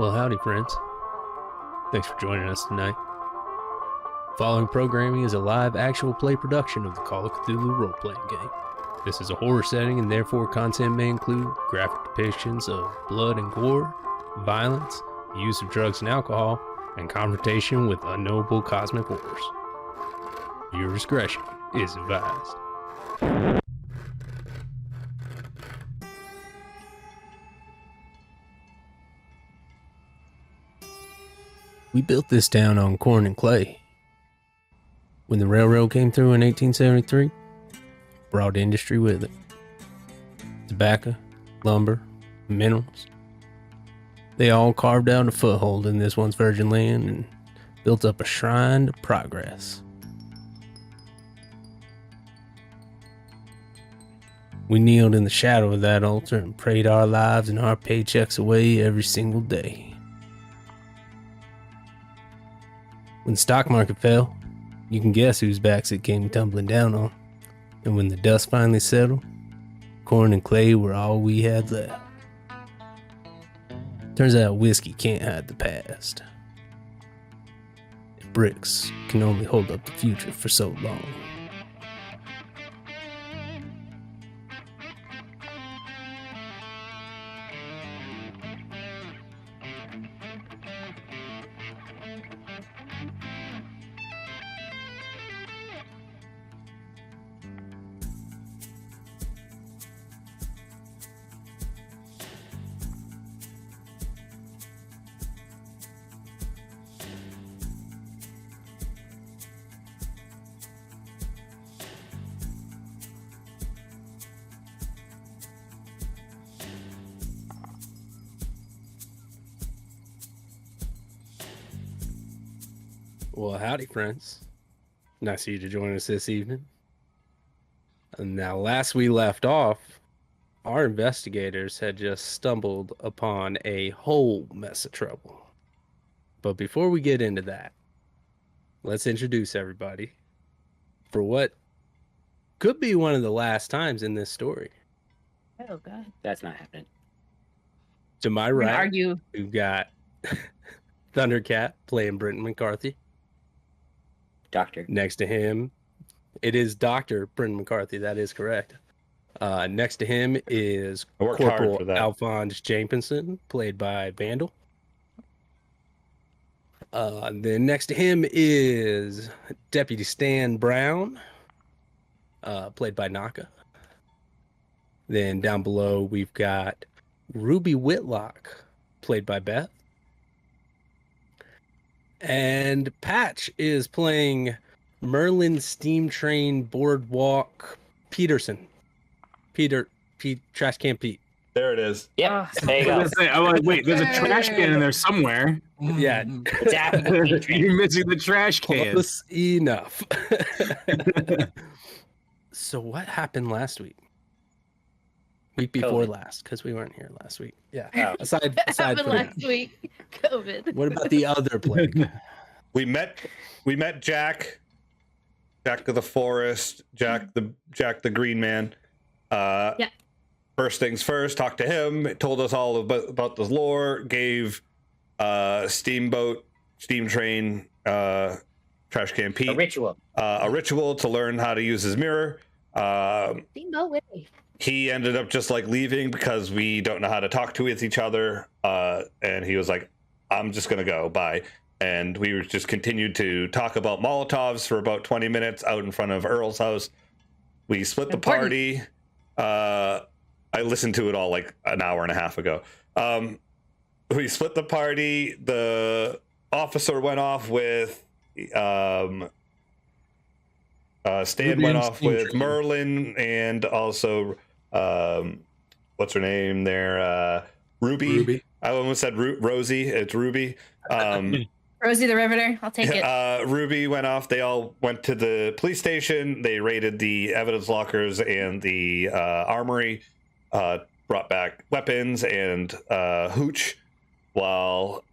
Well, howdy, friends. Thanks for joining us tonight. Following programming is a live actual play production of the Call of Cthulhu role-playing game. This is a horror setting and therefore content may include graphic depictions of blood and gore, violence, use of drugs and alcohol, and confrontation with unknowable cosmic horrors. Viewer discretion is advised. We built this town on corn and clay. When the railroad came through in 1873, brought industry with it. Tobacco, lumber, minerals. They all carved out a foothold in this once virgin land and built up a shrine to progress. We kneeled in the shadow of that altar and prayed our lives and our paychecks away every single day. When the stock market fell, you can guess whose backs it came tumbling down on. And when the dust finally settled, corn and clay were all we had left. Turns out whiskey can't hide the past. And bricks can only hold up the future for so long. Well, howdy, friends. Nice of you to join us this evening. And now, last we left off, our investigators had just stumbled upon a whole mess of trouble. But before we get into that, let's introduce everybody for what could be one of the last times in this story. Oh, God. That's not happening. To my right, argue. We've got Thundercat playing Brenton McCarthy. Doctor. Next to him, it is Dr. Brendan McCarthy. That is correct. Next to him is Corporal Alphonse Jameson, played by Vandal. Then next to him is Deputy Stan Brown, played by Knocka. Then down below, we've got Ruby Whitlock, played by Beth. And Patch is playing Merlin Steam Train Boardwalk Peterson. Trash Can Pete. There it is. Yeah, there you go. I'm like, wait, there's a trash can in there somewhere. Yeah. It's after the Pete train. You're missing the trash can. Close enough. So what happened last week? Week before last, because we weren't here last week. Yeah. Oh. Aside Happened from last that. week. COVID. What about the other plague? We met Jack of the Forest, Jack the Green Man. Yeah. First things first, talked to him, told us all about the lore, gave Steamboat, Steam Train, Trash Can Pete A ritual to learn how to use his mirror. Steamboat Way. He ended up just like leaving because we don't know how to talk to with each other. And he was like, I'm just going to go. Bye. And we just continued to talk about Molotovs for about 20 minutes out in front of Earl's house. We split the party. I listened to it all like an hour and a half ago. We split the party. The officer went off with Stan went off with Merlin and also what's her name there? Ruby. I almost said Rosie. It's Ruby. Rosie the Riveter. I'll take it. Ruby went off. They all went to the police station. They raided the evidence lockers and the armory, brought back weapons and hooch, while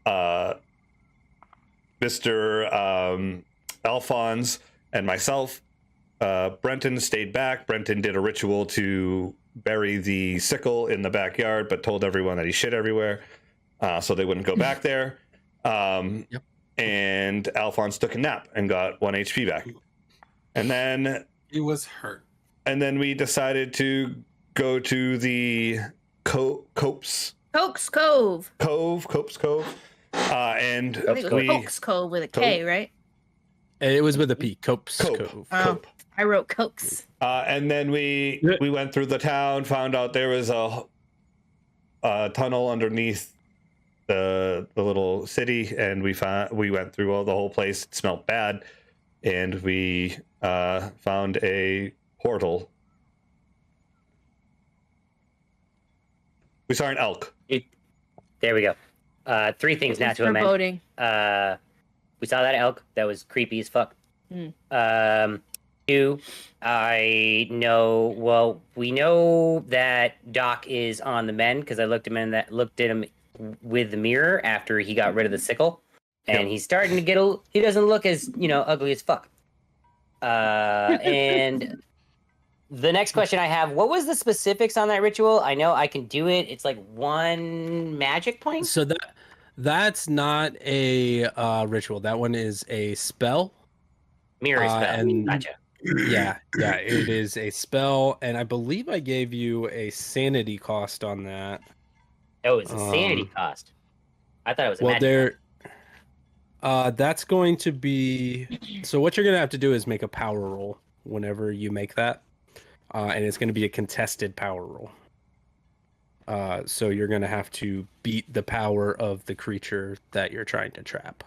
Mr. Alphonse and myself, Brenton stayed back. Brenton did a ritual to bury the sickle in the backyard, but told everyone that he shit everywhere. so they wouldn't go back there. And Alphonse took a nap and got 1 HP back. And then he was hurt. And then we decided to go to the Copes Cove. And I think it was Cokes Cove with a K, right? It was with a P. Copes Cove. I wrote Cokes. And then we went through the town, found out there was a tunnel underneath the little city, and we went through the whole place. It smelled bad, and we found a portal. We saw an elk. There we go. 3 things now to amend. Foreboding. We saw that elk. That was creepy as fuck. 2, we know that Doc is on the mend because I looked at him with the mirror after he got rid of the sickle, and he's starting to get he doesn't look as ugly as fuck. And the next question I have: what was the specifics on that ritual? I know I can do it. It's like 1 magic point. So that's not a ritual. That one is a spell. Mirror spell. And gotcha. Yeah, it is a spell, and I believe I gave you a sanity cost on that. Oh, it's a sanity cost. I thought it was a magic that's going to be. So what you're gonna have to do is make a power roll whenever you make that, and it's going to be a contested power roll. So you're going to have to beat the power of the creature that you're trying to trap.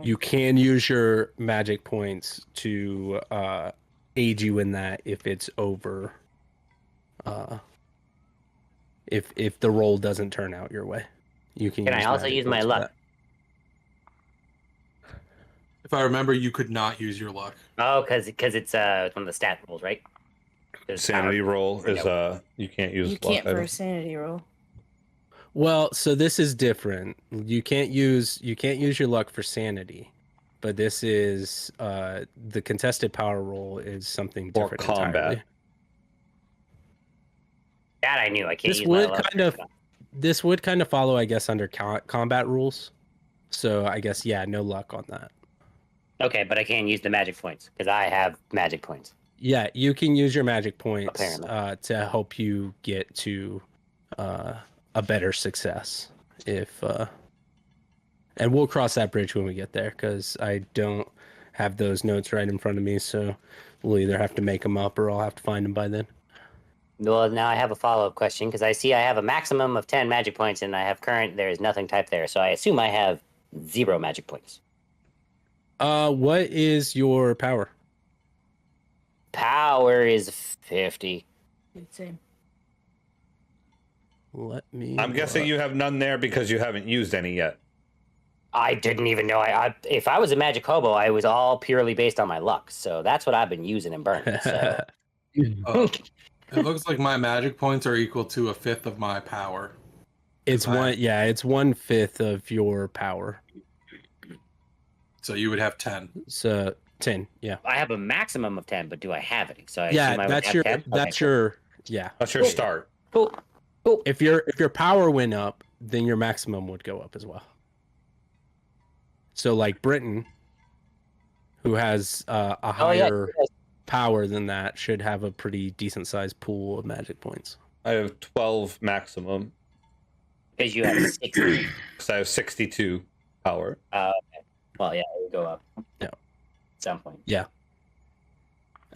You can use your magic points to aid you in that if it's over. If the roll doesn't turn out your way, you can. Can I also use my luck? If I remember, you could not use your luck. Oh, because it's one of the stat rolls, right? Sanity roll is you can't use. You can't for a sanity roll. Well, so this is different. You can't use your luck for sanity, but this is the contested power roll is something different. Or combat. Entirely. That I knew. I can't use my luck. This would kind of follow, I guess, under combat rules. So I guess no luck on that. Okay, but I can't use the magic points because I have magic points. Yeah, you can use your magic points Apparently. to help you get to a better success. And we'll cross that bridge when we get there because I don't have those notes right in front of me. So we'll either have to make them up or I'll have to find them by then. Well, now I have a follow-up question because I see I have a maximum of 10 magic points and I have current. There is nothing typed there, so I assume I have 0 magic points. What is your power? Power is 50. Same. I'm guessing you have none there because you haven't used any yet. I didn't even know. If I was a magic hobo, I was all purely based on my luck. So that's what I've been using and burning. So. It looks like my magic points are equal to 1/5 of my power. It's 1/5 of your power. So you would have 10. So 10, yeah. I have a maximum of 10, but do I have any? So that's your 10? That's Okay, your That's your start. Cool. If your power went up, then your maximum would go up as well. So like Britain, who has a higher power than that, should have a pretty decent sized pool of magic points. I have 12 maximum. Because you have 60. Because I have 62 power. Okay. Well, yeah, it would go up. Yeah. At some point. Yeah.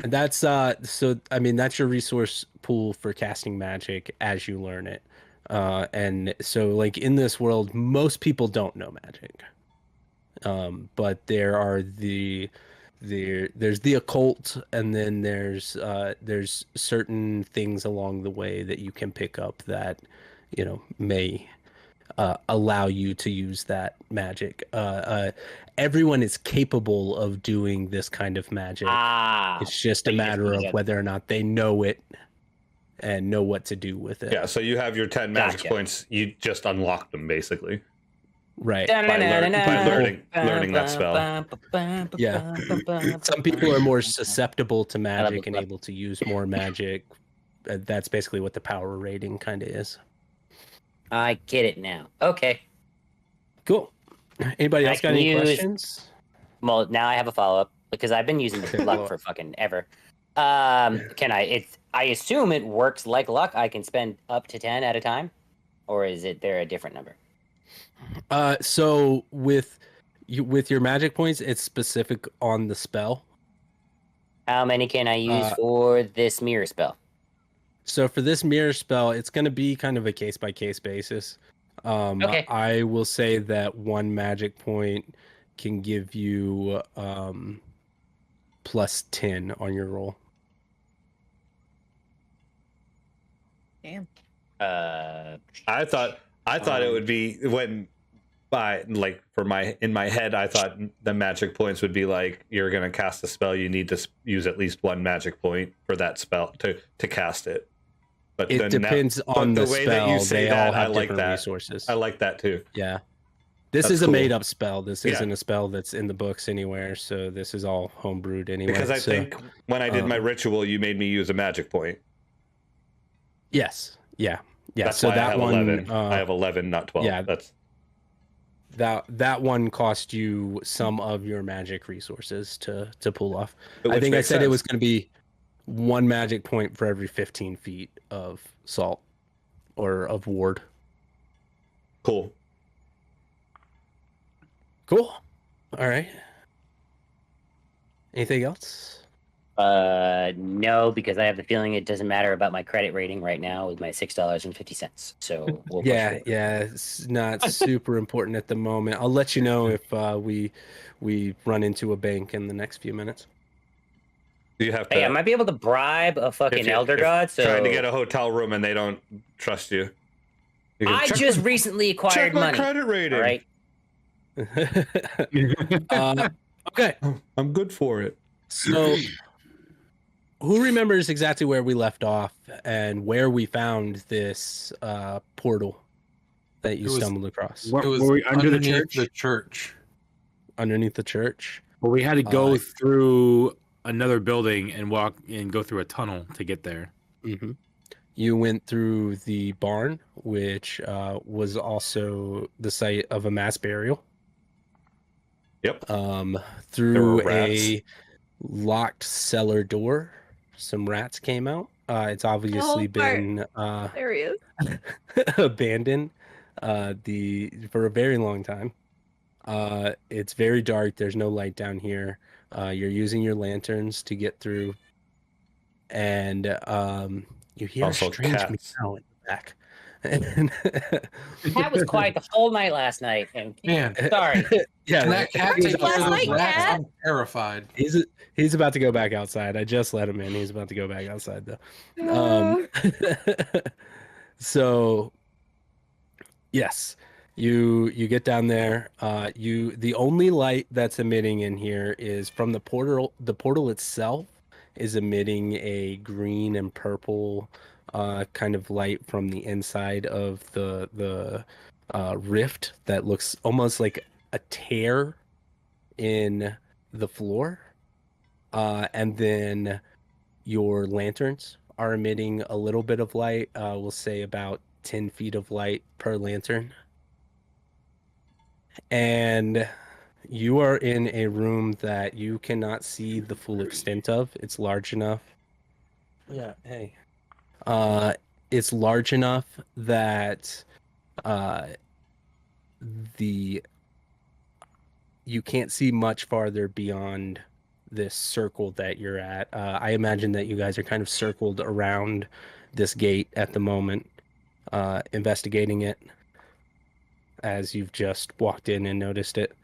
And that's that's your resource pool for casting magic as you learn it. And so like in this world, most people don't know magic. But there are there's the occult, and then there's certain things along the way that you can pick up that may allow you to use that magic. Everyone is capable of doing this kind of magic. It's just a matter of whether or not they know it and know what to do with it. Yeah, so you have your 10 magic points. You just unlock them, basically. Right. By learning that spell. Yeah. Some people are more susceptible to magic and able to use more magic that's basically what the power rating kind of is. I get it now. Okay. Cool. Anybody I else got can any use- questions? Well, now I have a follow-up because I've been using Okay, luck well- for fucking ever. Can I? I assume it works like luck. I can spend up to 10 at a time, or is it there a different number? So with your magic points, it's specific on the spell. How many can I use for this mirror spell? So for this mirror spell, it's going to be kind of a case by case basis. Okay. I will say that 1 magic point can give you plus 10 on your roll. Damn. I thought it would be when in my head I thought the magic points would be like you're gonna cast a spell, you need to use at least 1 magic point for that spell to cast it. But It depends on the way spell. that you say They that, all have I like different that. resources. I like that too. Yeah. This That's is a cool. made up spell. This Yeah. isn't a spell that's in the books anywhere. So this is all homebrewed anyway. Because I So, think when I did my ritual, you made me use a magic point. yes. Yeah. Yeah. That's so why that I have one 11. I have 11, not 12. yeah. That's that one cost you some of your magic resources to pull off. I which think I makes said it sense. was going to be 1 magic point for every 15 feet of salt or of ward. cool. Cool. All right. Anything else? No, because I have the feeling it doesn't matter about my credit rating right now with my $6.50. So we'll push Yeah, forward. yeah, it's not super important at the moment. I'll let you know if we run into a bank in the next few minutes. You have to. Hey, I might be able to bribe a fucking elder god. So trying to get a hotel room and they don't trust you. You can I check just my- recently acquired check my money. credit rating. All right. Okay, I'm good for it. so who remembers exactly where we left off and where we found this portal that you It was- stumbled across? Were, It was were we under the underneath church? the church. Underneath the church? Well, we had to go Uh, through another building and walk and go through a tunnel to get there. Mm-hmm. You went through the barn, which was also the site of a mass burial. Yep. There Through were rats. a locked cellar door, some rats came out. It's obviously been There he is. abandoned for a very long time. It's very dark. There's no light down here. You're using your lanterns to get through, and you hear Also a strange cats. meow in the back. And Cat was quiet the whole night last night. And Man, sorry. yeah, can that cat he's take care of Last those night, rats? cat. I'm terrified. he's about to go back outside. I just let him in. He's about to go back outside though. So yes, you get down there. The only light that's emitting in here is from the portal. The portal itself is emitting a green and purple kind of light from the inside of the rift that looks almost like a tear in the floor. And then your lanterns are emitting a little bit of light. We'll say about 10 feet of light per lantern. And you are in a room that you cannot see the full extent of. It's large enough. Yeah, hey. It's large enough that you can't see much farther beyond this circle that you're at. I imagine that you guys are kind of circled around this gate at the moment, investigating it as you've just walked in and noticed it.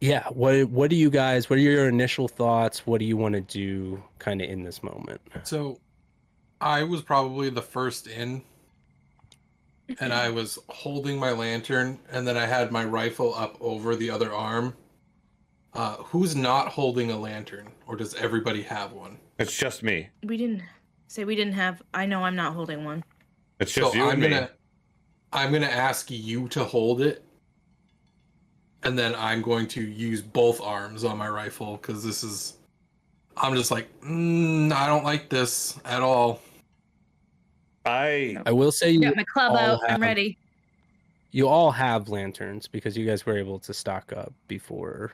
Yeah, what are your initial thoughts? What do you want to do kind of in this moment? So, I was probably the first in, and I was holding my lantern, and then I had my rifle up over the other arm. Who's not holding a lantern, or does everybody have one? It's just me. We didn't have. I know I'm not holding one. It's just you I'm and me. I'm gonna ask you to hold it, and then I'm going to use both arms on my rifle because this is I'm just like, I don't like this at all. I will say you Got my club all out. I'm have- ready. You all have lanterns because you guys were able to stock up before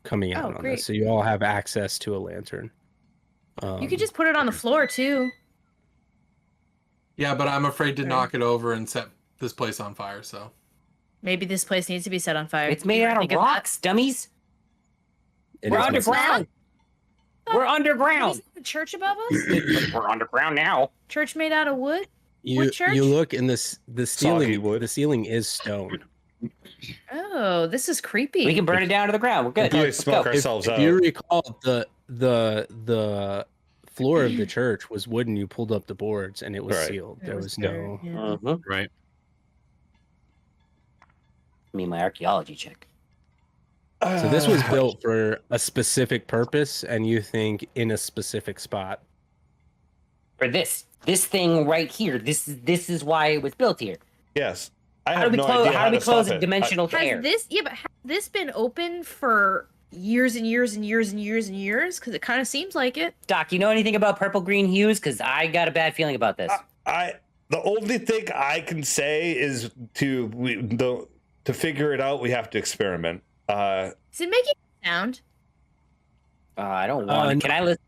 coming out Oh, on great. this, so you all have access to a lantern. You could just put it on the floor too. Yeah, but I'm afraid to Sure. knock it over and set this place on fire. So Maybe this place needs to be set on fire. It's made You out of think that? rocks, dummies. It We're is underground. We're underground. Isn't there a church above us? We're underground now. Church made out of wood? You What church? you look in this the Soggy ceiling. wood. The ceiling is stone. Oh, this is creepy. We can burn it down to the ground. We're good. we Let's smoke go. ourselves If out. you recall, the floor of the church was wooden. You pulled up the boards and it was Right. sealed. It There was no. Yeah. Mhm. Right. I mean, my archaeology check. So this was built for a specific purpose, and you think in a specific spot. For this thing right here. This is why it was built here. Yes. I How have do we no close? idea How do we to close stop a it. dimensional tear? Has this been open for years and years and years and years and years? Because it kind of seems like it. Doc, you know anything about purple green hues? Because I got a bad feeling about this. The only thing I can say is to figure it out, we have to experiment. Is it making a sound? I don't want. no. Can I listen?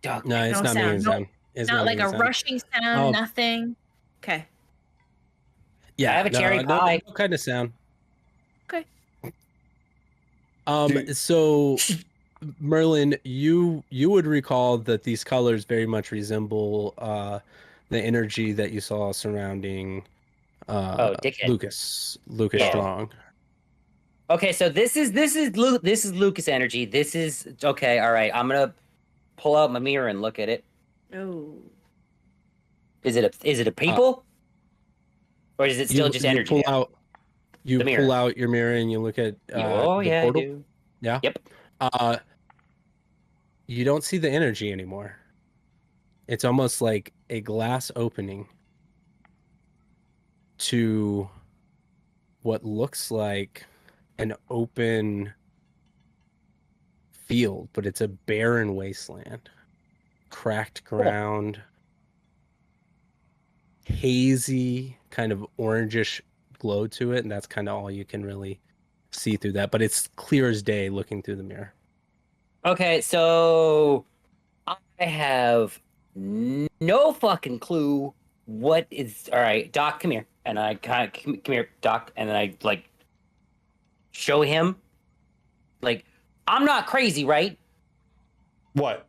Doc, No, it's No not sound. making No- sound. It's Not like making a sound. rushing sound, Oh. nothing. Okay. Yeah, I have a cherry pie. No kind of sound. Okay. Dude. So Merlin, you would recall that these colors very much resemble the energy that you saw surrounding dickhead. Lucas Yeah. Strong. Okay, so this is Lucas energy. This is okay. All right, I'm gonna pull out my mirror and look at it. Oh. Is it a people, or is it still just energy? Pull out, The pull mirror. out your mirror and you look at oh the yeah, portal. I do. Yeah. Yep. You don't see the energy anymore. It's almost like a glass opening to what looks like an open field, but it's a barren wasteland. Cracked ground, hazy, kind of orangish glow to it, and that's kind of all you can really see through that. But it's clear as day looking through the mirror. Okay, so I have no fucking clue what is. All right, Doc, come here, and I kind of come here, Doc, and then I like show him, like, I'm not crazy, right? What?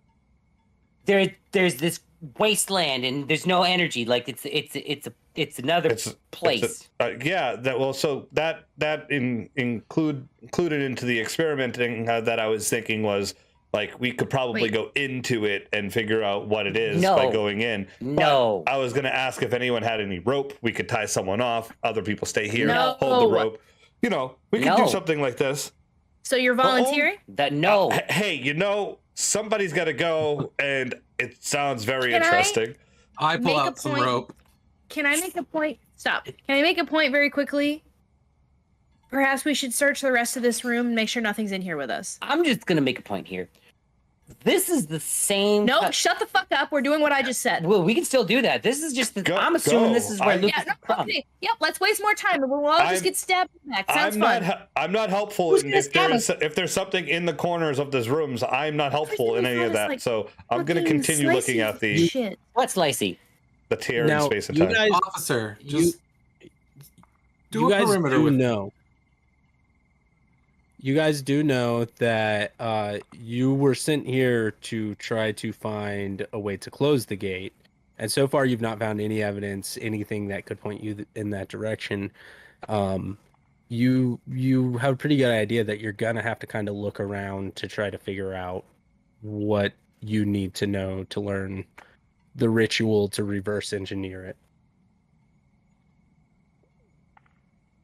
There's this wasteland, and there's no energy. Like it's another place. Yeah. So that included into the experimenting that I was thinking was like we could probably Wait. go into it and figure out what it is No. by going in. No. But I was going to ask if anyone had any rope. We could tie someone off. Other people stay here, No. hold the rope. You know, we could do No. something like this. So you're volunteering? That no. Hey, somebody's got to go, and it sounds very Can I- interesting. I pull Make a out some point. rope. Can I make a point? Stop. Can I make a point very quickly? Perhaps we should search the rest of this room and make sure nothing's in here with us. I'm just gonna make a point here. This is the same. No, shut the fuck up. We're doing what I just said. Well, we can still do that. This is just. Go. I'm assuming this is where I- Lucas Yeah, is no, from. okay. Yep, let's waste more time. We'll all just I'm- get stabbed in the back. Sounds fun. I'm not helpful Who's in gonna if there's something in the corners of those rooms. I'm not helpful in Everything any of is that. like So I'm going to Fucking continue looking slicey at the shit. What's Lacey? the tear in Now, space and you time. guys, Officer, you, just do you a guys perimeter do with know. You guys do know that you were sent here to try to find a way to close the gate, and so far you've not found any evidence, anything that could point you in that direction. You have a pretty good idea that you're gonna have to kind of look around to try to figure out what you need to know to learn the ritual to reverse engineer it.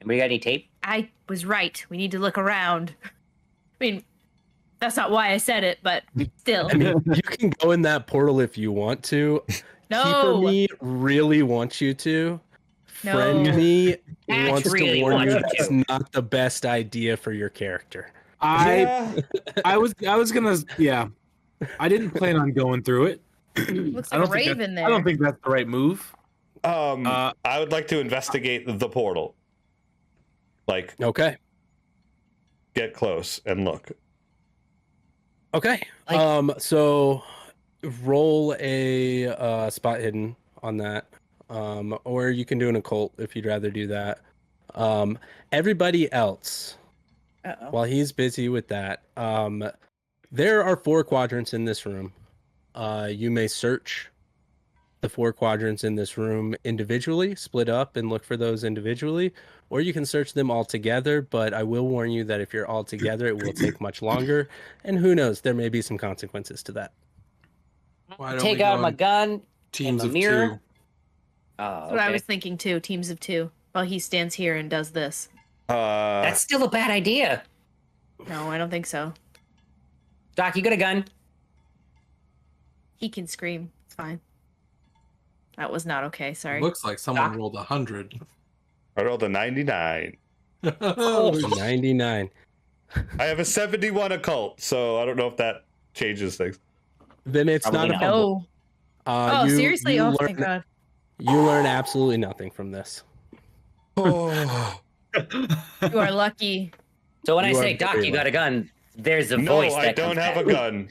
Anybody got any tape? I was right. We need to look around. I mean, that's not why I said it, but still. I mean, you can go in that portal if you want to. No. Keeper me really wants you to. No. Friend me Ash wants really to warn wants you you that's to. not the best idea for your character. I was gonna I didn't plan on going through it. Looks I like don't a think raven there. I don't think that's the right move. I would like to investigate the portal. Like, Okay. get close and look. Okay. So roll a spot hidden on that. Or you can do an occult if you'd rather do that. Everybody else, Uh-oh. while he's busy with that, there are 4 quadrants in this room. You may search the 4 quadrants in this room individually, split up and look for those individually, or you can search them all together, but I will warn you that if you're all together, it will take much longer, and who knows, there may be some consequences to that. Why don't Take we out go my in gun. teams and of my mirror. 2? Oh, That's what I okay. was thinking too. Teams of 2. While he stands here and does this. That's still a bad idea. No, I don't think so. Doc, you got a gun? He can scream. It's fine. That was not okay. Sorry. Looks like someone Doc? rolled 100. I rolled a 99. 99. I have a 71 occult, so I don't know if that changes things. Then it's Probably not a not. fumble. No. Oh, seriously? You Oh, learn, thank God. you learn absolutely nothing from this. Oh. You are lucky. So when I You say, are Doc, very you got a gun, there's a No, voice that I don't comes have a back. gun.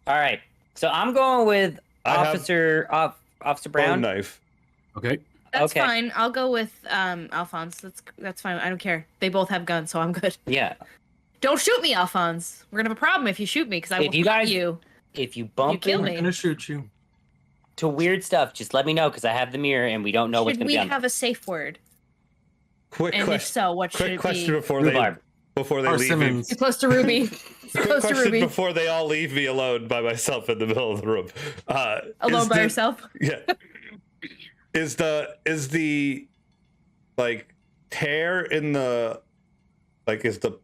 All right. So I'm going with I have Officer Bone Brown. knife. Okay. That's Okay. fine. I'll go with Alphonse. That's fine. I don't care. They both have guns, so I'm good. Yeah. Don't shoot me, Alphonse. We're gonna have a problem if you shoot me, because I If will you kill guys- you. If you bump kill into I'm gonna shoot you. weird stuff, just let me know because I have the mirror and we don't know what's Should going to we be on have a safe word? Quick And if question. so, what should Quick it question be? before Rhubarb. they leave me. Simmons. It's close to Ruby. It's Quick close to question Ruby. before they all leave me alone by myself in the middle of the room. Alone is by the- yourself. Yeah. Is the like tear in the is the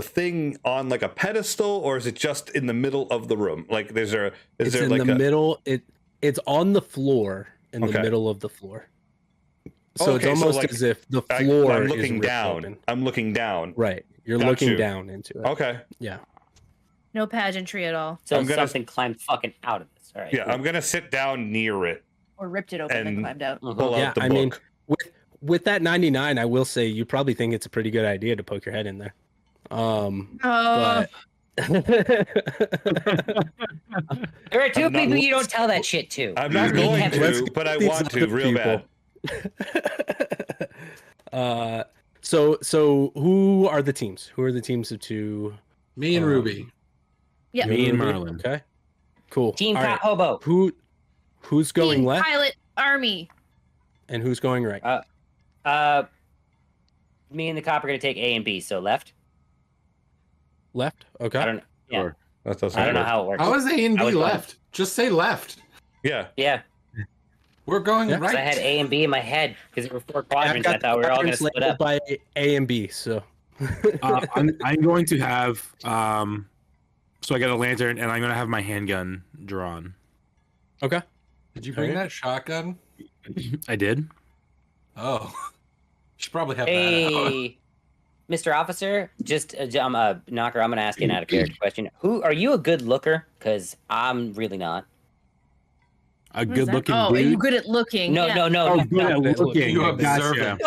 thing on like a pedestal, or is it just in the middle of the room? Like is there It's in like the middle. It's on the floor in the Okay. middle of the floor. So it's Okay, so, almost like, as if the floor I'm is looking ripped down. open. I'm looking down. Right. You're Got looking you. down into it. Okay. Yeah. No pageantry at all. So I'm gonna- something climbed fucking out of this. All right. Yeah, I'm gonna sit down near it, Or ripped it open and And- climbed out. Mhm. pull Yeah, out the I book. mean, with that 99, I will say you probably think it's a pretty good idea to poke your head in there. Oh, But There are 2 I'm not- people you don't tell that shit to. I'm not They going have- Let's to, get but I these want to other real people. bad. So who are the teams? Who are the teams of 2? Me and Ruby. yeah. Me and Ruby? Marlon. Okay. Cool. Team All Cop right. Hobo. Who's going Team left Pilot Army. and who's going right? Me and the cop are going to take A and B. So left. Left. Okay. I don't know. Yeah. Sure. That doesn't I don't know work. how it works. How is A and I B was going- left? Just say left. Yeah. Yeah. We're going Yeah. 'Cause right. I had A and B in my head because there were 4 I've quadrants. I got thought we were all going to quadrants split up. labeled by A and B. So. I'm going to have so I got a lantern and I'm going to have my handgun drawn. Okay. Did you bring Okay. that shotgun? I did. Oh, you should probably have that out. Hey, Mr. Officer, just Knocker. I'm going to ask you an out of character question. Are you a good looker? Because I'm really not. A What is good that? looking Oh, are you dude. good at looking? No, Yeah. no, no. Oh, no, good at no. looking. You Gotcha. observant.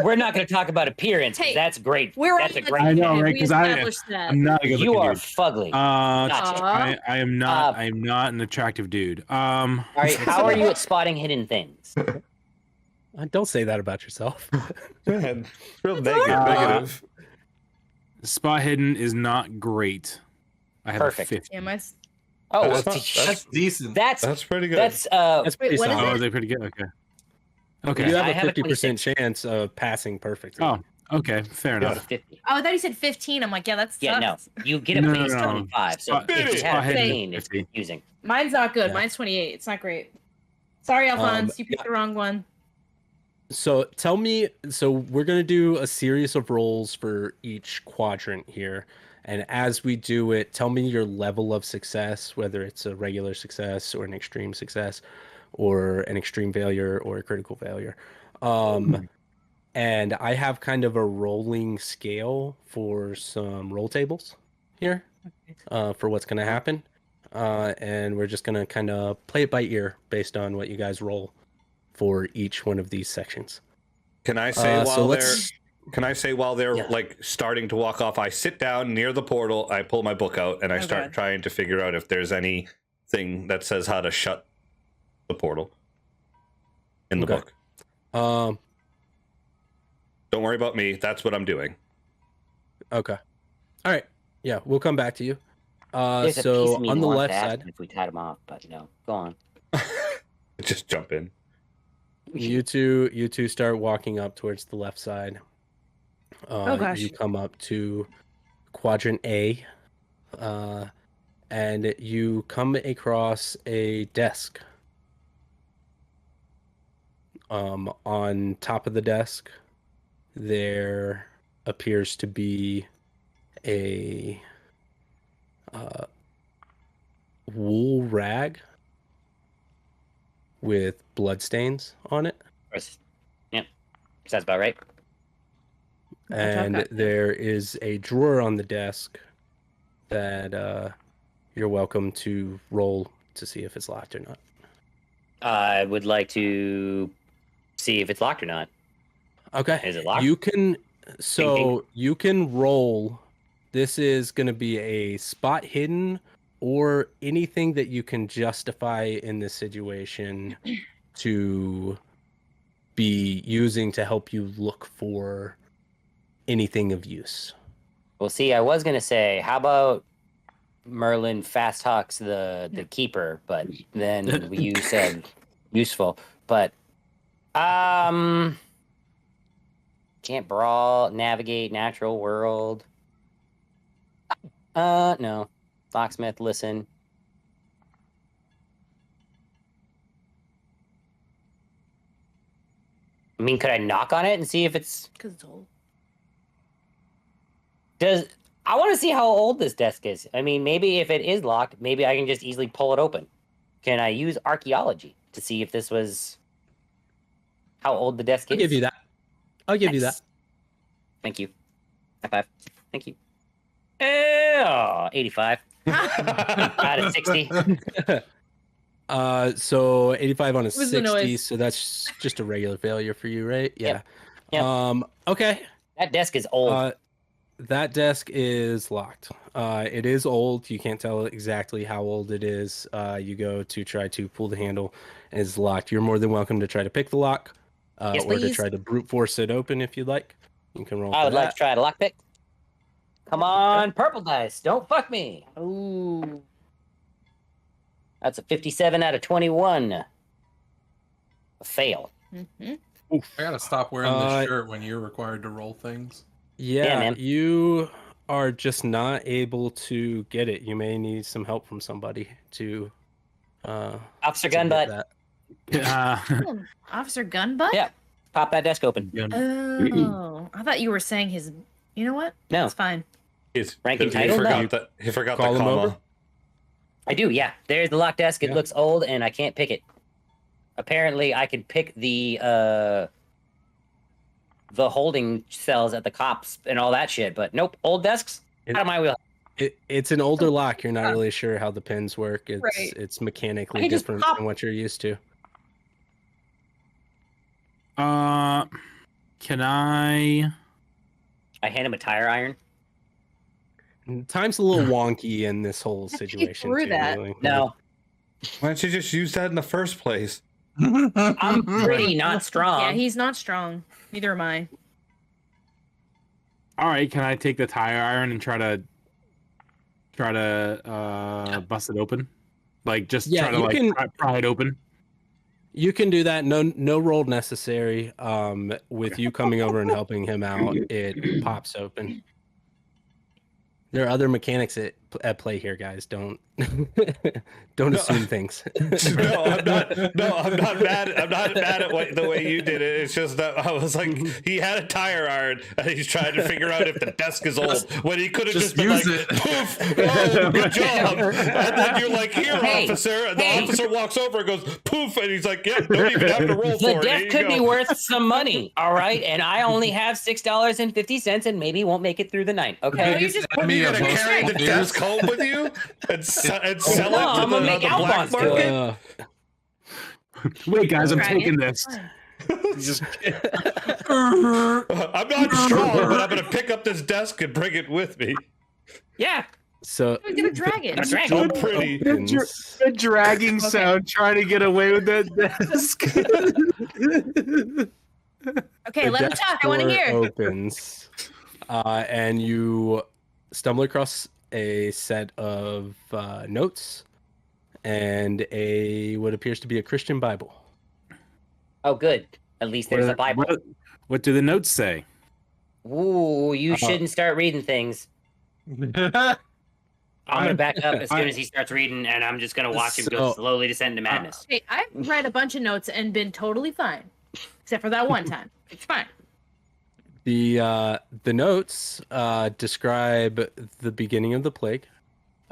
We're not going to talk about appearance. 'Cause Hey, that's great. We're That's a on the great. I know, team. right? We 'Cause I- established that. I'm not a good You looking are dude. fugly. Gotcha. I am not. Uh, I am not an attractive dude. All right. How are you at spotting hidden things? Don't say that about yourself. Man, real horrible. negative. Spot hidden is not great. I have Perfect. a 50. Am I? Oh, That's well, not- That's decent. that's That's pretty good. that's That's pretty what is solid. Oh, are they pretty good? Okay. Okay. You have I a have a 50% chance of passing perfectly. Oh, okay. Fair that's a enough. 50. Oh, I thought you said 15. I'm like, yeah, that's Yeah, no. You get a No, base no, no. 25. So Spot- if you Spot have hidden 15, it's 50. confusing. Mine's not good. Yeah. Mine's 28. It's not great. Sorry, Alphonse. You picked yeah. the wrong one. So tell me, so we're going to do a series of rolls for each quadrant here. And as we do it, tell me your level of success, whether it's a regular success or an extreme success or an extreme failure or a critical failure. And I have kind of a rolling scale for some roll tables here. for what's going to happen. And we're just going to kind of play it by ear based on what you guys roll for each one of these sections. Can I say while they're Yeah. like starting to walk off, I sit down near the portal, I pull my book out, and I start God. trying to figure out if there's anything that says how to shut the portal in the Okay. book. Um, Don't worry about me. That's what I'm doing. okay. All right. Yeah, we'll come back to you. There's a piece So of me on that the wants left to ask side, him if we tied him off, but no. Go on. Just jump in. you two start walking up towards the left side. Oh, gosh. You come up to quadrant A, and you come across a desk. On top of the desk, there appears to be a wool rag with bloodstains on it. Yep. Sounds about right. And Okay. there is a drawer on the desk that you're welcome to roll to see if it's locked or not. I would like to see if it's locked or not. Okay. Is it locked? You can Ding, you can roll. This is going to be a spot hidden or anything that you can justify in this situation to be using to help you look for anything of use. Well, see, I was gonna say, how about Merlin fast talks the keeper, but then you said useful. But can't brawl, navigate, natural world. No. Locksmith, listen. I mean, could I knock on it and see if it's Because it's old. I want to see how old this desk is. I mean, maybe if it is locked, maybe I can just easily pull it open. Can I use archaeology to see if this was how old the desk is? I'll give you that. I'll give you that. Nice. Thank you. High five. Thank you. Oh, 85 out of 60. So 85 on a was the 60, noise. so that's just a regular failure for you, right? Yeah. Yep. Okay. That desk is old. That desk is locked. It is old. You can't tell exactly how old it is. You go to try to pull the handle, and it's locked. You're more than welcome to try to pick the lock, Yes, or to please. try to brute force it open if you'd like. You can roll. I for would like that. to try to lockpick. Come on, purple dice. Don't fuck me. Ooh. That's a 57 out of 21. A fail. Mm-hmm. I gotta stop wearing Uh, this shirt when you're required to roll things. Yeah, man. you are just not able to get it. You may need some help from somebody to. Officer to get Gunbutt. that. Officer Gunbutt? Yeah. Pop that desk open. Oh, I thought you were saying his. You know what? No. It's fine. Ranking He title? forgot Call the him comma. over? I do, yeah. There's the locked desk. It Yeah. looks old, and I can't pick it. Apparently, I can pick the holding cells at the cops and all that shit, but nope, old desks It- out of my wheel. It's an older lock. You're not really sure how the pins work. It's Right. it's mechanically I can just different pop- than what you're used to. Can I? I hand him a tire iron. Time's a little wonky in this whole I think he situation. threw too, that. really. No, Why don't you just use that in the first place? I'm pretty not strong. Yeah, he's not strong. Neither am I. All right. Can I take the tire iron and try to bust it open? Like just Yeah, try to you like can- pry it open. You can do that. No roll necessary. With you coming over and helping him out, it pops open. There are other mechanics at play here, guys. Don't assume things. No, I'm not. No, I'm not mad. I'm not mad at the way you did it. It's just that I was like, he had a tire iron, and he's trying to figure out if the desk is old. When he could have just been use like, it. "Poof! Oh, good job!" And then you're like, "Here, Hey, officer." And the hey. officer walks over and goes, "Poof!" And he's like, "Yeah, don't even have to roll The for it." Here desk you could go. be worth some money, all right? And I only have $6.50 and maybe won't make it through the night, okay? you just What are you Yeah, gonna most carry the obvious. desk comb with you and sell it No, to I'm gonna the make black Albons do it. market? Wait, guys, I'm Dragon. taking this. Fine. I'm not strong, but I'm gonna pick up this desk and bring it with me. Yeah. So We get a dragon. A dragon. So pretty. The dragging sound trying to get away with that desk. Okay, the let me desk talk. I want to door hear. Opens, and you stumble across a set of notes and a what appears to be a Christian Bible. Oh, good. At least there's a Bible. What do the notes say? Ooh, you shouldn't start reading things. I'm gonna back up as soon as he starts reading, and I'm just gonna watch him go slowly descend into madness. Hey, I've read a bunch of notes and been totally fine, except for that one time. It's fine. The notes describe the beginning of the plague.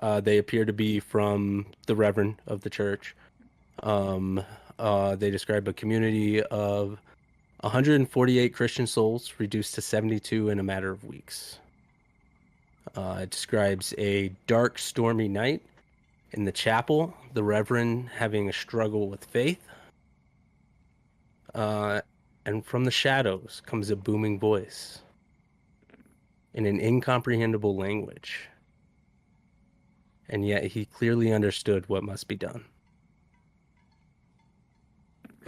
They appear to be from the Reverend of the church. They describe a community of 148 Christian souls reduced to 72 in a matter of weeks. It describes a dark, stormy night in the chapel, the Reverend having a struggle with faith. And from the shadows comes a booming voice in an incomprehensible language. And yet he clearly understood what must be done.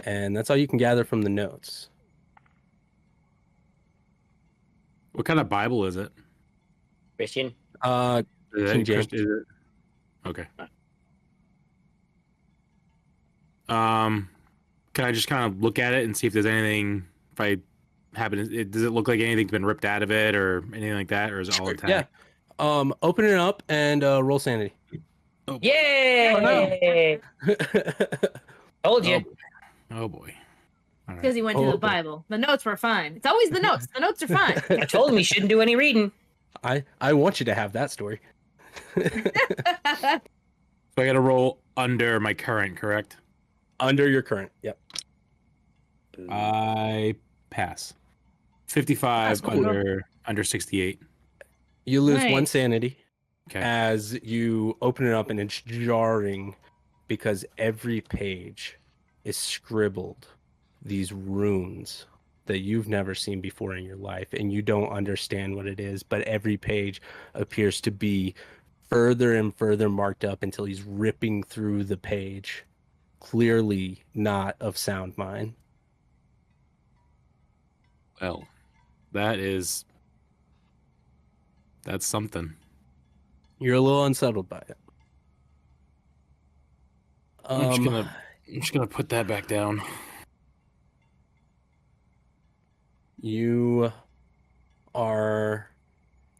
And that's all you can gather from the notes. What kind of Bible is it? Christian. Is it King James. Is it? Okay. Can I just kind of look at it and see if there's anything? If I happen, does it look like anything's been ripped out of it or anything like that, or is it all intact? Yeah. Open it up and roll sanity. Yay! Told you. Oh boy. All right. Because he went to the Bible. The notes were fine. It's always the notes. The notes are fine. I told him he shouldn't do any reading. I want you to have that story. So I got to roll under my current, correct? Under your current. Yep. I pass. 55 That's cool. under 68. You lose one Nice. sanity Okay. as you open it up, and it's jarring because every page is scribbled these runes that you've never seen before in your life, and you don't understand what it is, but every page appears to be further and further marked up until he's ripping through the page, clearly not of sound mind. Well, that's something. You're a little unsettled by it. I'm just gonna put that back down. You are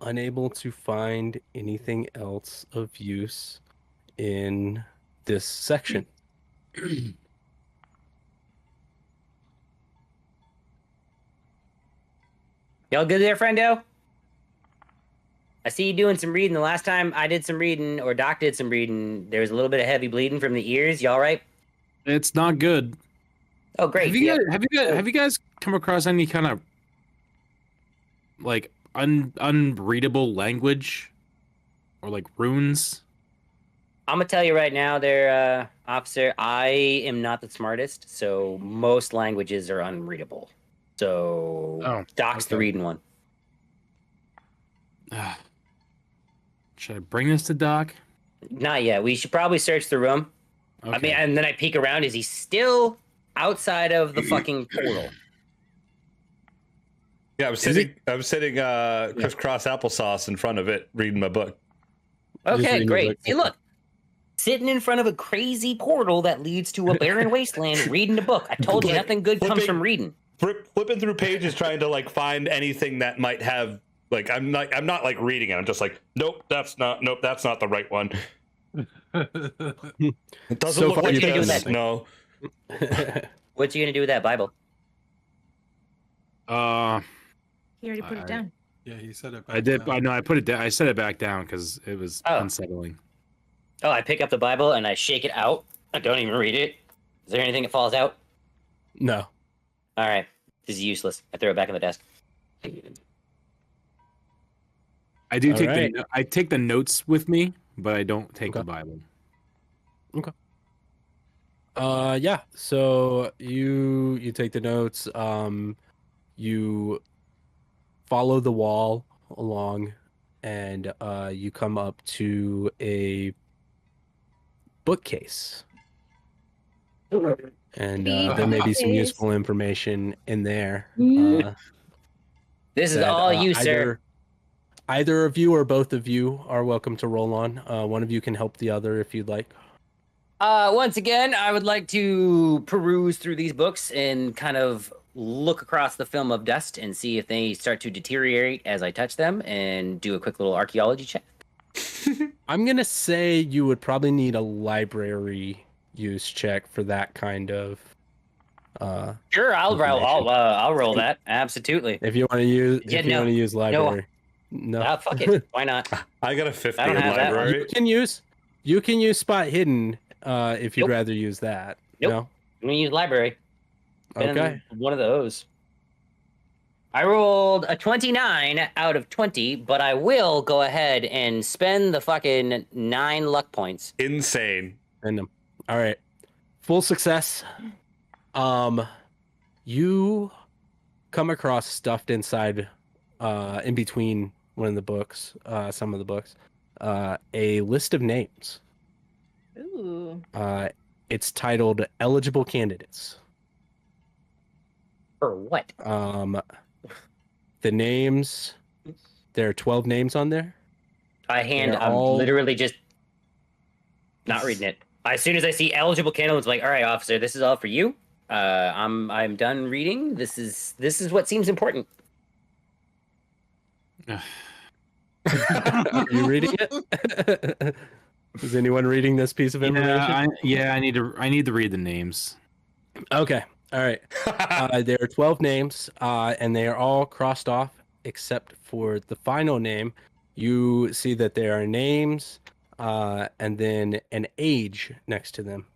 unable to find anything else of use in this section. Y'all good there, friendo? I see you doing some reading. The last time I did some reading, or Doc did some reading, there was a little bit of heavy bleeding from the ears. Y'all right? It's not good. Oh, great. Have you guys come across any kind of like unreadable language or like runes? I'm gonna tell you right now, there, officer. I am not the smartest, so most languages are unreadable. So Doc's the okay. reading one. Should I bring this to Doc? Not yet. We should probably search the room. Okay. I mean, and then I peek around. Is he still outside of the fucking portal? Yeah, I'm sitting crisscross applesauce in front of it, reading my book. Okay, reading great. the book. See, look, sitting in front of a crazy portal that leads to a barren wasteland, reading a book. I told you, nothing good comes from reading. Flipping through pages, trying to like find anything that might have like I'm not like reading it. I'm just like, nope, that's not the right one. It doesn't So look far like you've done this. nothing. No. What you gonna do with that Bible? He already put it down. Yeah, he said it. I did. Down. I know. I put it down. I set it back down because it was unsettling. Oh, I pick up the Bible and I shake it out. I don't even read it. Is there anything that falls out? No. All right, this is useless. I throw it back in the desk. I do All take right. I take the notes with me, but I don't take the Okay. Bible. Yeah. So you take the notes. You follow the wall along, and you come up to a bookcase, and there may be some Bookcase. useful information in there. This is that, all you, sir. Either of you or both of you are welcome to roll on. One of you can help the other if you'd like. Once again, I would like to peruse through these books and kind of look across the film of dust and see if they start to deteriorate as I touch them, and do a quick little archaeology check. I'm gonna say you would probably need a library use check for that kind of. Sure, I'll roll. Information. I'll roll that. Absolutely. If you want to use, Yeah, if you no. want to use library, no. Fuck it. Why not? I got a 50 I don't in have that one. library. You can use spot hidden if you'd Nope. rather use that. Nope. I'm gonna use library. No. Been Okay. one of those. I rolled a 29 out of 20, but I will go ahead and spend the fucking 9 luck points. Insane. Random. All right. Full success. You come across stuffed inside, in between one of the books, some of the books, a list of names. Ooh. It's titled "Eligible Candidates." For what? The names. There are 12 names on there. I'm all- literally just not reading it. As soon as I see eligible candidates, like, all right, officer, this is all for you. I'm done reading. This is what seems important. Are you reading it? Is anyone reading this piece of information? I need to read the names. Okay. All right. There are 12 names, and they are all crossed off except for the final name. You see that there are names and then an age next to them,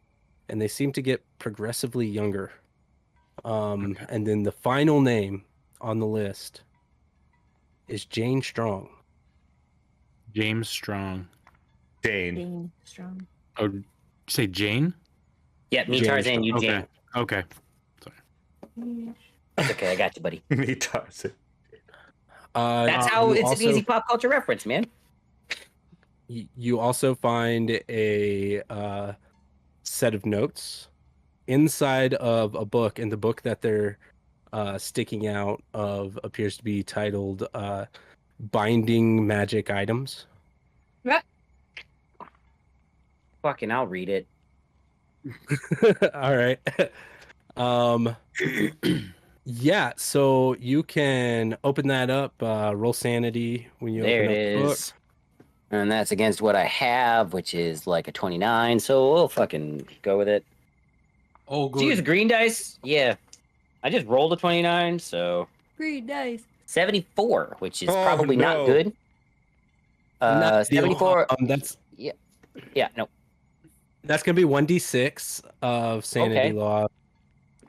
and they seem to get progressively younger. And then the final name on the list is Jane Strong. James Strong. Jane. Being strong. Oh, did you say Jane? Yeah, me Jane Tarzan, you Okay. Jane. Okay. It's okay, I got you, buddy. Me Tarzan. That's how you it's also, an easy pop culture reference, man. You also find a set of notes inside of a book, and the book that they're sticking out of appears to be titled Binding Magic Items. Fucking, I'll read it. All right. Yeah, so you can open that up, roll sanity when you There open it up the book. is. And that's against what I have, which is like a 29. So we'll fucking go with it. Oh, Did you use good. green dice? Yeah. I just rolled a 29, so Green dice. 74, which is Oh, probably not no. good. Not ideal. 74. Yeah, no. That's gonna be 1d6 of sanity Okay. loss.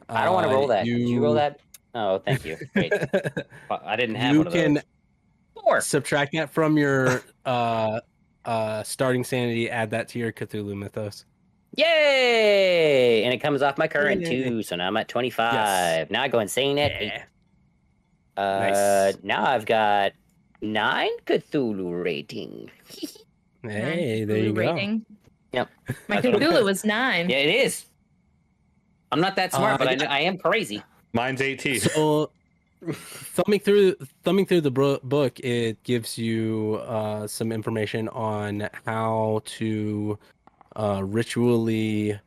I don't want to roll that. Did you roll that? Oh, thank you. Great. I didn't have You one of those. can 4. subtract that from your starting sanity, add that to your Cthulhu mythos. Yay! And it comes off my current Yay. too, so now I'm at 25. Yes. Now I go insane at 8. Nice. Now I've got 9 Cthulhu rating. Hey, Nine there you Cthulhu go. rating. Yep. My That's what- Cthulhu was 9. Yeah, it is. I'm not that smart, but yeah. I am crazy. Mine's 18. So, thumbing through the book, it gives you some information on how to ritually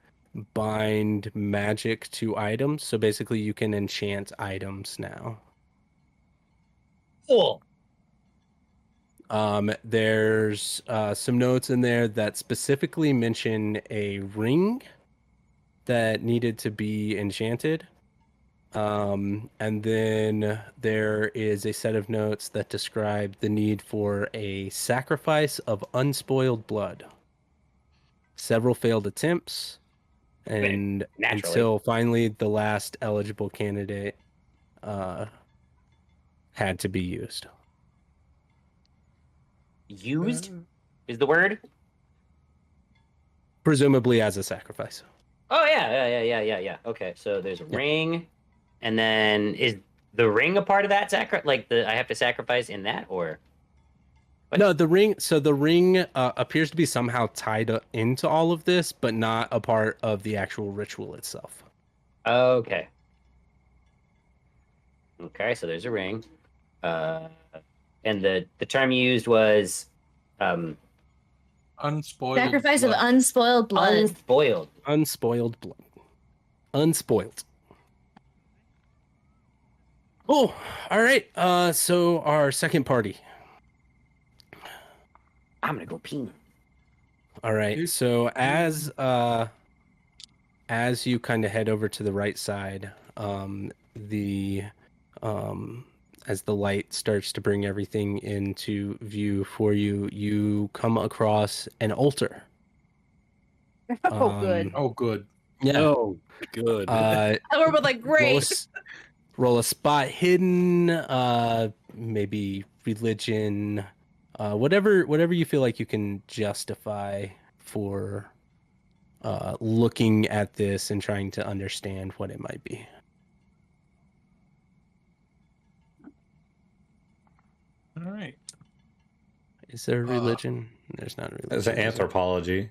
bind magic to items. So basically, you can enchant items now. Cool. There's some notes in there that specifically mention a ring that needed to be enchanted. And then there is a set of notes that describe the need for a sacrifice of unspoiled blood. Several failed attempts, and Naturally. until finally the last eligible candidate had to be used. used is the word. Presumably as a sacrifice. Oh yeah. Okay, so there's a ring, and then is the ring a part of that I have to sacrifice in that, or? What? No, the ring. So the ring appears to be somehow tied into all of this, but not a part of the actual ritual itself. Okay. Okay, so there's a ring, and the term used was Unspoiled. Sacrifice of blood. unspoiled blood. unspoiled. Unspoiled blood. Unspoiled. Oh, all right. So our second party. I'm gonna go pee. All right. So as you kind of head over to the right side, as the light starts to bring everything into view for you, you come across an altar. Oh, good. Oh, good. Yeah. Oh, good. And we're both like, great. Roll a spot hidden, maybe religion, whatever you feel like you can justify for looking at this and trying to understand what it might be. All right. Is there a religion? There's not a religion. There's an anthropology.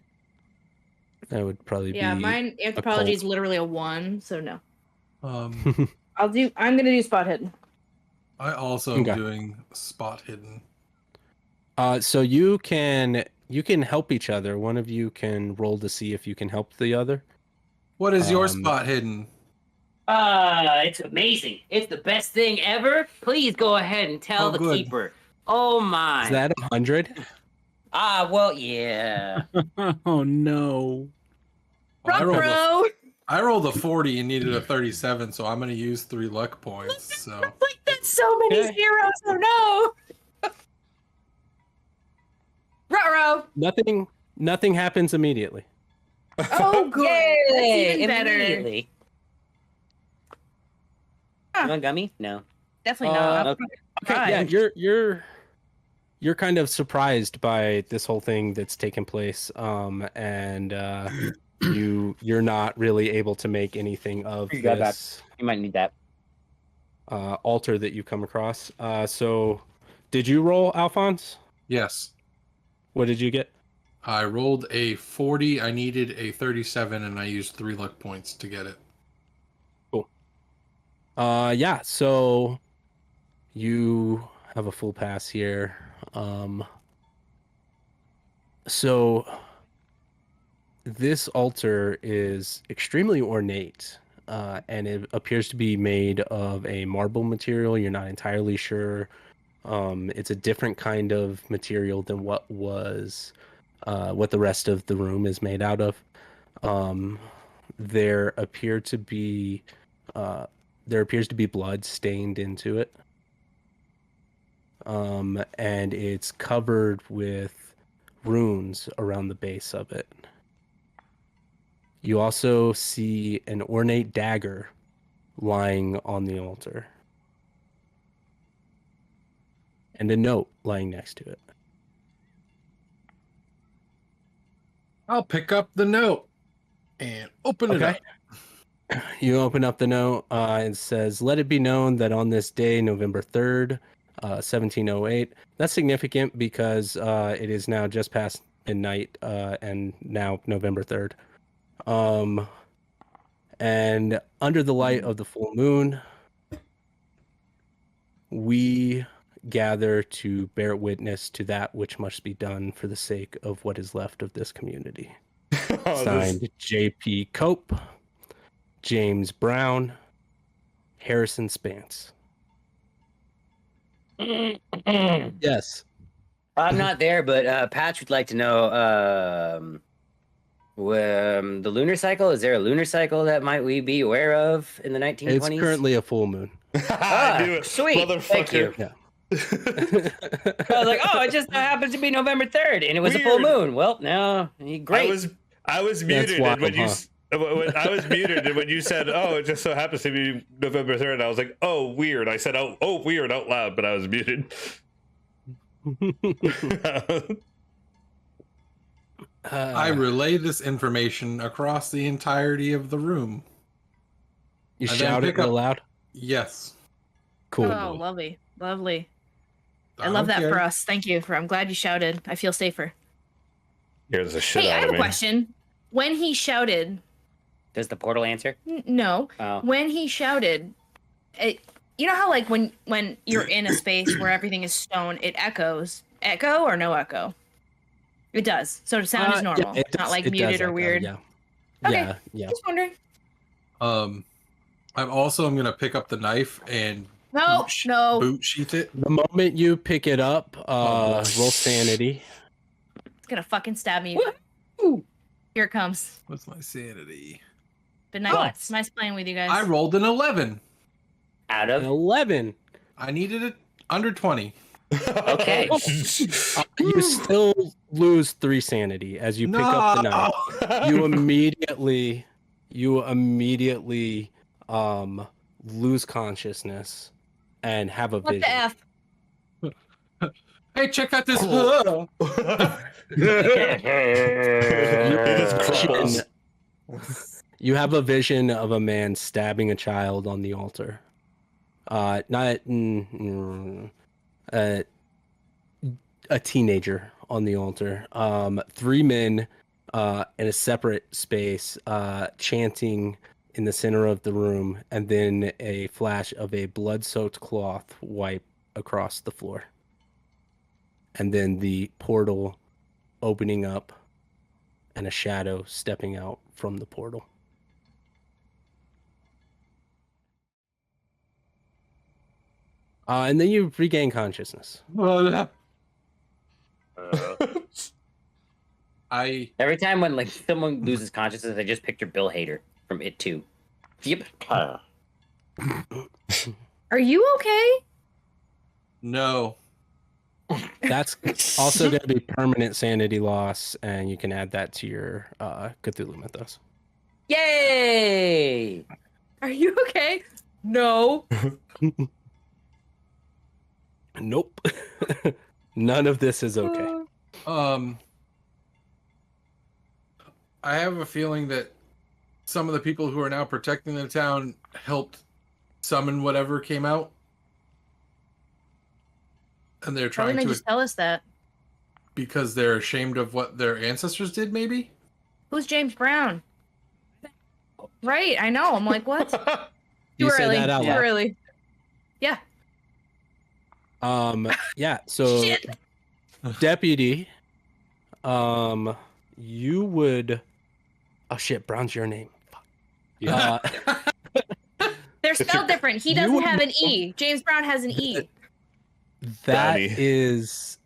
That would probably Yeah, be. mine anthropology is literally a 1, so no. Um, I'm gonna do spot hidden. I also am Okay. doing spot hidden. So you can help each other. One of you can roll to see if you can help the other. What is your Um, spot hidden? It's amazing. It's the best thing ever. Please go ahead and tell Oh, the good. keeper. Oh my. Is that 100? Well, yeah. Oh no. Well, I rolled a 40 and needed a 37, so I'm going to use 3 luck points. So Like, that's so many Okay. zeros. Oh no. Ruh-roh. Nothing happens immediately. Oh, good. That's Yay! even better. Immediately. Huh. You want gummy? No. Definitely not. Okay. Okay, yeah, you're kind of surprised by this whole thing that's taken place, and you're not really able to make anything of You got that. this You might need that. altar that you come across. So, did you roll, Alphonse? yes, What did you get? I rolled a 40. I needed a 37, and I used 3 luck points to get it. Yeah. So you have a full pass here. So this altar is extremely ornate, and it appears to be made of a marble material. You're not entirely sure. It's a different kind of material than what the rest of the room is made out of. There appears to be blood stained into it. And it's covered with runes around the base of it. You also see an ornate dagger lying on the altar. And a note lying next to it. I'll pick up the note and open it up. You open up the note. It says, "Let it be known that on this day, November 3rd, 1708." That's significant because it is now just past midnight, and now November 3rd. And under the light of the full moon, we gather to bear witness to that which must be done for the sake of what is left of this community. Signed, J.P. Cope, James Brown, Harrison Spance. Yes. I'm not there, but Patch would like to know the lunar cycle. Is there a lunar cycle that we be aware of in the 1920s? It's currently a full moon. I knew it. Sweet. Motherfucker. Thank you. Yeah. I was like, oh, it just happens to be November 3rd, and it was a full Weird. moon. Well, no, great. I was muted, wild, and when you huh? when I was muted, and when you said, "Oh, it just so happens to be November 3rd," I was like, "Oh, weird." I said, "Oh, weird" out loud, but I was muted. I relay this information across the entirety of the room. You and then shout it pick up- real loud. Yes. Cool. Oh, lovely, lovely. I don't love that care. for us. Thank you. I'm glad you shouted. I feel safer. Here's the shit Hey, I out have of a me. question. When he shouted, Does the portal answer? no. Oh. When he shouted, you know how like when you're in a space where everything is stone, it echoes. Echo or no echo? It does. So the sound is normal. it Not does- like it muted does or echo, weird. Yeah. Okay. Yeah. Just wondering. I'm gonna pick up the knife and No, no. boot sheath it. The moment you pick it up, Oh, boy. roll sanity. It's gonna fucking stab me. Here it comes. What's my sanity? Been nice, nice playing with you guys. I rolled an 11. Out An of 11. I needed it under 20. okay. You still lose 3 sanity as you pick up the knife. You immediately lose consciousness and have a What vision. the F? Hey, check out this. It is crumbles. You have a vision of a man stabbing a child on the altar. A teenager on the altar. 3 men in a separate space chanting in the center of the room, and then a flash of a blood-soaked cloth wipe across the floor. And then the portal opening up and a shadow stepping out from the portal. And then you regain consciousness. I Every time when like someone loses consciousness, I just picture Bill Hader from It Too. Yep. Are you okay? no. That's also going to be permanent sanity loss, and you can add that to your Cthulhu mythos. Yay! Are you okay? No. Nope. None of this is okay. I have a feeling that some of the people who are now protecting the town helped summon whatever came out. And they're Why trying didn't they to, just tell us that? because they're ashamed of what their ancestors did, maybe? Who's James Brown? Right, I know. I'm like, what? You Too say early. that out Too loud. early. Yeah. Yeah, so Shit. deputy, you would oh shit, Brown's your name. Yeah. They're spelled different. He you doesn't would have an know- E. James Brown has an E. That Brownie. is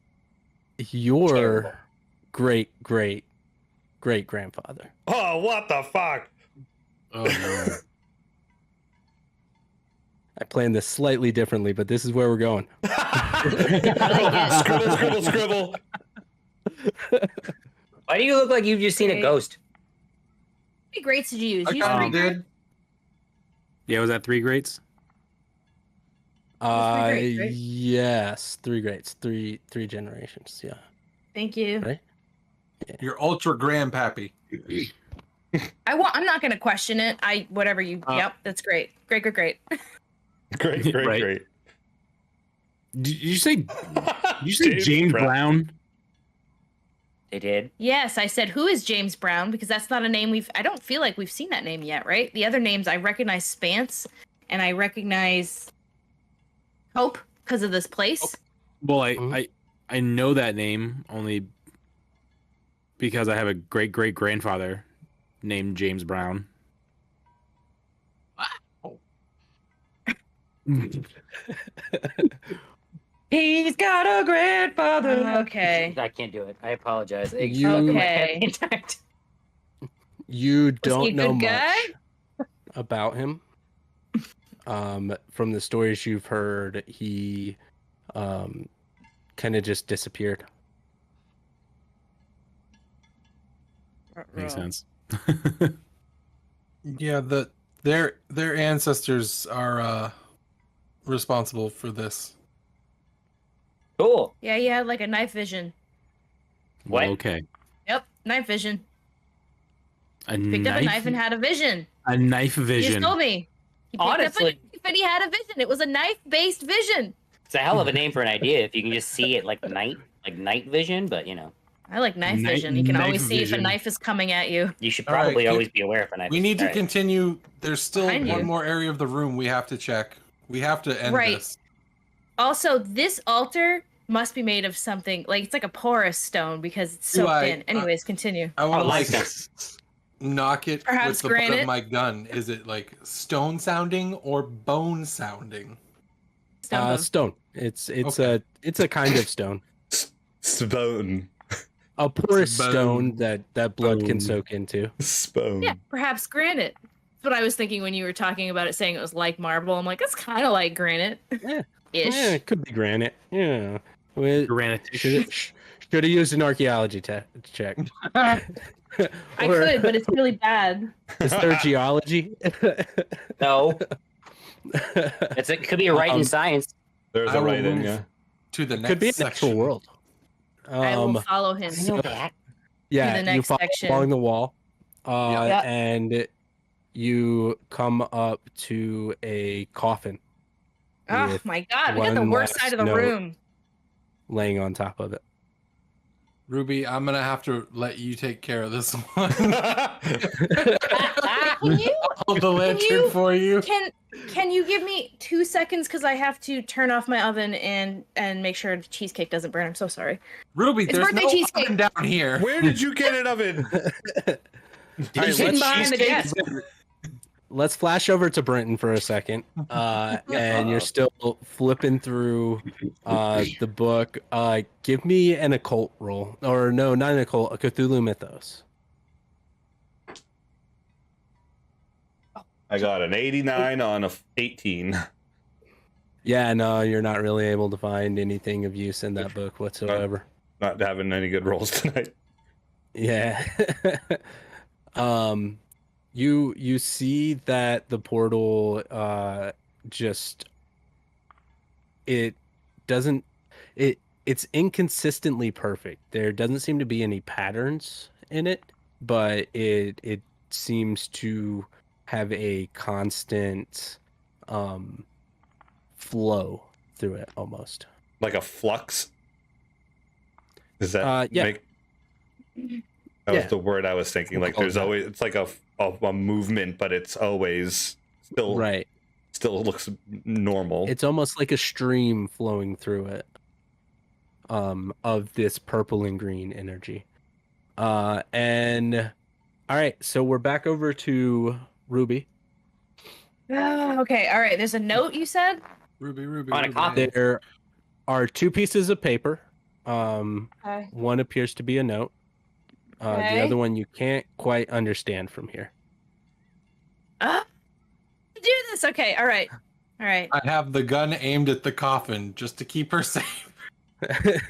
your Terrible. great grandfather. Oh, what the fuck? Oh no. I planned this slightly differently, but this is where we're going. Scribble, scribble, scribble. Why do you look like you've just seen a Okay. ghost? How many greats did you use? I You used kind three of greats? did. Yeah, was that 3 greats? greats, right? Yes, 3 greats, three generations. Yeah. Thank you. Right. You're ultra grandpappy. I'm not gonna question it. Whatever you. Yep, that's great. Great. Great, great, Right. great. Did you say James Brown? They did. Yes, I said who is James Brown because that's not a name I don't feel like we've seen that name yet, right? The other names I recognize Spance and I recognize Hope because of this place. Well, Mhm. I know that name only because I have a great grandfather named James Brown. He's got a grandfather. Okay. I can't do it. I apologize. It's You- stuck in my head Okay. the entire time. You Was he a don't know good guy? much about him. From the stories you've heard, he kind of just disappeared. Makes sense. Yeah, their ancestors are responsible for this. Cool. Yeah, he had like a night vision. What? Okay. Yep, night vision. A Picked up a knife. knife and had a vision. A knife He just vision. told me. He picked Honestly. up a knife and he had a vision. It was a knife-based vision. It's a hell of a name for an idea if you can just see it like night vision, but you know. I like knife Knife- vision. You can knife always see if a vision. knife is coming at you. You should All right, probably good. always be aware if a knife We is- need to all right. continue. There's still Behind one you. more area of the room we have to check. We have to end Right. this. Also, this altar must be made of something like it's like a porous stone because it's Do soaked I- in. Anyways, continue. I want to like like that. knock it Perhaps with the butt granite? of my gun. Is it like stone sounding or bone sounding? Stone. Stone. It's Okay. a kind of stone. Spone. A porous Bone. stone that blood can Bone. soak into. Spone. Yeah, perhaps granite. That's what I was thinking when you were talking about it, saying it was like marble. I'm like, that's kind of like granite. Yeah. Ish. Yeah, it could be granite. Yeah. We Granite. should have used an archaeology check. I Or- could, but it's really bad. Is there geology? No, it could be a right in science. There's I a will right in, move yeah. To the next Could be an section. actual world. I will follow him. I know that. Yeah, the you next follow section. along the wall, Yeah. and you come up to a coffin Oh with my god, we got the one worst last side of the note. room. laying on top of it. Ruby, I'm gonna have to let you take care of this one. Can you Hold the lantern you- for you. can you give me 2 seconds because I have to turn off my oven and make sure the cheesecake doesn't burn. I'm so sorry. Ruby, It's there's birthday no cheesecake. oven down here. Where did you get an oven? It's hidden behind the desk. Let's flash over to Brenton for a second. And you're still flipping through the book. Give me an occult roll. Or no, not an occult, a Cthulhu Mythos. I got an 89 on a 18. Yeah, no, you're not really able to find anything of use in that book whatsoever. Not having any good rolls tonight. Yeah. You see that the portal just it doesn't it's inconsistently perfect. There doesn't seem to be any patterns in it, but it seems to have a constant flow through it almost. Like a flux. Does that Yeah. make that was Yeah. the word I was thinking. We'll Like call it there's that. always it's like a movement, but it's always still Right. still looks normal. It's almost like a stream flowing through it of this purple and green energy. And all right, so we're back over to Ruby. Okay, all right. There's a note you said? Ruby, Ruby, On a Ruby. copy. There are 2 pieces of paper. Okay. One appears to be a note. The Okay. other one you can't quite understand from here. Do this. Okay, all right. All right. I have the gun aimed at the coffin just to keep her safe.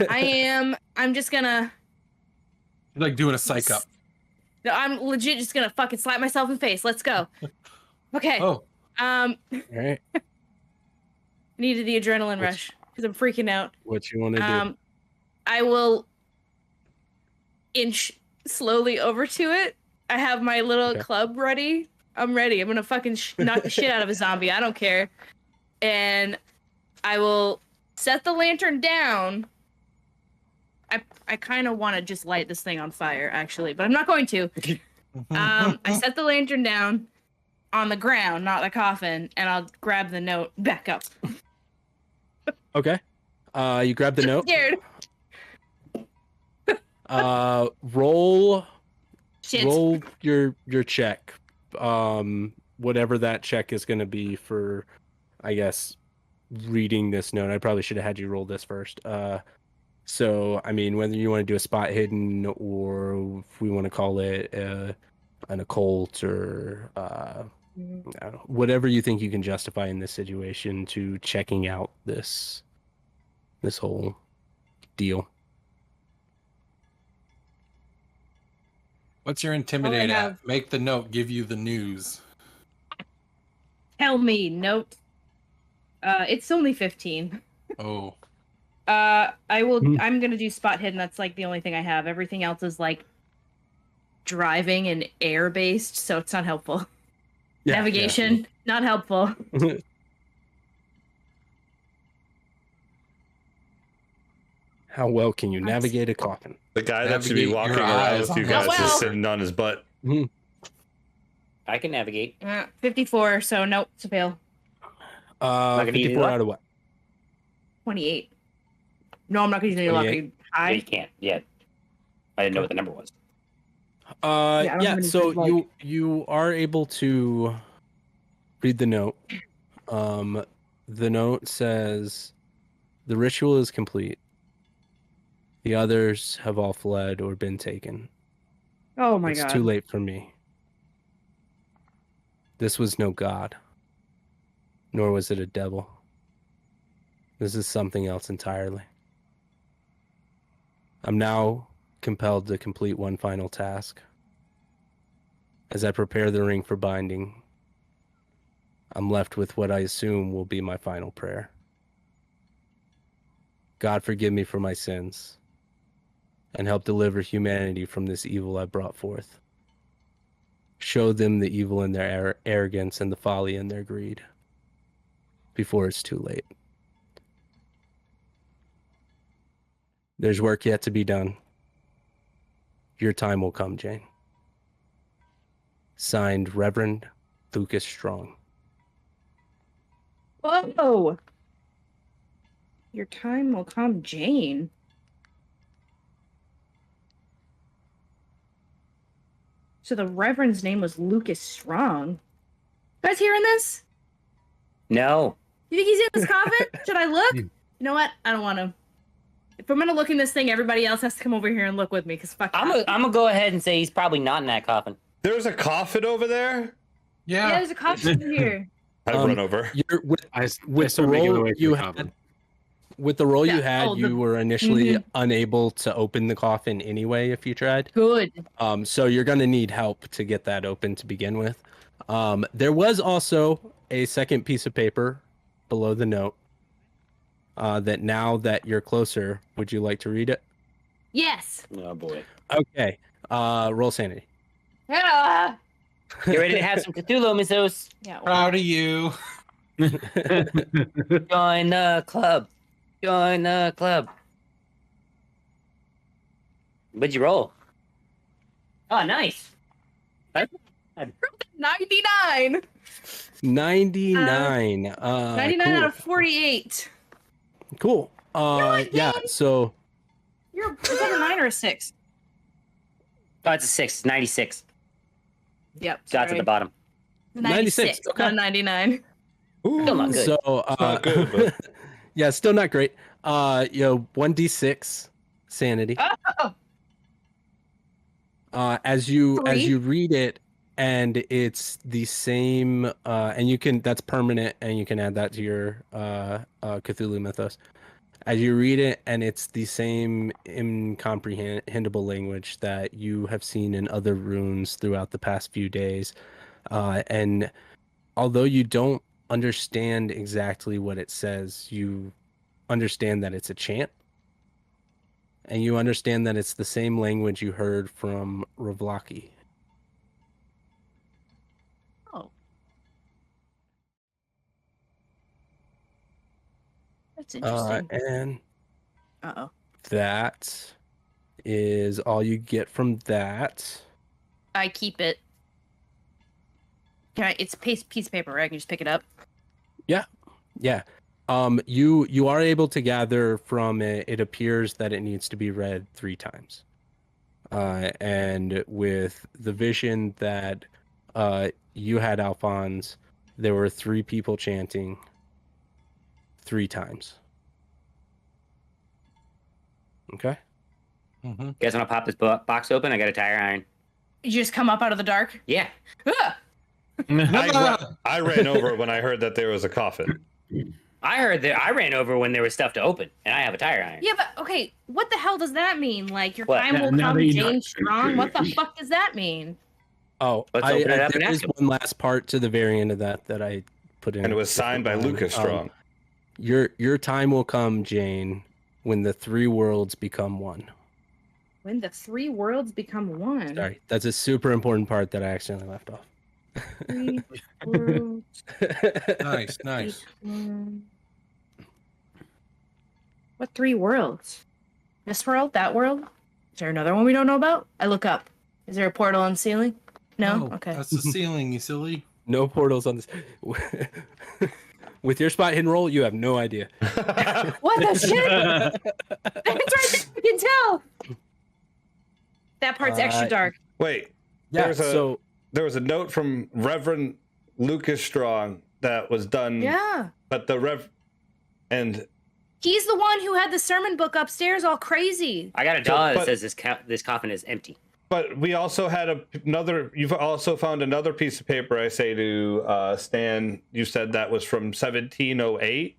I'm just gonna Like doing a psych up. No, I'm legit just gonna fucking slap myself in the face. Let's go. Okay. Oh, All All right, needed the adrenaline rush because I'm freaking out. what you want to do? I will inch slowly over to it. I have my little Okay. club ready. I'm ready. I'm gonna fucking knock the shit out of a zombie. I don't care. And I will set the lantern down. I kind of want to just light this thing on fire, actually, but I'm not going to. I set the lantern down on the ground, not the coffin, and I'll grab the note back up. Okay. You grab the note. Scared. Roll Shit. roll your check. Whatever that check is going to be for, I guess, reading this note. I probably should have had you roll this first. So I mean, whether you want to do a spot hidden or if we want to call it an occult or I don't know, whatever you think you can justify in this situation to checking out this whole deal. what's your intimidate Oh, I at? have- Make the note give you the news. Tell me, note. It's only 15. Oh, I will. I'm gonna do spot hidden. That's like the only thing I have. Everything else is like driving and air based, so it's not helpful. Yeah, Navigation, not helpful. How well can you navigate a coffin? The guy that should be Navigate walking your around eyes with you on guys that. is sitting on his butt. I can navigate. 54. So nope, it's a fail. gonna use 54 luck? out of what? 28. No, I'm not gonna use any luck. 28. No, I you can't yet. I didn't know what the number was. I don't have any So good luck. you are able to read the note. The note says, "The ritual is complete. The others have all fled or been taken. Oh my It's god. too late for me. This was no god, nor was it a devil. This is something else entirely. I'm now compelled to complete one final task. As I prepare the ring for binding, I'm left with what I assume will be my final prayer. God, forgive me for my sins, and help deliver humanity from this evil I brought forth. Show them the evil in their arrogance and the folly in their greed, before it's too late. There's work yet to be done. Your time will come, Jane." Signed, Reverend Lucas Strong. Whoa. Your time will come, Jane. So the Reverend's name was Lucas Strong. You guys hearing this? No. You think he's in this coffin? Should I look? You know what? I don't want to. If I'm gonna look in this thing, everybody else has to come over here and look with me, because fuck. I'm gonna go ahead and say he's probably not in that coffin. There's a coffin over there. Yeah, Yeah. there's a coffin here. I run over. You're, with I the start making my roll way to you the had, coffin. with the roll you Yeah, had, oh, you the- were initially unable to open the coffin anyway if you tried. Good. So you're going to need help to get that open to begin with. There was also a second piece of paper below the note that now that you're closer, would you like to read it? Yes. Oh boy. Okay. Roll sanity. Ah. Get ready to have some Cthulhu, Missos. Yeah. Proud of you. Join the club. Join the club. What'd you roll? Oh, nice. 99. 99. 99 cool. out of 48. Cool. what, Yeah, Dave? so Is that a 9 or a 6? Oh, it's a 6. 96. Yep. Dots at sorry. the bottom. 96. okay. Not 99. Still not good. So not good, but- yeah, still not great. 1d6 sanity. Oh. As you Three. read it, and it's the same, and that's permanent, and you can add that to your Cthulhu mythos. As you read it, and it's the same incomprehensible language that you have seen in other runes throughout the past few days, and although you don't understand exactly what it says, you understand that it's a chant, and you understand that it's the same language you heard from Ravlaki. Oh. That's interesting. And Uh-oh. that is all you get from that. I keep it. It's a piece of paper, right? I can just pick it up. Yeah. You are able to gather from it. It appears that it needs to be read 3 times. And with the vision that you had, Alphonse, there were 3 people chanting 3 times. Okay. Mm-hmm. You guys want to pop this box open? I got a tire iron. You just come up out of the dark? Yeah. Ah! I ran over when I heard that there was a coffin. I heard that I ran over when there was stuff to open, and I have a tire iron. Yeah, but okay, what the hell does that mean? Like, your What? time will Now come, that you know- Jane Strong? What the fuck does that mean? Oh, Let's open it up and there ask is him. one last part to the very end of that I put in. And it was signed by Lucas Strong. Your time will come, Jane. when the three worlds become one. When the three worlds become one. Sorry, that's a super important part that I accidentally left off. Three worlds Nice, nice. become... What three worlds? This world? That world? Is there another one we don't know about? I look up. Is there a portal on the ceiling? No? Oh, Okay. That's the ceiling, you silly. No portals on this. With your spot hidden roll, you have no idea. What the shit? It's right there. I can tell. That part's extra dark. Wait, Yeah, there was a note from Reverend Lucas Strong that was done. Yeah. But and He's the one who had the sermon book upstairs all crazy. I got a dollar that says this coffin is empty. But we also had you've also found another piece of paper, I say to Stan, you said that was from 1708.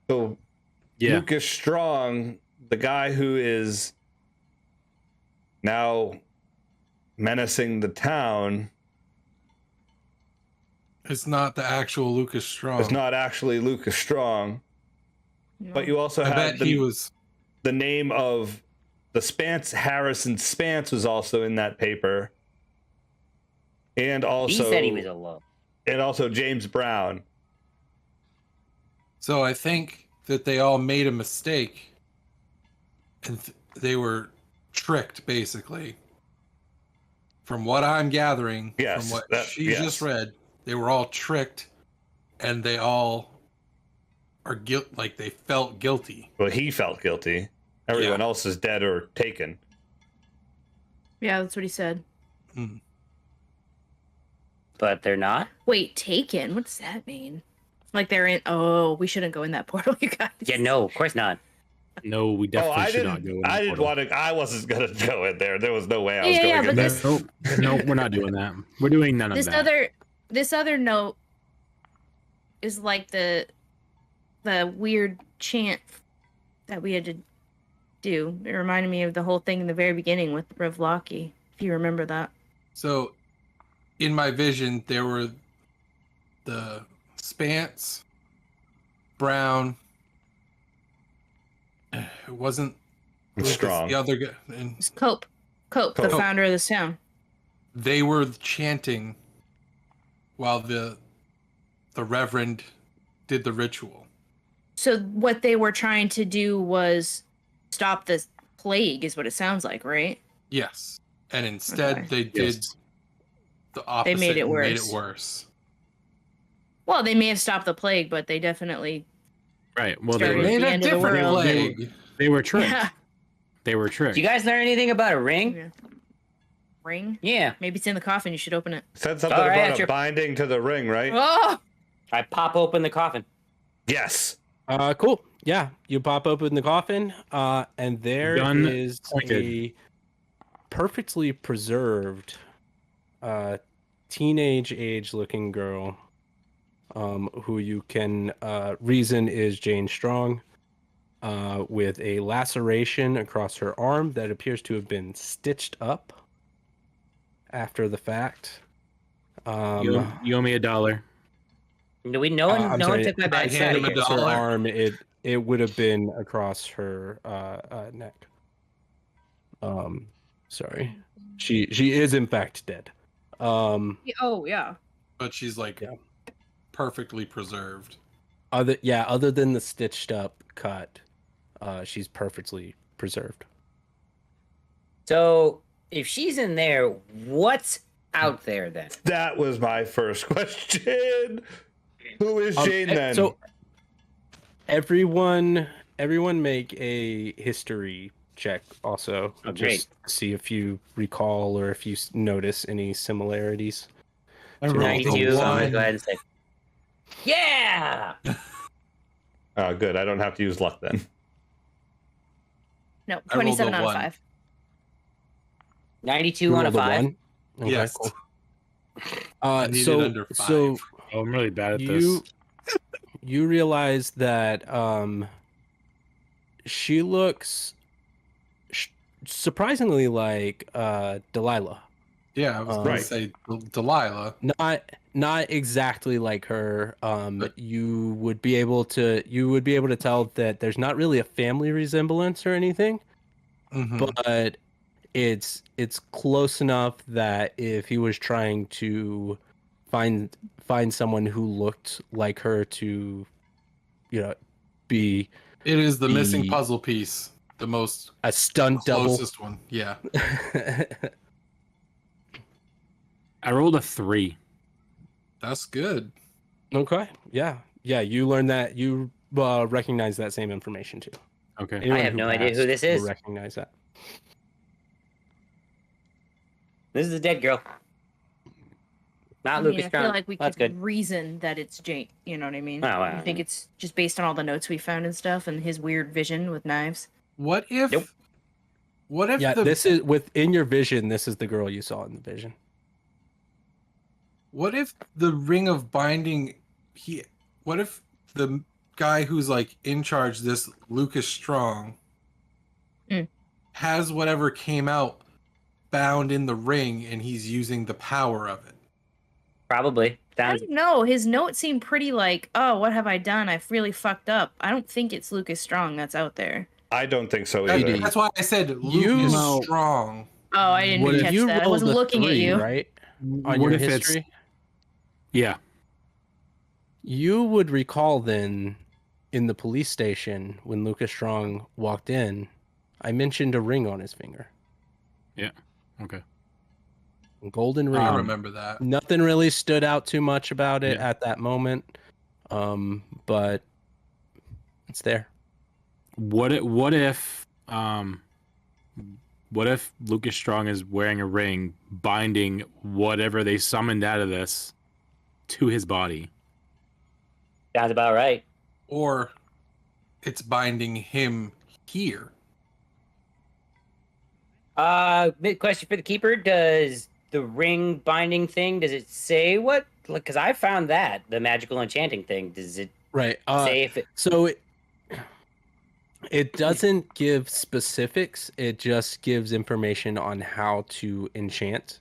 So Yeah. Lucas Strong, the guy who is now menacing the town, It's not the actual Lucas Strong. is not actually Lucas Strong. No. But you also I had bet he was. the name of the Spance, Harrison Spance, was also in that paper. And also He said he was alone. and also James Brown. So I think that they all made a mistake, and they were tricked, basically. From what I'm gathering, Yes, from what that- she yes. just read, they were all tricked, and they all are like they felt guilty. Well, he felt guilty. Everyone Yeah. else is dead or taken. Yeah, that's what he said. But they're not? Wait, taken? What does that mean? Like they're in... Oh, we shouldn't go in that portal, you guys. Yeah, no, of course not. No, we definitely should not go in. I didn't want to. I wasn't gonna go in there. There was no way I was Yeah, going yeah, in but there. this- No, we're not doing that. We're doing none of that. This other note is like the weird chant that we had to do. It reminded me of the whole thing in the very beginning with Revlaki, if you remember that. So, in my vision, there were the Spance, Brown. It wasn't Lucas, Strong. the other guy, and It's Cope, the Cope. founder of this town. they were chanting while the Reverend did the ritual. So what they were trying to do was stop the plague, is what it sounds like, right? Yes, and instead Okay. they did Yes. the opposite. made it and Made worse. it worse. Well, they may have stopped the plague, but they definitely... Right. Well, Started- Made the a end of the different world. plague. they were tricked. Yeah. They were tricked. Did you guys learn anything about a ring? Yeah. Ring? Yeah. Maybe it's in the coffin. You should open it. Said something All right, about a after- binding to the ring, right? Oh! I pop open the coffin. Yes. Cool. Yeah, you pop open the coffin, and there Gun is pointed. a perfectly preserved, teenage age looking girl, who you can reason is Jane Strong, with a laceration across her arm that appears to have been stitched up after the fact. You owe me $1. No one I'm no sorry, one took my I bad hand him side. a here. her dollar. arm, it would have been across her neck. Sorry, she is in fact dead. Oh, yeah. But she's like Yeah. perfectly preserved. Other than the stitched up cut, she's perfectly preserved. So if she's in there, what's out there then? That was my first question. Who is Jane then? So everyone make a history check also, Oh, just see if you recall or if you notice any similarities. I So rolled a 92. I'm gonna one. go ahead and say, yeah. Oh, good. I don't have to use luck then. No, I rolled a 27 out of one. 5. 92 You on a rolled 5. 1? Okay, Yes. cool. I needed So under 5. so Oh, I'm really bad at this. you realize that she looks surprisingly like Delilah. Yeah, I was going Right. to say Delilah. not exactly like her. You would be able to tell that there's not really a family resemblance or anything, but it's close enough that if he was trying to find someone who looked like her to, be It is the missing puzzle piece, the most a stunt double. closest one. Yeah. I rolled a 3. That's good. Okay. Yeah. You learned that. You recognize that same information too. Okay. Anyone I have who no idea who passed this will is. recognize that. This is a dead girl. Not I Lucas mean, I Strong. feel like we That's could good. reason that it's Jane. You know what I mean? Oh, wow. I think it's just based on all the notes we found and stuff, and his weird vision with knives. What if? Nope. What if Yeah, this is within your vision. This is the girl you saw in the vision. What if the ring of binding? What if the guy who's like in charge, this Lucas Strong, has whatever came out bound in the ring, and he's using the power of it? Probably. I Sounds. don't know. His notes seem pretty like, oh, what have I done? I've really fucked up. I don't think it's Lucas Strong that's out there. I don't think so either. That's why I said Lucas know- Strong. Oh, I didn't catch that. I wasn't looking at you. Right? On What your if it's- history, Yeah. you would recall then in the police station when Lucas Strong walked in, I mentioned a ring on his finger. Okay. A golden ring. I remember that. Nothing really stood out too much about it Yeah. at that moment, but it's there. What if Lucas Strong is wearing a ring binding whatever they summoned out of this to his body? Sounds about right. Or it's binding him here. Question for the keeper: does the ring binding thing? Does it say what? Because I found that the magical enchanting thing. Does it Right. say if it? So it doesn't give specifics. It just gives information on how to enchant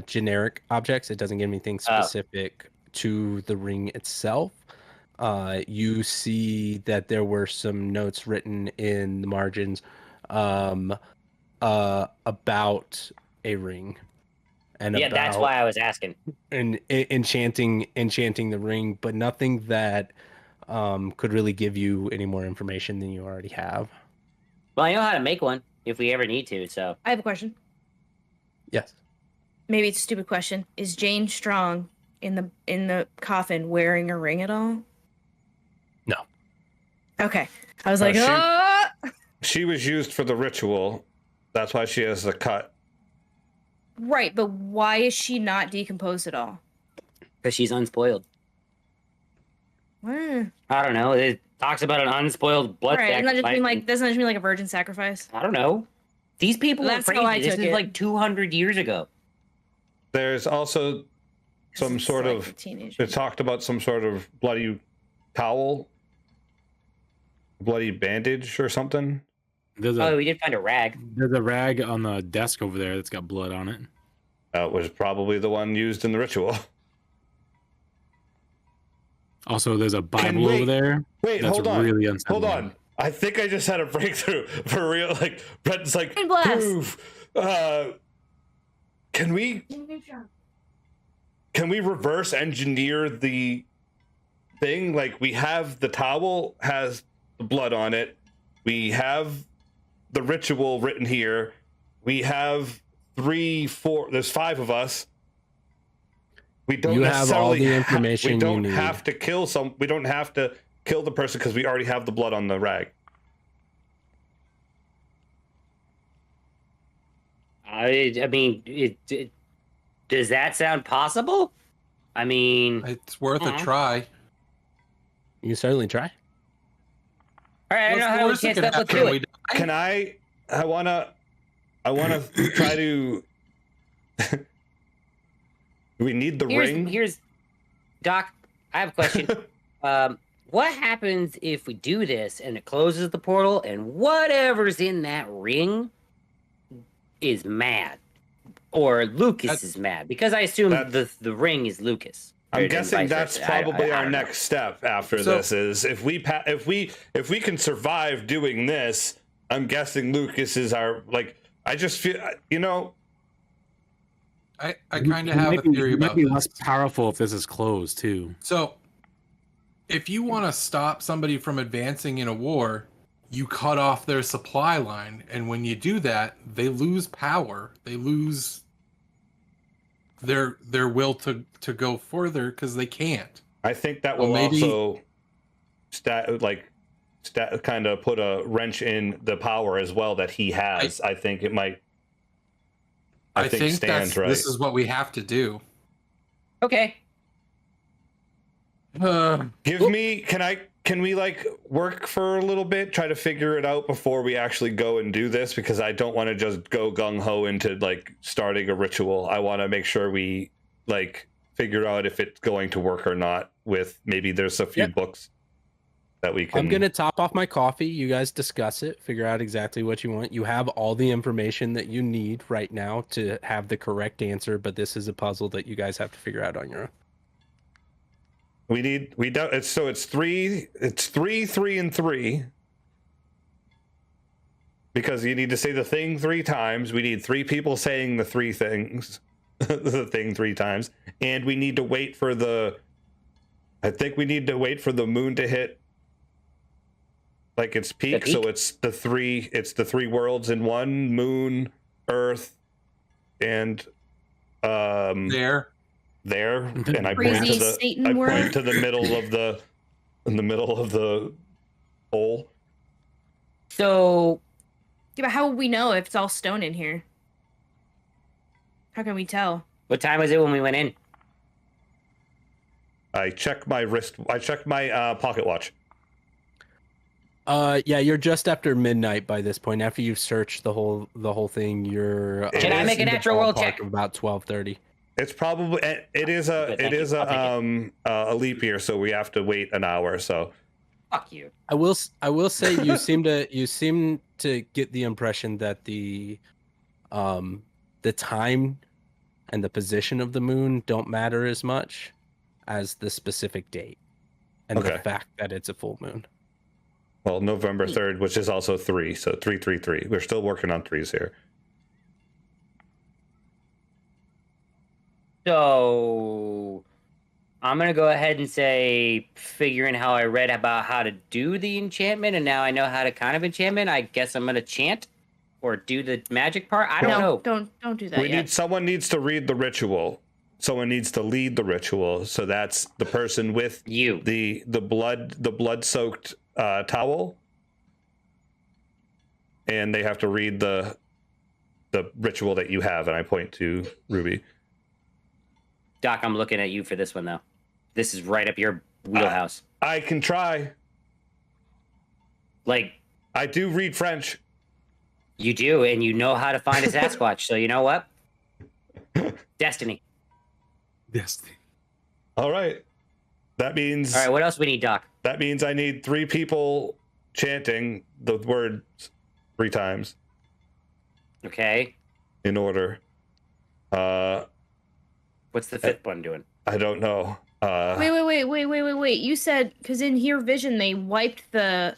generic objects. It doesn't give anything specific to the ring itself. You see that there were some notes written in the margins about a ring. And Yeah, that's why I was asking. and enchanting the ring, but nothing that could really give you any more information than you already have. Well, I know how to make one if we ever need to. So I have a question. Yes. Maybe it's a stupid question. Is Jane Strong in the coffin wearing a ring at all? No. Okay. I was Uh, like, she- ah! She was used for the ritual. That's why she has the cut. Right, but why is she not decomposed at all? because she's unspoiled. Well, I don't know. It talks about an unspoiled blood right, doesn't that just sacrifice. mean like doesn't that just mean like a virgin sacrifice? I don't know. These people are That's how I crazy. This took is it. like 200 years ago. There's also some It's sort like of a teenager. it talked about some sort of bloody towel, bloody bandage or something. There's Oh, a we did find a rag. rag on the desk over there that's got blood on it. It was probably the one used in the ritual. Also, there's a Bible wait, over there. Wait, That's hold on. really unsettling. Hold on. I think I just had a breakthrough for real. Like Brett's like, Brain blast. proof. Can we reverse engineer the thing? Like we have the towel has the blood on it. We have the ritual written here. We have 3, 4. There's 5 of us. We don't You have all necessarily the information we you don't need. have to kill some. We don't have to kill the person because we already have the blood on the rag. I mean, does that sound possible? I mean, It's worth a Mhm. try. You certainly try. all right, I don't know What's the how we worst that can't could step up happen? to We it. die? Can I wanna try to. We need the ring. Here's Doc. I have a question. What happens if we do this and it closes the portal and whatever's in that ring is mad or Lucas is mad? Because I assume the ring is Lucas. I'm guessing that's probably our next step after this. Is if we can survive doing this, I'm guessing Lucas is our I just feel I kind of have a theory about be this. less powerful if this is closed too. So, if you want to stop somebody from advancing in a war, you cut off their supply line, and when you do that, they lose power. They lose their will to go further because they can't. I think that will also kind of put a wrench in the power as well that he has. I think it might. I think stands right. This is what we have to do. Okay. Can we work for a little bit, try to figure it out before we actually go and do this? Because I don't want to just go gung ho into starting a ritual. I want to make sure we figure out if it's going to work or not. With maybe there's a few books that we can. I'm gonna top off my coffee. You guys discuss it, figure out exactly what you want. You have all the information that you need right now to have the correct answer, but this is a puzzle that you guys have to figure out on your own. It's 3, 3, and 3. Because you need to say the thing 3 times. We need 3 people saying the 3 things. The thing 3 times. And we need to wait for I think we need to wait for the moon to hit its peak. So it's the 3 worlds in one: moon, earth, and there. And I point to the middle of the hole. So, yeah, but how would we know if it's all stone in here? How can we tell? What time was it when we went in? I checked my pocket watch. Yeah, you're just after midnight by this point. After you've searched the whole thing, you're. Can I make a natural world check? About 12:30. It's probably it is a leap year, so we have to wait an hour. So, fuck you. I will say you seem to get the impression that the time and the position of the moon don't matter as much as the specific date and the fact that it's a full moon. Well, November 3rd, which is also 3, so 333. We're still working on 3s here. So I'm gonna go ahead and say, figuring how I read about how to do the enchantment, and now I know how to kind of enchantment. I guess I'm gonna chant or do the magic part. I don't know. Don't do that. Someone needs to read the ritual. Someone needs to lead the ritual. So that's the person with you. The blood soaked towel, and they have to read the ritual that you have. And I point to Ruby. Doc, I'm looking at you for this one, though. This is right up your wheelhouse. I can try. I do read French. You do, and you know how to find a Sasquatch. So you know what? Destiny. All right. That means... All right, what else we need, Doc? That means I need 3 people chanting the words 3 times. Okay. In order. What's the 5th one doing? I don't know. Wait. You said, because in here vision they wiped the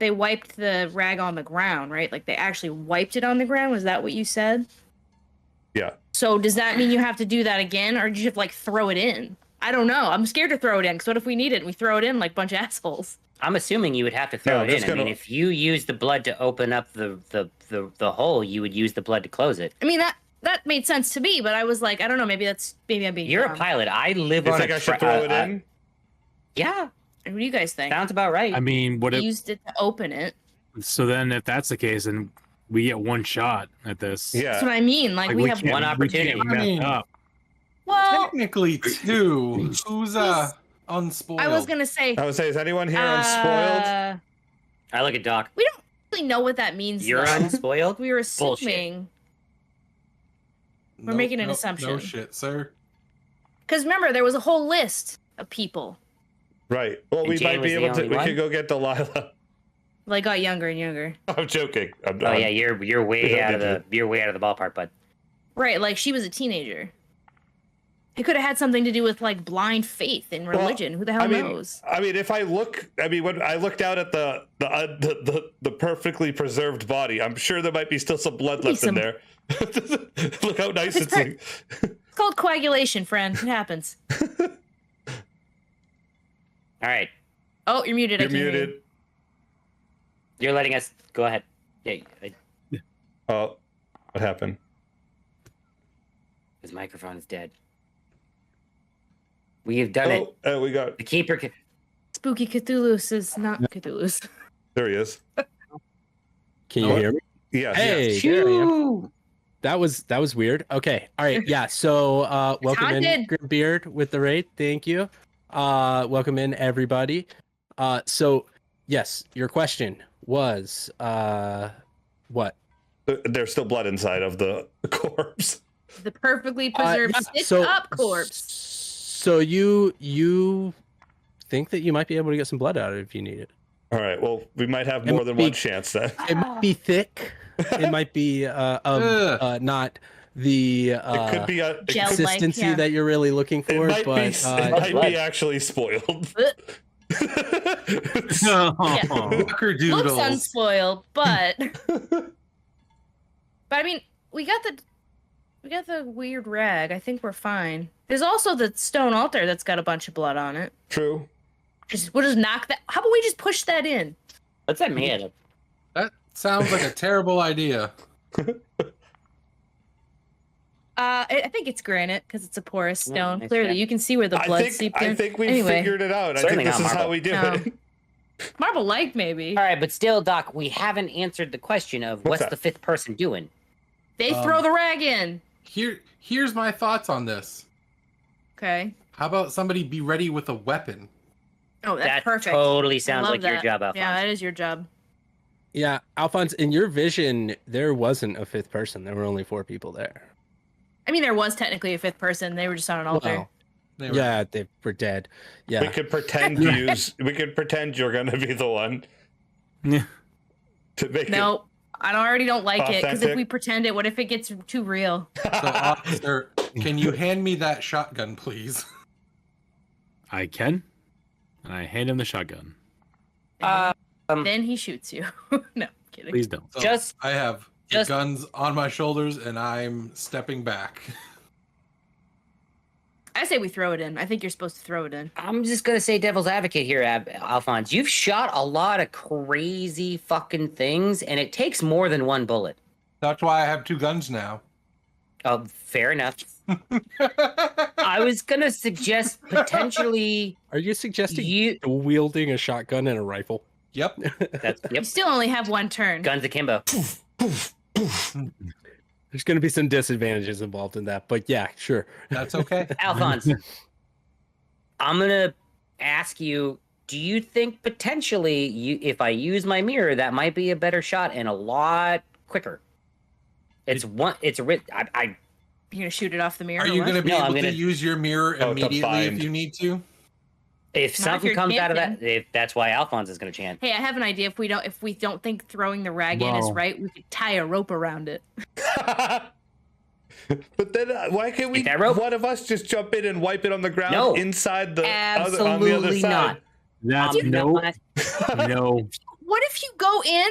rag on the ground, right? Like they actually wiped it on the ground. Was that what you said? Yeah. So does that mean you have to do that again, or did you have to throw it in? I don't know. I'm scared to throw it in, because what if we need it and we throw it in like a bunch of assholes? I'm assuming you would have to throw it in. I mean, if you use the blood to open up the hole, you would use the blood to close it. I mean, that made sense to me, but I was like, I don't know, maybe I'm being You're wrong. a pilot. I live on You think I should throw it in? Yeah. What do you guys think? Sounds about right. I mean, Used it to open it. So then if that's the case, then we get one shot at this. Yeah. That's what I mean. Like we have one opportunity. Well, technically 2. Who's unspoiled? I was gonna say. I would say, is anyone here unspoiled? I look at Doc. We don't really know what that means. You're though. unspoiled? We were assuming. We're making an assumption. No shit, sir. Because remember, there was a whole list of people. Right. Well, we might be able to. We could go get Delilah. Well, I got younger and younger. I'm joking. Yeah, you're way out of the ballpark, bud. Right, like she was a teenager. It could have had something to do with like blind faith in religion. Who the hell knows? I mean, if I look, when I looked out at the perfectly preserved body, I'm sure there might be still some blood left in there. Look how nice it's like. It's called coagulation, friend. It happens. All right. Oh, you're muted. You're I can't hear muted. you. You're letting us go ahead. Yeah, Oh, what happened? his microphone is dead. We have done it. Oh, we got. The keeper. Spooky Cthulhu is not Cthulhu's. There he is. Can you hear me? Yeah. Hey, yeah. there I am. That was weird. Okay. All right. Yeah. So welcome in haunted. Grimbeard with the raid. Thank you. Welcome in everybody. So yes, your question was what? There's still blood inside of the corpse. The perfectly preserved sit-up corpse. So you think that you might be able to get some blood out of it if you need it? All right. Well, we might have more than one chance then. It might be thick. It might be not the It could be a Gel-like, consistency yeah. that you're really looking for, it might blood. be actually spoiled. Walker Looks doodles. unspoiled, but I mean, we got the weird rag. I think we're fine. There's also the stone altar that's got a bunch of blood on it. True. We'll just knock that. How about we just push that in? What's that made of? That sounds like a terrible idea. I think it's granite because it's a porous stone. nice Clearly, check. you can see where the blood seeped in. I think we Anyway. figured it out. I Certainly think this not is how marble. we do No. it. Marble like maybe. All right, but still, Doc, we haven't answered the question of What's what's that? the fifth person doing. They throw the rag in. Here's my thoughts on this. Okay. How about somebody be ready with a weapon? Oh, that's That perfect. totally I sounds love like your that. job, Alphonse. Yeah, that is your job. Yeah, Alphonse, in your vision, there wasn't a fifth person. There were only 4 people there. I mean, there was technically a fifth person. They were just on an altar. Well, They were- yeah, they were dead. Yeah. We could pretend we could pretend you're gonna be the one. Yeah. To make No, I already don't like it because if Authentic? we pretend it, what if it gets too real? So, officer, can you hand me that shotgun, please? I can. And I hand him the shotgun. Then he shoots you. No, kidding. Please don't. So Just- I have the just- guns on my shoulders, and I'm stepping back. I say we throw it in. I think you're supposed to throw it in. I'm just gonna say devil's advocate here, Alphonse. You've shot a lot of crazy fucking things, and it takes more than one bullet. That's why I have 2 guns now. Oh, fair enough. I was gonna suggest potentially Are you suggesting you. wielding a shotgun and a rifle? Yep. That's You yep. still only have one turn. Guns akimbo. There's going to be some disadvantages involved in that, but yeah, sure. That's okay. Alphonse, I'm gonna ask you: do you think potentially, if I use my mirror, that might be a better shot and a lot quicker? It's one. It's a. I You're gonna shoot it off the mirror. Are or you what? going to be No, able I'm to gonna- use your mirror Oh, to immediately bind. if you need to? if Not if something you're comes out of that, camping. if that's why Alphonse is gonna chant. Hey, I have an idea. If we don't think throwing the rag in is Wow. right, we could tie a rope around it. But then why can't we? Take that rope. One of us just jump in and wipe it on the ground No. inside the other, on the other Absolutely side. not. That's I'm no, not- no. What if you go in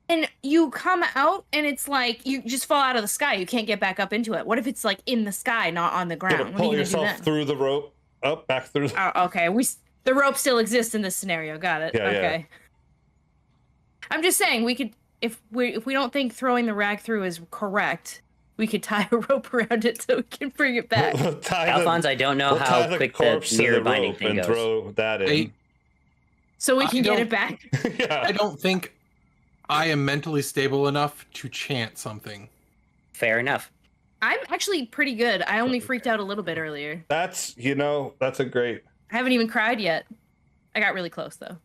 and you come out and it's like you just fall out of the sky? You can't get back up into it. What if it's like in the sky, not on the You ground? gotta What are you pull gonna do yourself then? through the rope, up back through. Oh, okay. The rope still exists in this scenario. Got it. Yeah, yeah. Okay. I'm just saying we could if we don't think throwing the rag through is correct, we could tie a rope around it so we can bring it back. We'll tie Alphonse, I don't know we'll tie how the quick corpse the to mirror the binding rope thing and goes. throw that in. Hey. So we I can get don't- it back. Yeah. I don't think I am mentally stable enough to chant something. Fair enough. I'm actually pretty good. I only freaked out a little bit earlier. That's that's a great. I haven't even cried yet. I got really close though.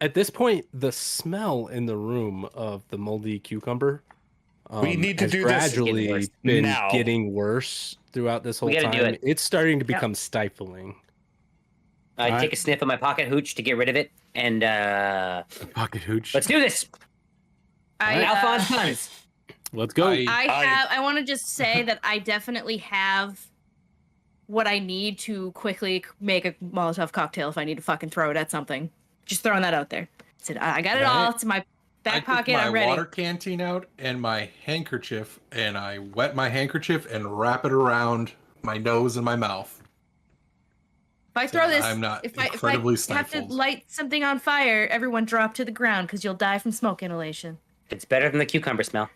At this point, the smell in the room of the moldy cucumber We need to has do this gradually Getting worse. been now. getting worse throughout this whole We gotta time. do it. It's starting to Yeah. become stifling. I Alright. take a sniff of my pocket hooch to get rid of it, and Pocket hooch. let's do this. I Alphonse Huns. Let's go. I want to just say that I definitely have what I need to quickly make a Molotov cocktail if I need to fucking throw it at something. Just throwing that out there. I got it all. It's in my back pocket. I'm ready. I take my water canteen out and my handkerchief, and I wet my handkerchief and wrap it around my nose and my mouth. If I throw this, I'm not if I stifled. have to light something on fire, everyone drop to the ground because you'll die from smoke inhalation. It's better than the cucumber smell.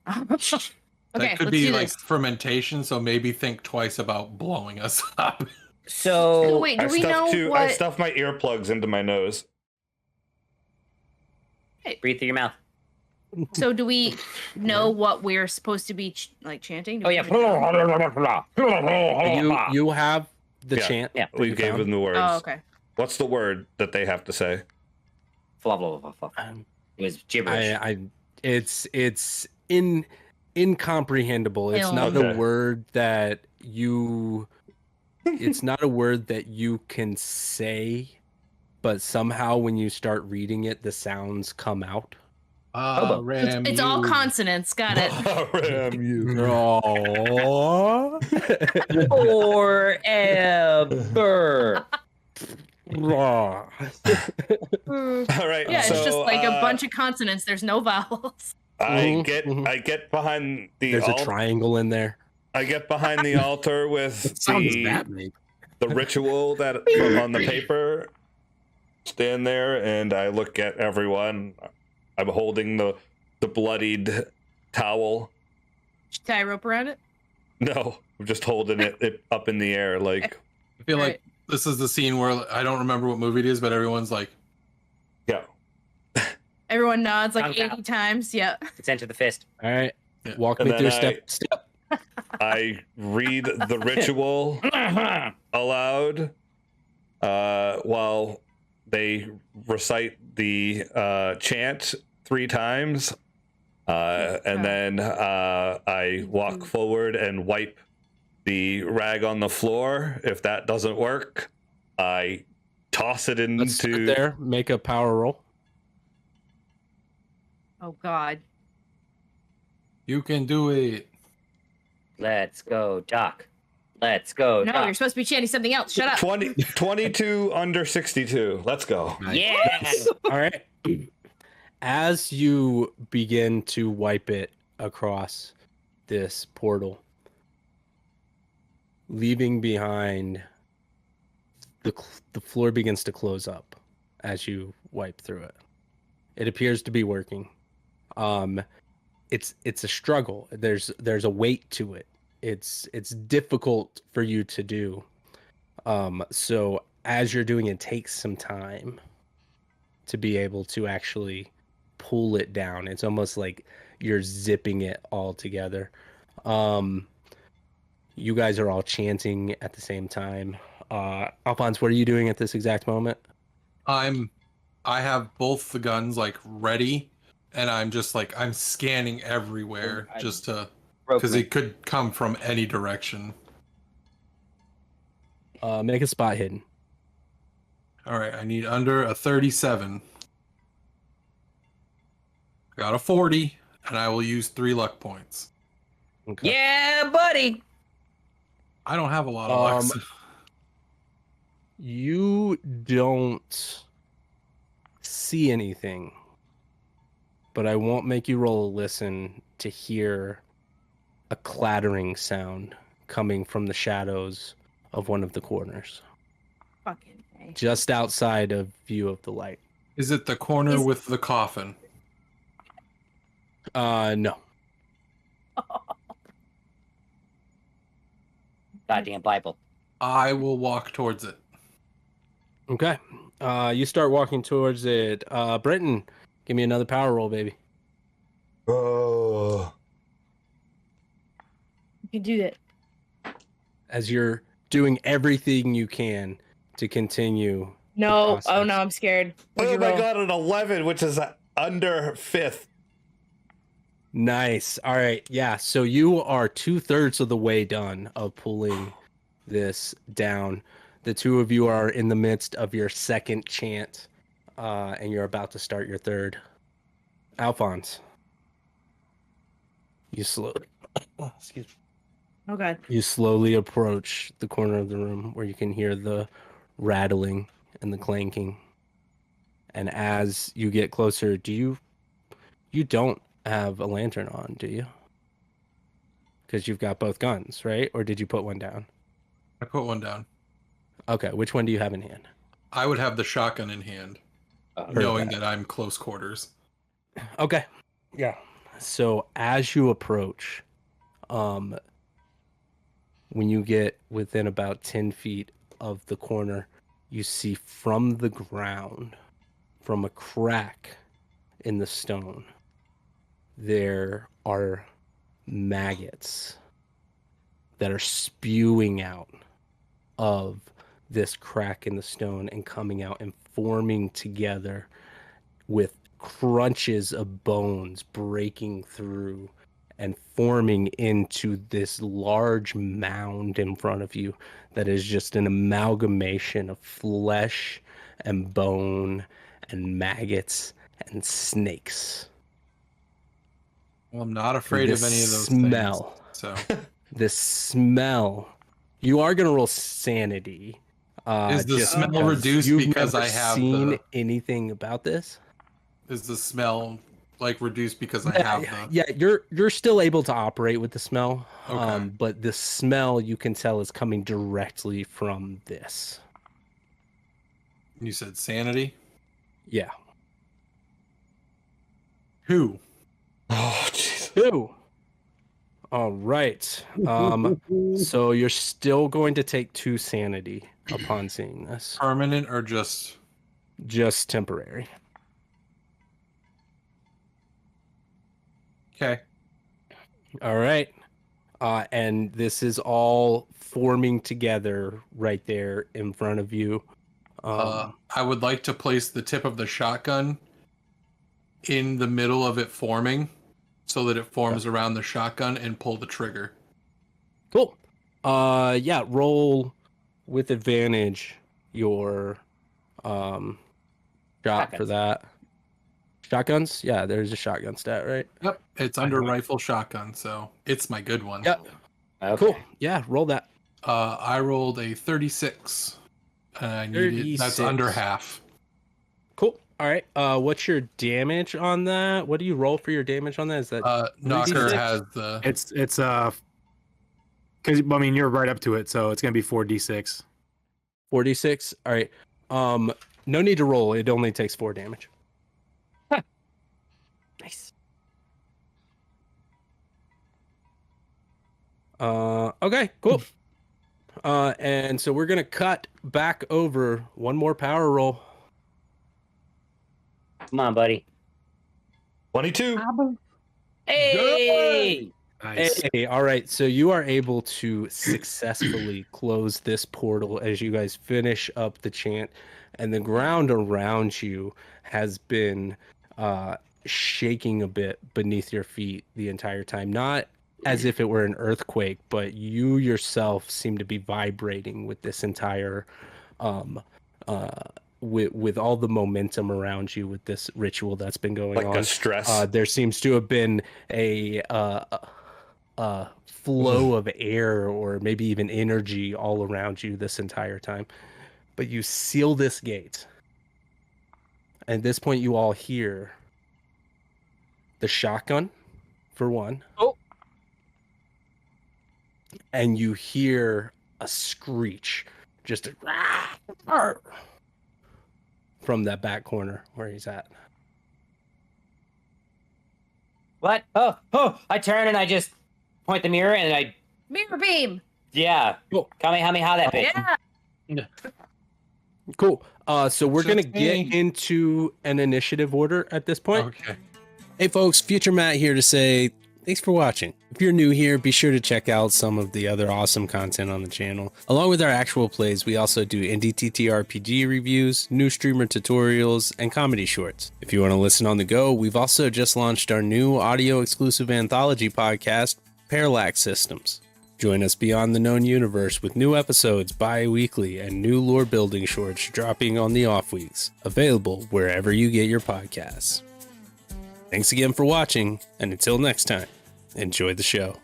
Okay, that could let's be do like this. fermentation, so maybe think twice about blowing us up. So Wait, do I we know what? I stuff my earplugs into my nose. breathe through your mouth. So do we know what we're supposed to be chanting? Do Oh we yeah. have a- You have the Yeah. chant. Yeah. that We you gave found. them the words. Oh, okay. What's the word that they have to say? Blah, blah, blah, blah, blah. It was gibberish. It's incomprehensible. It's not Okay. a word that you. It's not a word that you can say, but somehow when you start reading it, the sounds come out. It's all consonants. Got it. Ram you. Oh. Forever. All right. Yeah, it's so, just like a bunch of consonants. There's no vowels. I Mhm. get behind the There's a altar. triangle in there. I get behind the altar with What sound does the that make? ritual that on the paper. Stand there and I look at everyone. I'm holding the bloodied towel. Should tie a rope around it. No, I'm just holding it up in the air like I feel like Alright. this is the scene where I don't remember what movie it is, but everyone's like, yeah. Everyone nods like Tongue 80 times. Yeah. It's enter the fist. All right. Yeah. Walk And me then through step. I read the ritual aloud while they recite the chant 3 times. And then I walk forward and wipe the rag on the floor. If that doesn't work, I toss it Let's sit into there. Make a power roll. Oh God. "You can do it." Let's go, Doc. Let's go, No, Doc. you're supposed to be chanting something else. Shut up. 22 under 62. Let's go. Yeah. All right. As you begin to wipe it across this portal, leaving behind the floor begins to close up as you wipe through it. It appears to be working. It's a struggle. There's a weight to it. It's difficult for you to do. So as you're doing it, takes some time to be able to actually pull it down. It's almost like you're zipping it all together. You guys are all chanting at the same time. Alphonse, what are you doing at this exact moment? I have both the guns like ready, and I'm just like I'm scanning everywhere just to because it could come from any direction. Make a spot hidden. All right, I need under a 37. Got a 40, and I will use 3 luck points. Okay. Yeah, buddy. I don't have a lot of luck. You don't see anything, but I won't make you roll a listen to hear a clattering sound coming from the shadows of one of the corners, Fucking A. just outside of view of the light. Is it the corner Is- with the coffin? No. Goddamn Bible. I will walk towards it. Okay. You start walking towards it. Brenton, give me another power roll, baby. Oh. You can do that. As you're doing everything you can to continue. No. process. Oh no, I'm scared. What'd Oh you my roll? god, an 11, which is under 5th. Nice. All right. Yeah. So you are 2/3 of the way done of pulling this down. The two of you are in the midst of your second chant, and you're about to start your third. Alphonse. You excuse me. Oh god. You slowly approach the corner of the room where you can hear the rattling and the clanking. And as you get closer, you don't have a lantern on, do you? Because you've got both guns, right? Or did you put one down? I put one down. Okay, which one do you have in hand? I would have the shotgun in hand, knowing that I'm close quarters. Okay. Yeah. So as you approach, when you get within about 10 feet of the corner, you see from the ground, from a crack in the stone, there are maggots that are spewing out of this crack in the stone and coming out and forming together with crunches of bones breaking through and forming into this large mound in front of you that is just an amalgamation of flesh and bone and maggots and snakes. Well, I'm not afraid of any of those smell. things. So This smell. You are going to roll sanity. is the just smell because reduced you've because never I have seen anything about this? Is the smell like reduced because I have the? Yeah, you're still able to operate with the smell. Okay. But the smell you can tell is coming directly from this. You said sanity. Yeah. Who? Oh, jeez. Two. All right. So you're still going to take 2 sanity upon seeing this. Permanent or just? Just temporary. Okay. All right. And this is all forming together right there in front of you. I would like to place the tip of the shotgun in the middle of it forming so that it forms around the shotgun and pull the trigger. Cool. Yeah, roll with advantage your shot for Shotguns. that. Shotguns? Yeah, there's a shotgun stat, right? Yep. It's under rifle shotgun, so it's my good one. Yep. Okay. Cool. Yeah, roll that. I rolled a 36. And I needed that's 36. under half. Cool. All right. What's your damage on that? What do you roll for your damage on that? Is that Knocker 3d6? has the It's because I mean you're right up to it, so it's gonna be 4d6. 46? All right. No need to roll. It only takes 4 damage. Nice. Okay, cool. And so we're gonna cut back over one more power roll. Come on, buddy. 22. Hey! Nice. Hey, all right. So you are able to successfully close this portal as you guys finish up the chant, and the ground around you has been shaking a bit beneath your feet the entire time. Not as if it were an earthquake, but you yourself seem to be vibrating with this entire with all the momentum around you with this ritual that's been going Like on. a stress. There seems to have been a flow of air or maybe even energy all around you this entire time. But you seal this gate. At this point, you all hear the shotgun, for one. Oh. And you hear a screech, just a from that back corner where he's at. What? Oh! I turn and I just point the mirror and I, Mirror beam. yeah. Cool. Kamehameha that bitch. Yeah. Cool. So we're going to Just get me. into an initiative order at this point. Okay. Hey folks, Future Matt here to say thanks for watching. If you're new here, be sure to check out some of the other awesome content on the channel. Along with our actual plays, we also do indie TTRPG reviews, new streamer tutorials, and comedy shorts. If you want to listen on the go, we've also just launched our new audio exclusive anthology podcast, Parallax Systems. Join us beyond the known universe with new episodes bi-weekly and new lore building shorts dropping on the off weeks, available wherever you get your podcasts. Thanks again for watching, and until next time, Enjoy the show.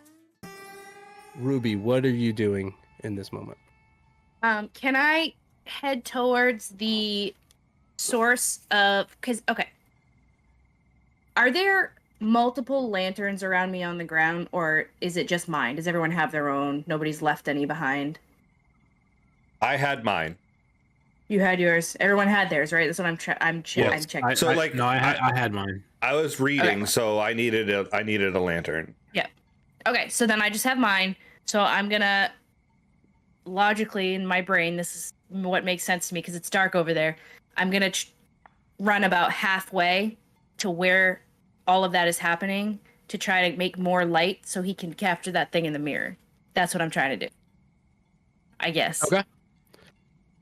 Ruby, what are you doing in this moment? Can I head towards the source of... Okay. Are there multiple lanterns around me on the ground, or is it just mine? Does everyone have their own? Nobody's left any behind? I had mine. You had yours. Everyone had theirs, right? That's what I'm checking. I had mine. I was reading, Okay. so I needed a lantern. Yeah. Okay, so then I just have mine. So I'm gonna logically in my brain, this is what makes sense to me because it's dark over there. I'm gonna run about halfway to where all of that is happening to try to make more light so he can capture that thing in the mirror. That's what I'm trying to do, I guess. Okay.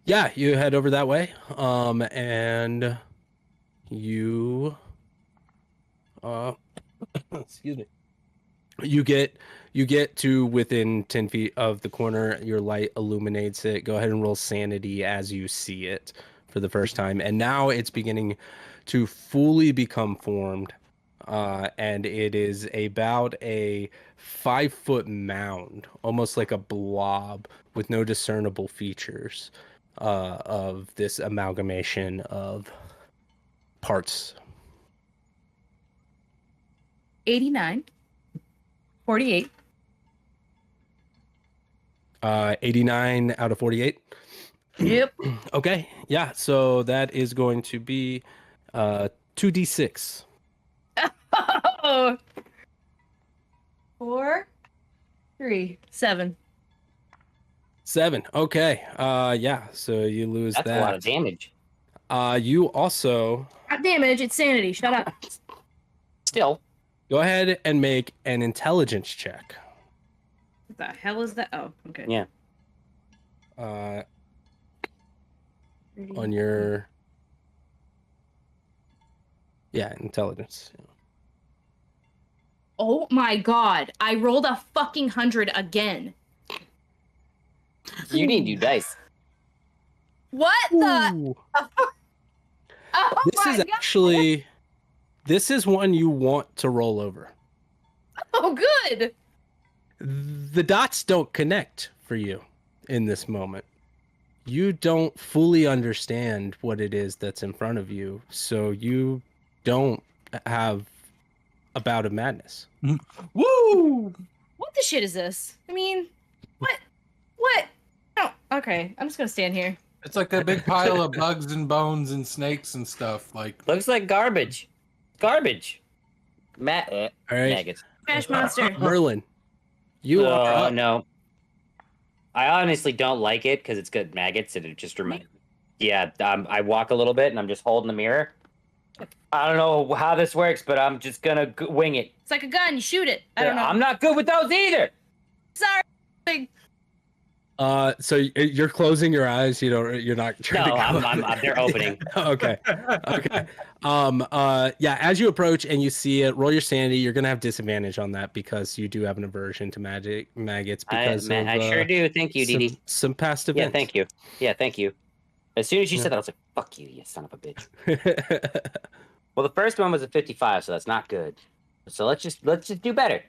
Yeah, you head over that way. And you excuse me. You get to within 10 feet of the corner. Your light illuminates it. Go ahead and roll sanity as you see it for the first time. And now it's beginning to fully become formed. And it is about a 5-foot mound, almost like a blob with no discernible features of this amalgamation of parts. 89, 48. 89 out of 48. Yep. Okay, yeah, so that is going to be 2d6. Oh. 4, 3, 7. 7. Okay. Yeah, so you lose That's that. a lot of damage. You also Not damage, it's sanity. Shut up. Still. go ahead and make an intelligence check. What the hell is that? Oh, okay. Yeah. On your intelligence. Oh my god. I rolled a fucking 100 again. You need new dice. What the? Ooh. Oh This my is god. actually this is one you want to roll over. Oh, good. The dots don't connect for you in this moment. You don't fully understand what it is that's in front of you, so you don't have a bout of madness. Woo! What the shit is this? I mean, what? What? Oh, okay. I'm just gonna stand here. It's like a big pile of bugs and bones and snakes and stuff. Like, Looks like garbage. Garbage. All right, Maggots. Smash monster. Merlin, you are Oh, up. no. I honestly don't like it because it's got maggots and it just reminds me. Yeah, I walk a little bit and I'm just holding the mirror. I don't know how this works, but I'm just gonna wing it. It's like a gun. You shoot it. I don't know. I'm not good with those either. Sorry. So you're closing your eyes. You're not trying No, to go. I'm they're opening. Okay. Yeah, as you approach and you see it, roll your sanity. You're gonna have disadvantage on that because you do have an aversion to maggots because I sure do. Thank you, Dee Dee. some past Yeah, events. thank you. Yeah, thank you. As soon as you said that, I was like, "Fuck you, you son of a bitch." Well, the first one was a 55, so that's not good. So let's just do better.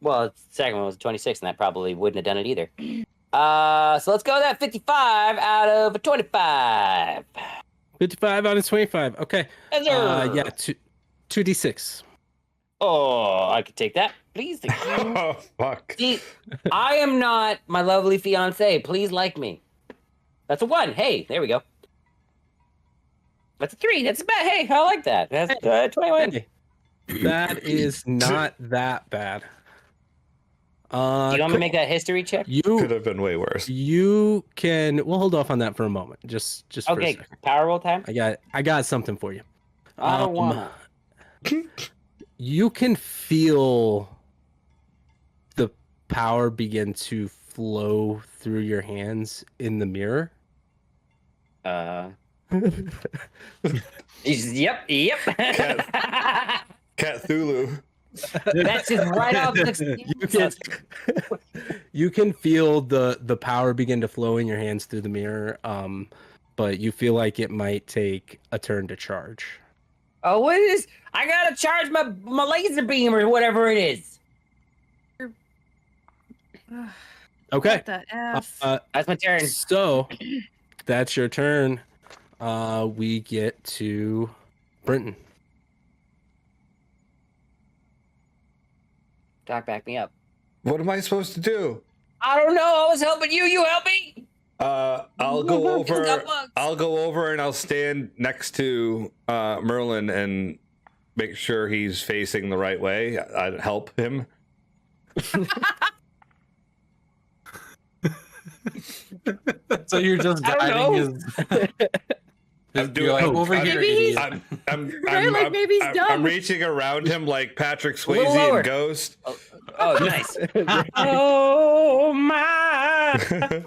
Well, the second one was a 26, and that probably wouldn't have done it either. So let's go with that 55 out of a 25. 55 out of 25. Okay. Yes, sir. Yeah, 2d6. Oh, I could take that, please. Thank you. Oh fuck! See, I am not my lovely fiance. Please like me. That's a 1. Hey, there we go. That's a 3. That's bad. Hey, I like that. That's 21. Hey, that is not that bad. Do you want me to make that history check? Could You have been way worse. can. We'll hold off on that for a moment. Just for a Okay, second. power roll time. I got something for you. I don't wanna. You can feel the power begin to flow through your hands in the mirror. Yep. Cthulhu. That's just right off the. You can feel the power begin to flow in your hands through the mirror, but you feel like it might take a turn to charge. Oh, what is? I gotta charge my laser beam or whatever it is. Okay. What the F? That's my turn. So that's your turn. We get to Brenton. Doc, back me up. What am I supposed to do? I don't know. I was helping you. You help me. I'll go over. got bugs. I'll go over and I'll stand next to Merlin and make sure he's facing the right way. I'd help him. So you're just I don't guiding know. his. I'm doing You're like, over I'm- here, Maybe he's- idiot. Right, maybe he's dumb. I'm reaching around him like Patrick little Swayze lower. in Ghost. Oh, nice. Oh my!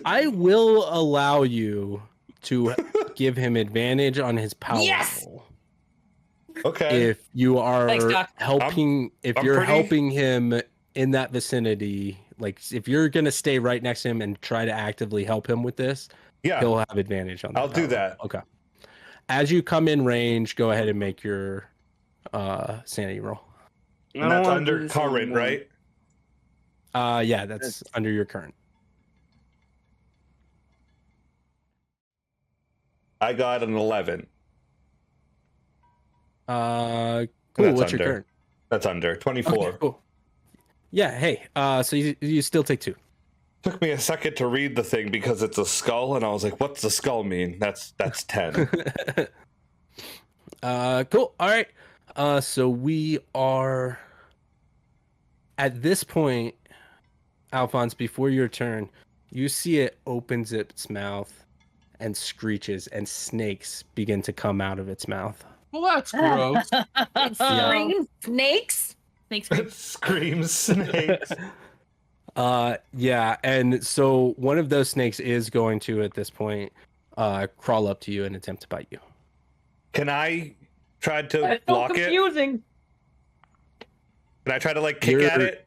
I will allow you to give him advantage on his power Yes! roll. Okay. If you are Thanks, Doc. helping, if I'm you're pretty- helping him in that vicinity, like if you're gonna stay right next to him and try to actively help him with this, Yeah. he'll have advantage on that. I'll do power that. roll. Okay. As you come in range, go ahead and make your sanity roll. And that's under current, right? Yeah, that's under your current. I got an 11. Cool. That's What's your under. current? That's under 24. Okay, cool. Yeah. Hey. So you still take 2. Took me a second to read the thing because it's a skull, and I was like, "What's the skull mean?" That's 10. Cool. All right. So we are at this point, Alphonse, before your turn, you see it opens its mouth and screeches, and snakes begin to come out of its mouth. Well, that's gross. It's Yeah. green snakes. Thanks. It screams snakes. Yeah, and so one of those snakes is going to, at this point, crawl up to you and attempt to bite you. Can I try to That's so block it? confusing. Can I try to like kick at it?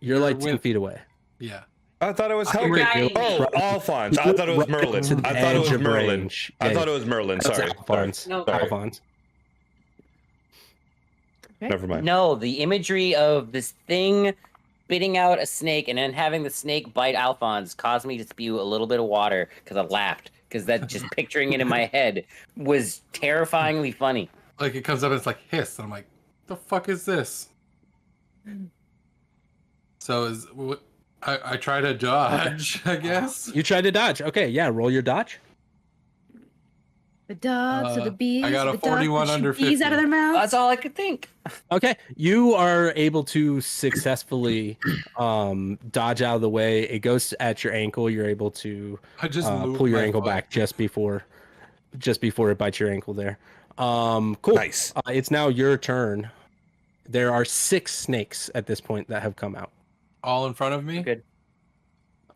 You're like You're 10 with- feet away. Yeah. I thought it was Okay, helping. guys. Oh, Alphonse. I thought it was Right up Merlin. to the I thought it was edge of Merlin. range. I Yeah, thought it was Merlin. that's Sorry. Alphonse. No. Sorry. Alphonse. Never mind. No, the imagery of this thing spitting out a snake and then having the snake bite Alphonse caused me to spew a little bit of water because I laughed. Because that just picturing it in my head was terrifyingly funny. Like it comes up and it's like hiss, and I'm like, the fuck is this? So I try to dodge, I guess. You tried to dodge. Okay, yeah, roll your dodge. The dogs or the bees. I got a the dogs 41 that shoot under bees 50. out of their mouths. That's all I could think. Okay, you are able to successfully dodge out of the way. It goes at your ankle. You're able to I just moved pull your my ankle foot. back just before it bites your ankle there. Cool. Nice. It's now your turn. There are 6 snakes at this point that have come out. All in front of me. Good.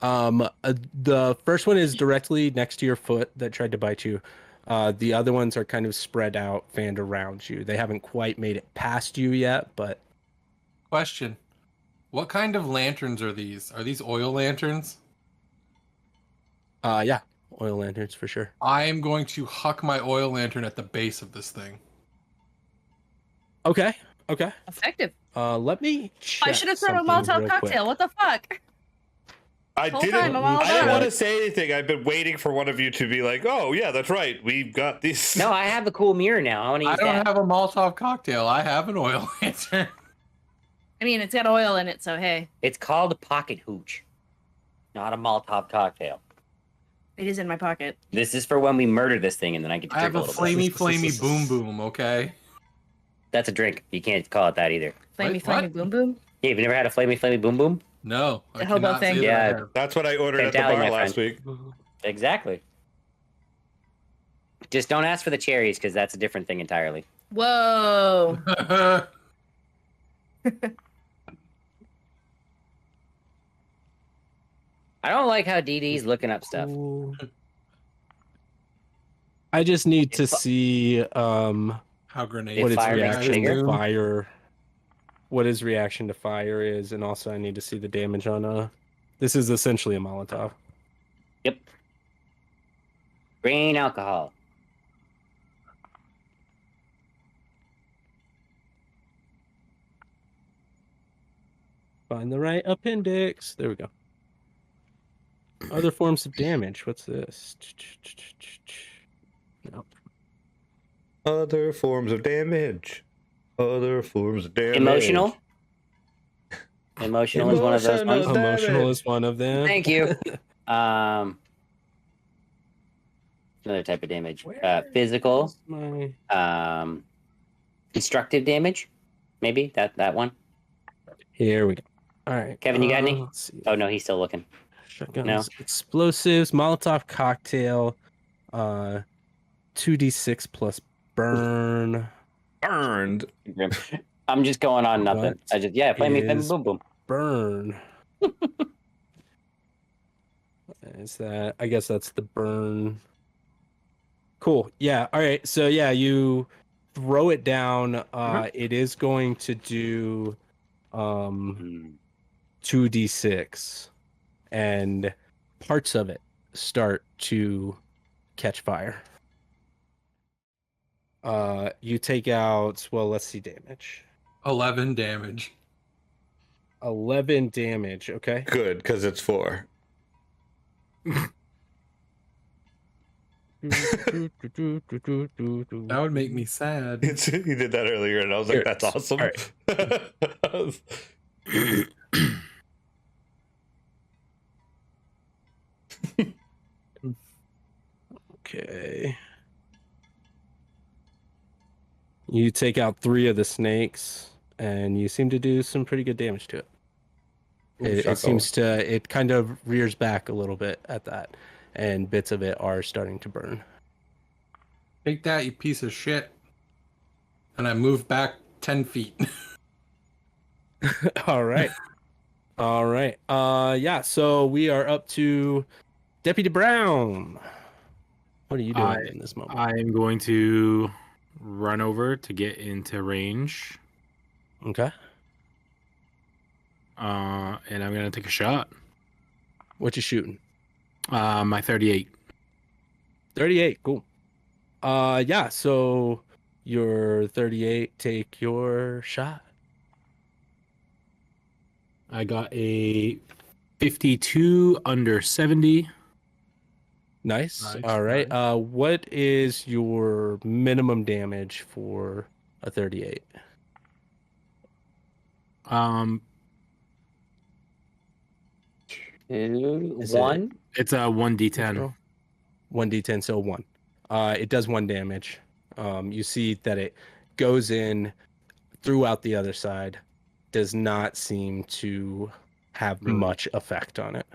The first one is directly next to your foot that tried to bite you. The other ones are kind of spread out, fanned around you. They haven't quite made it past you yet, but Question: what kind of lanterns are these? Are these oil lanterns? yeah, oil lanterns for sure. I am going to huck my oil lantern at the base of this thing. Okay. Effective. Let me check. I should have thrown a something Molotov real cocktail. quick. What the fuck? I Whole didn't. time I'm all I didn't about want it. to say anything. I've been waiting for one of you to be like, "Oh yeah, that's right. We've got these." No, I have the cool mirror now. I want to I use don't that. have a Molotov cocktail. I have an oil lantern. I mean, it's got oil in it, so hey, It's called a pocket hooch, not a Molotov cocktail. it is in my pocket. This is for when we murder this thing and then I get to I drink have a a little bit. flamey boom boom. Okay. That's a drink. You can't call it that either. Flamey, Wait, flamey, what? boom, boom. Yeah, you've never had a flamey boom boom? No. I The hobo cannot thing. say that I Yeah. have. That's what I ordered at the Tally, bar my last friend. week. Exactly. Just don't ask for the cherries because that's a different thing entirely. Whoa. I don't like how DD's looking up stuff. I just need to If- see How grenades? what its fire makes reaction bigger? to fire. What his reaction to fire is, and also I need to see the damage on This is essentially a Molotov. Yep. Green alcohol. Find the right appendix. There we go. Other forms of damage. What's this? No. Other forms of damage. Other forms of damage. Emotional. Emotional is one of those ones. Emotional is one of them. Thank you. Another type of damage. Physical. My... Constructive damage. Maybe that one. Here we go. All right. Kevin, you got any? Let's see. Oh no, he's still looking. Shotguns, No. explosives, Molotov cocktail, 2d6 plus burn. Burned. I'm just going on nothing. What I just play me boom boom. Burn. Is that? I guess that's the burn. Cool. Yeah. All right. So yeah, you throw it down. It is going to do 2d6, and parts of it start to catch fire. You take out, well, let's see, damage. 11 damage. 11 damage. Okay. Good, because it's 4. That would make me sad. He did that earlier, and I was Here like, it "That's is. awesome." All right. Okay. You take out 3 of the snakes, and you seem to do some pretty good damage to it. It seems to, it kind of rears back a little bit at that, and bits of it are starting to burn. Take that, you piece of shit. And I moved back 10 feet. All right. All right. Yeah, so we are up to Deputy Brown. What are you doing in this moment? I am going to run over to get into range. Okay. And I'm going to take a shot. What you shooting? My 38. 38. Cool. Yeah, so your 38, take your shot. I got a 52 under 70. Nice. Nice, All right. nice. What is your minimum damage for a 38? Is One. It's a 1d10. 1d10, so 1. It does 1 damage. You see that it goes in throughout the other side. Does not seem to have much effect on it.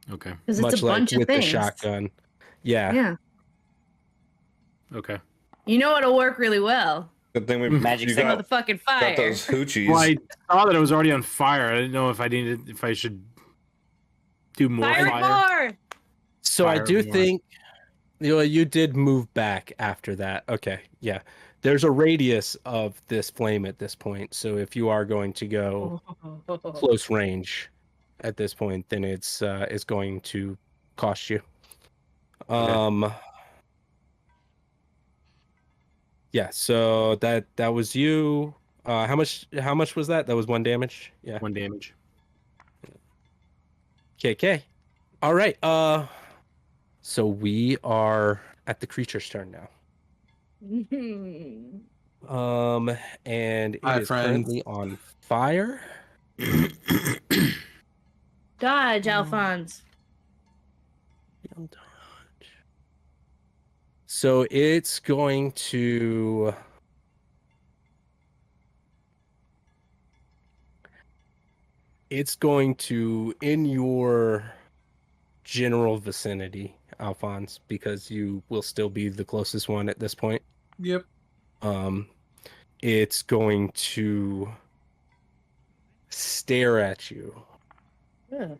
Okay. Because it's Much a like bunch of with things. the shotgun. Yeah. Yeah. Okay. You know what'll work really well? Good thing we Magic you stick. got, Motherfucking fire. got those hoochies. Well, I saw that it was already on fire. I didn't know if I should do more Fire fire. more. So I Fire do more. think you did move back after that. Okay. Yeah. There's a radius of this flame at this point. So if you are going to go close range at this point, then it's going to cost you. Yeah, so that was you. How much was that? That was 1 damage? Yeah. 1 damage. KK. All right. So we are at the creature's turn now. And it Hi, is friends. currently on fire. Dodge, Alphonse. So it's going to in your general vicinity, Alphonse, because you will still be the closest one at this point. Yep. It's going to stare at you. Yeah.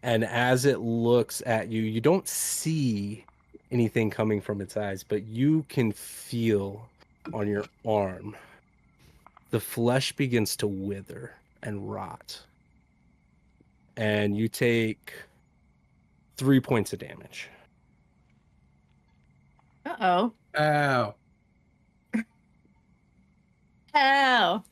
And as it looks at you, you don't see anything coming from its eyes, but you can feel on your arm the flesh begins to wither and rot. And you take 3 points of damage. Uh-oh. Ow. Ow.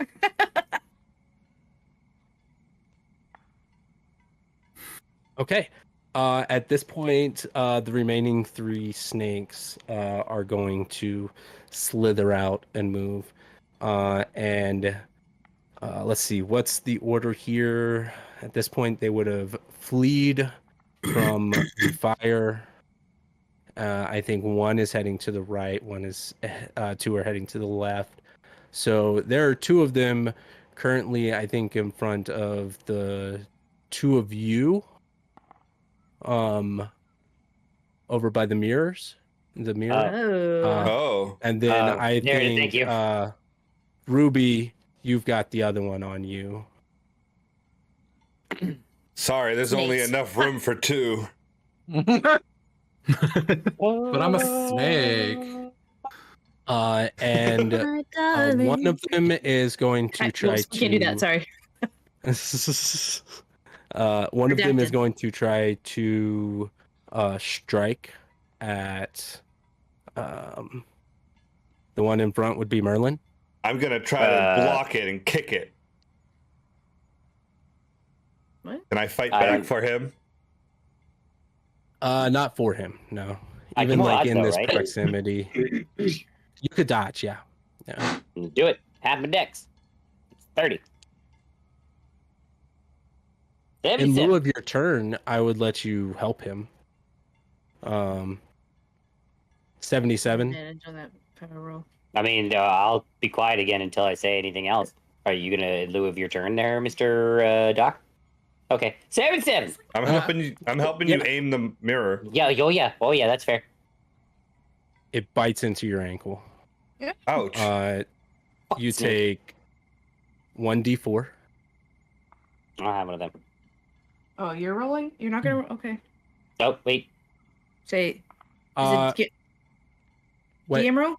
Okay. At this point, the remaining 3 snakes are going to slither out and move. And let's see, what's the order here? At this point, they would have fleed from the fire. I think 1 is heading to the right, 2 are heading to the left. So there are 2 of them currently, I think, in front of the 2 of you. Over by the mirrors. The mirror. Oh. And then I there it is, think thank you. Ruby, you've got the other one on you. Sorry, there's only Snakes. enough room for 2. But I'm a snake. And one of them is going to try to. Can't do that. Sorry. One of them is Redacted. going to try to strike at the one in front would be Merlin. I'm gonna try to block it and kick it. What? Can I fight I back don't- for him? Not for him, no. I Even can like dodge in though, this right? proximity. You could dodge, yeah. Do it. Half my dex. It's 30. In 77. lieu of your turn, I would let you help him. 77. Advantage on that power roll. I mean, I'll be quiet again until I say anything else. Are you gonna, in lieu of your turn there, Mr. Doc? Okay. 77. I'm helping you. I'm helping you aim the mirror. Yeah, oh yeah. Oh yeah, that's fair. It bites into your ankle. Ouch. You Snake. take 1d4. I don't have one of them. Oh, you're rolling? You're not gonna. Okay. Oh, wait. Say. Is Uh, it what- DM roll?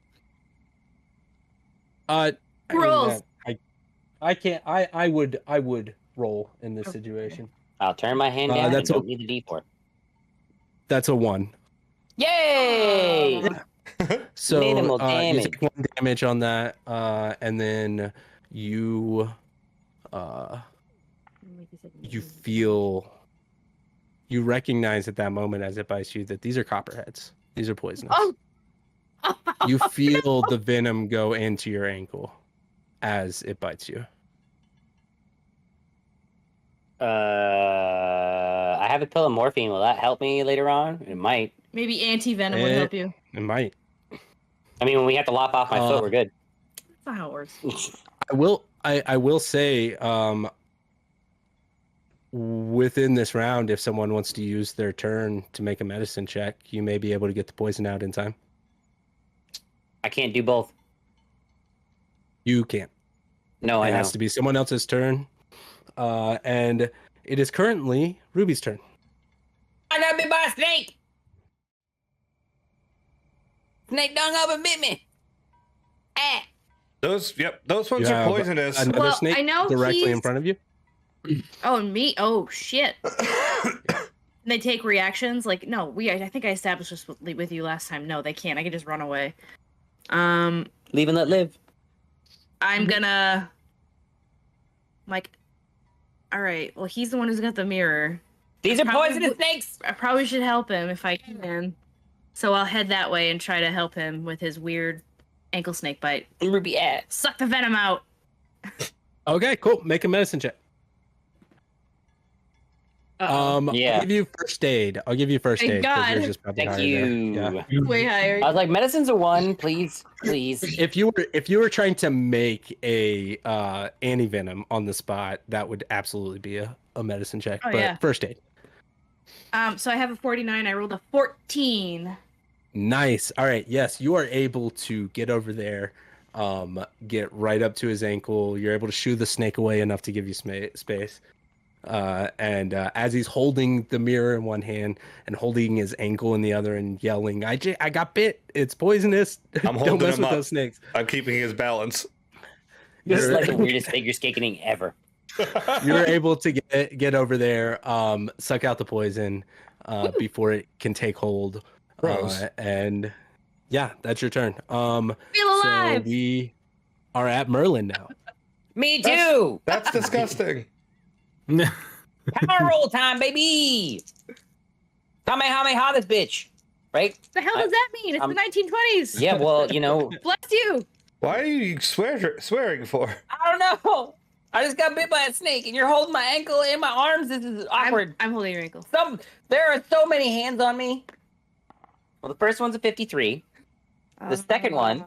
I mean, Rolls. I can't. I would roll in this Okay. situation. I'll turn my hand down and that's don't need the D4. That's a 1. Yay! So Minimal you damage. take 1 damage on that, and then you you recognize at that moment as it bites you that these are copperheads. These are poisonous. Oh. You feel the venom go into your ankle as it bites you. I have a pill of morphine. Will that help me later on? It might. Maybe anti venom would help you. It might. I mean, when we have to lop off my foot, we're good. That's not how it works. I will say, within this round, if someone wants to use their turn to make a medicine check, you may be able to get the poison out in time. I can't do both. You can't. No, I It know. has to be someone else's turn. And it is currently Ruby's turn. I got bit by a snake. Snake done up and bit me. Ah. Those ones You are have poisonous. Another Well, snake I know directly in he's- front of you. Oh, me? Oh, shit. And they take reactions? Like, no, I think I established this with you last time. No, they can't. I can just run away. Leave and let live. I'm gonna... Like, alright, well, he's the one who's got the mirror. These are Probably poisonous would- snakes. I probably should help him if I can. So I'll head that way and try to help him with his weird ankle snake bite. Ruby ass. Suck the venom out. Okay, cool. Make a medicine check. Uh-oh. Yeah. I'll give you first aid. Thank aid. 'cause yours God. is probably Thank higher you. there. Yeah. Way higher. I was like, medicine's a 1, please, please. If you were trying to make a anti-venom on the spot, that would absolutely be a medicine check. Oh, but yeah. first aid. So I have a 49. I rolled a 14. Nice. All right. Yes, you are able to get over there, get right up to his ankle. You're able to shoo the snake away enough to give you space. And as he's holding the mirror in one hand and holding his ankle in the other and yelling, I got bit. It's poisonous. I'm Don't holding mess him with up. those snakes. I'm keeping his balance. This is like the weirdest figure skating ever. You're able to get over there, suck out the poison before it can take hold. Gross. And yeah, that's your turn. Feel So alive! we are at Merlin now. Me too. That's disgusting. Power roll time, baby. Kamehameha this bitch. Right? What the hell does that mean? It's the 1920s. Yeah, well, Bless you. Why are you swearing for? I don't know. I just got bit by a snake, and you're holding my ankle and my arms. This is awkward. I'm holding your ankle. There are so many hands on me. Well, the first one's a 53. The second one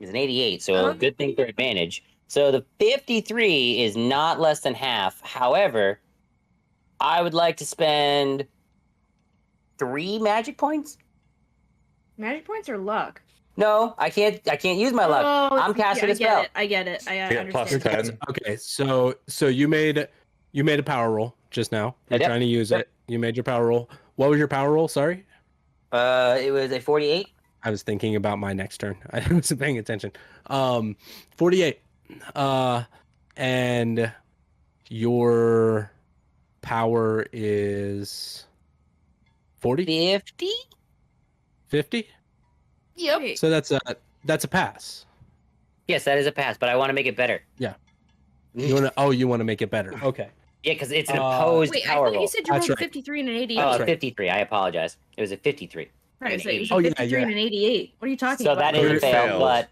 is an 88, so a good thing for advantage. So the 53 is not less than half. However, I would like to spend 3 magic points. Magic points or luck? No, I can't use my luck. Oh, I'm casting a spell. I get it. I Get plus understand. 10. Okay, so you made a power roll just now. You're Yep. trying to use it. You made your power roll. What was your power roll? Sorry, It was a 48. I was thinking about my next turn. I wasn't paying attention. 48. And your power is 40? 50? 50? Yep. So that's a pass. Yes, that is a pass, but I want to make it better. Yeah. You want to make it better. Okay. Yeah, because it's an opposed Wait, I power thought roll. you said you That's rolled right. 53 and an 88. Oh, right. 53. I apologize. It was a 53. Right, so an you 80. said Oh, yeah, 53 and an 88. What are you talking So about? that is a It fail, fails. but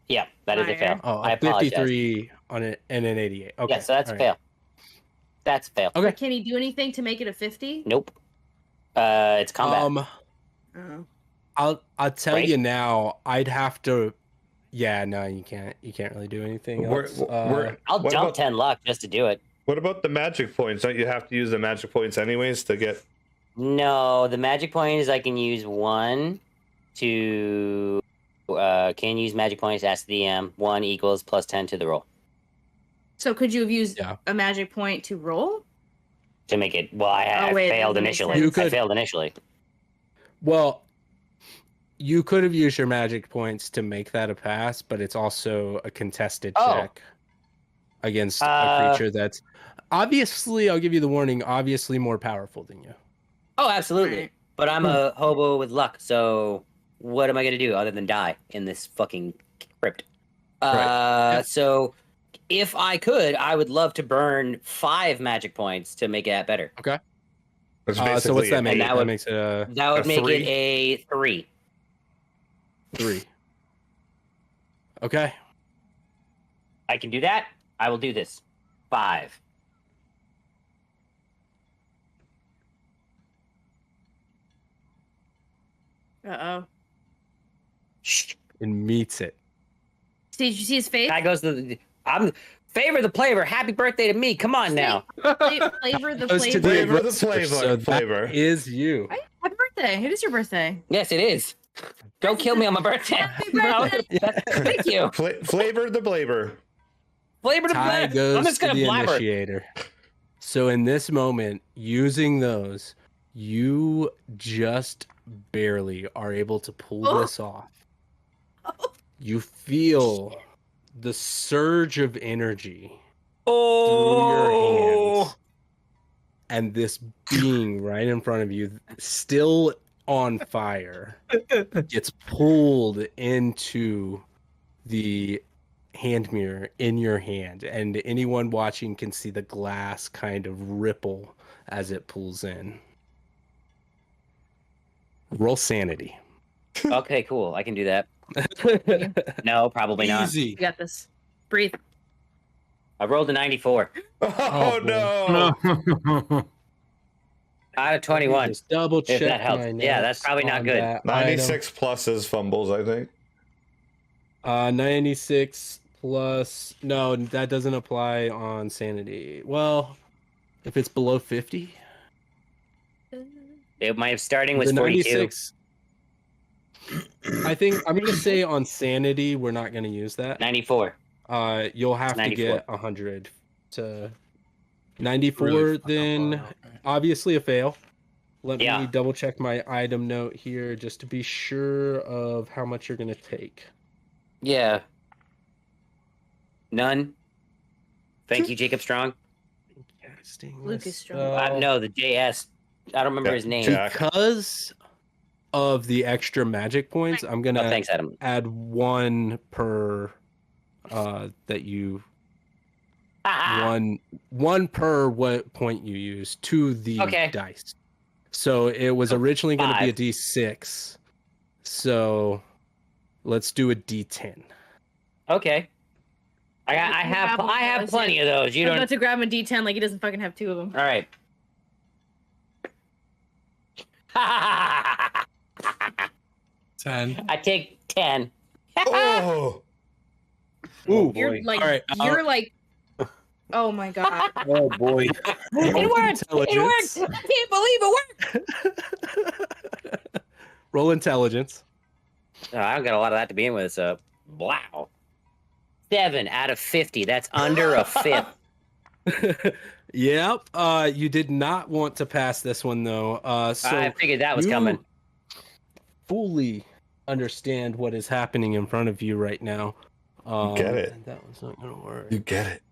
yeah, that is a Liar. fail. Oh, I a apologize. 53 on it and an 88. Okay. Yeah, so that's a all right. fail. That's a fail. Okay. Can he do anything to make it a 50? Nope. It's combat. Oh. I'll tell Right? you now. I'd have to. Yeah, no, you can't. You can't really do anything else. I'll what dump about- 10 luck just to do it. What about the magic points? Don't you have to use the magic points anyways to get? No, the magic point is I can use 1 to. Can use magic points. Ask the DM. 1 equals plus 10 to the roll So could you have used Yeah. a magic point to roll? to make it. Well, I wait, that failed doesn't make initially. sense. You I could- failed initially. Well, you could have used your magic points to make that a pass, but it's also a contested Oh. check against a creature that's obviously. I'll give you the warning. Obviously, more powerful than you. Oh, absolutely. Right. But I'm a hobo with luck, so what am I gonna do other than die in this fucking crypt? Right. So if I could, I would love to burn 5 magic points to make that better. It's So what's that make? And That, that would- makes it a That would A make 3? it a 3. 3. Okay. I can do that. I will do this. 5. Uh-oh. Shh. And meets it. Did you see his face? Guy goes to the. I'm favor the flavor. Happy birthday to me. Come on now. Flavor the Goes to flavor. the flavor, So flavor. that is you. Right? Happy birthday. It is your birthday. Yes, it is. Don't kill me on my birthday. Happy Bro. birthday. Thank you. Flavor the flavor. Flavor the Ty flavor. goes I'm just to gonna the blabber. initiator. So in this moment, using those, you just barely are able to pull Oh. this off. You feel the surge of energy through your hands, and this being right in front of you, still on fire, gets pulled into the hand mirror in your hand, and anyone watching can see the glass kind of ripple as it pulls in. Roll sanity. Okay, cool. I can do that. No, probably not. Easy. You got this. Breathe. I rolled a 94 Oh, boy. no. out of 21. Just double check. that helps. my Yeah, that's notes probably not on good. that 96 plus is fumbles, I think. item. 96 plus. No, that doesn't apply on sanity. Well, if it's below 50, My starting was the 42. 96. I think I'm gonna say on sanity we're not gonna use that. 94. You'll have to 94. get 100 to 94. Really fucking Then far, okay. obviously a fail. Let Yeah. me double check my item note here just to be sure of how much you're gonna take. Yeah. None. Thank you, Jacob Strong. Casting Lucas this Strong. spell. No, the JS. I don't remember Yeah, his name. Jack. Because of the extra magic points, I'm Oh, gonna thanks, Adam. add 1 per that you one per what point you use to the Okay. dice. So it was originally going to be a 5. D6. So let's do a D10. Okay. I have grab one of those, plenty of those. You I'm don't. about to grab a D10 like he doesn't fucking have 2 of them. All right. 10. I take 10. Oh, Ooh, You're like, All right, you're like, oh my god. Oh boy. It worked! It worked! I can't believe it worked! Roll intelligence. Oh, I don't got a lot of that to begin with, so wow. 7 out of 50. That's under a fifth. Yep. You did not want to pass this one though. So I figured that was you coming. fully understand what is happening in front of you right now. Get it. and that was not gonna work. you get it.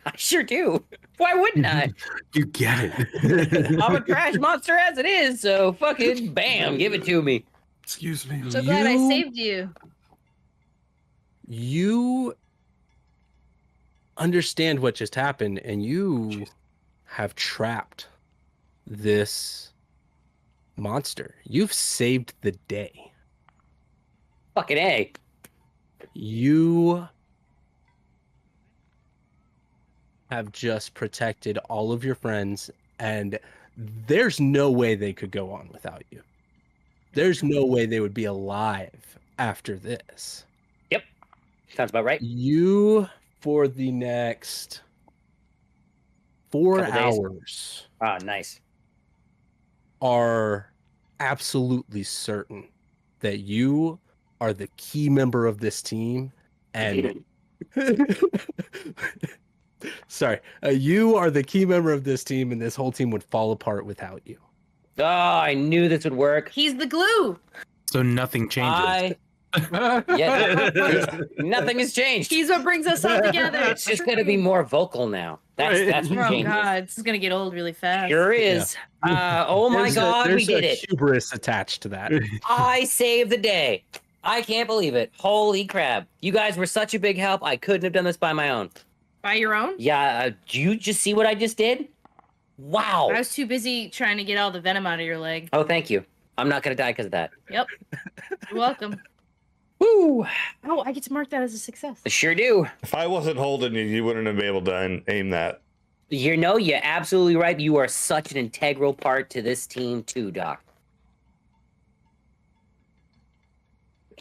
I sure do. Why wouldn't I? You get it. I'm a trash monster as it is, so fucking bam, give it to me. Excuse me. So glad I You- saved you. You understand what just happened, and you have trapped this monster. You've saved the day. Fucking A. You have just protected all of your friends, and there's no way they could go on without you. There's no way they would be alive after this. Sounds about right. You, for the next 4 Couple days. hours, Ah, nice. are absolutely certain that you are the key member of this team, and sorry, you are the key member of this team, and this whole team would fall apart without you. Oh, I knew this would work. He's the glue. So nothing changes. Yeah, nothing has changed. He's what brings us all together. It's just gonna be more vocal now. That's what Oh changes. god, this is gonna get old really fast. Sure is. Oh my god, we did There's it. hubris attached to that. I saved the day. I can't believe it. Holy crap. You guys were such a big help. I couldn't have done this by my own. By your own? Yeah, do you just see what I just did? Wow. I was too busy trying to get all the venom out of your leg. Oh, thank you. I'm not gonna die because of that. Yep. You're welcome. Woo! Oh, I get to mark that as a success. I sure do. If I wasn't holding you, you wouldn't have been able to aim that. You know, you're absolutely right. You are such an integral part to this team too, Doc.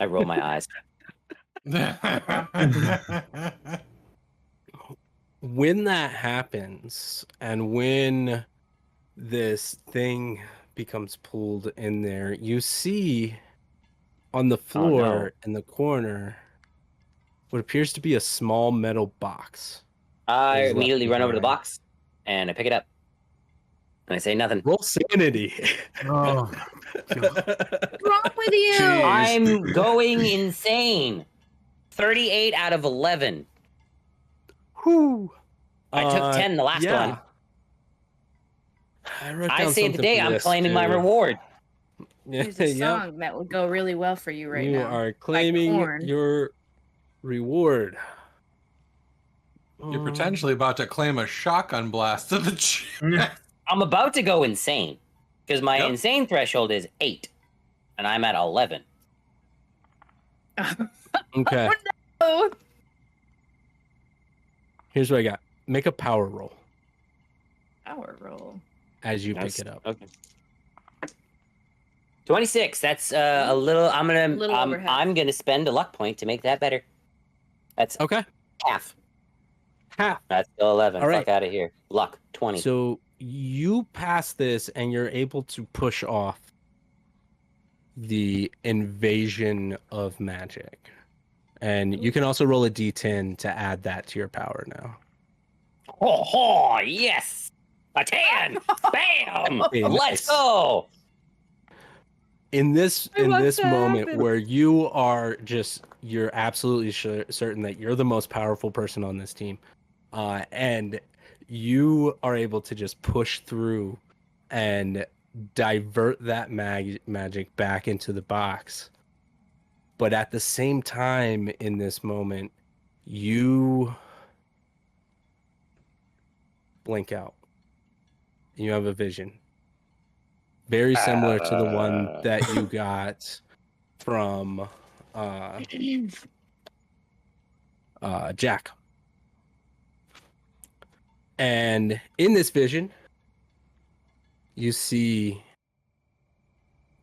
I roll my eyes. When that happens, and when this thing becomes pulled in there, you see on the floor in the corner what appears to be a small metal box. I Is left immediately run over to the behind. box and I pick it up. And I say nothing. Roll sanity. Oh, What's wrong with you? Jeez. I'm going insane. 38 out of 11. Whew. I took 10 the last one. I saved the day. I'm claiming my reward. There's a song that would go really well for you right you now. are claiming Korn. your reward. You're potentially about to claim a shotgun blast to the chest. I'm about to go insane because my Yep. insane threshold is 8 and I'm at 11. Okay. Oh, Here's what I got. Make a power roll power roll. as you That's- pick it up. Okay. 26. That's a little. Little over half. I'm gonna spend a luck point to make that better. That's Okay. half. Half. That's still 11. All right. Fuck out of here. Luck 20. So you pass this and you're able to push off the invasion of magic. And you can also roll a d10 to add that to your power now. Oh, yes. A 10. Bam. Hey, Let's nice. go. In this I want this to moment happen. where you are just you're absolutely certain that you're the most powerful person on this team, and you are able to just push through and divert that magic back into the box. But at the same time, in this moment, you blink out. You have a vision. Very similar to the one that you got from Jack. And in this vision, you see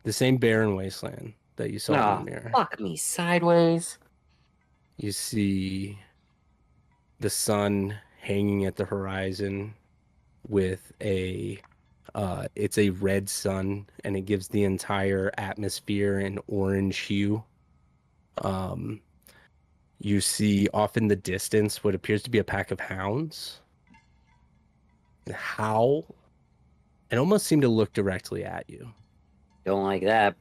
the same barren wasteland that you saw in the mirror. Fuck me sideways. You see the sun hanging at the horizon with it's a red sun, and it gives the entire atmosphere an orange hue. You see off in the distance what appears to be a pack of hounds howl and almost seem to look directly at you. Don't like that.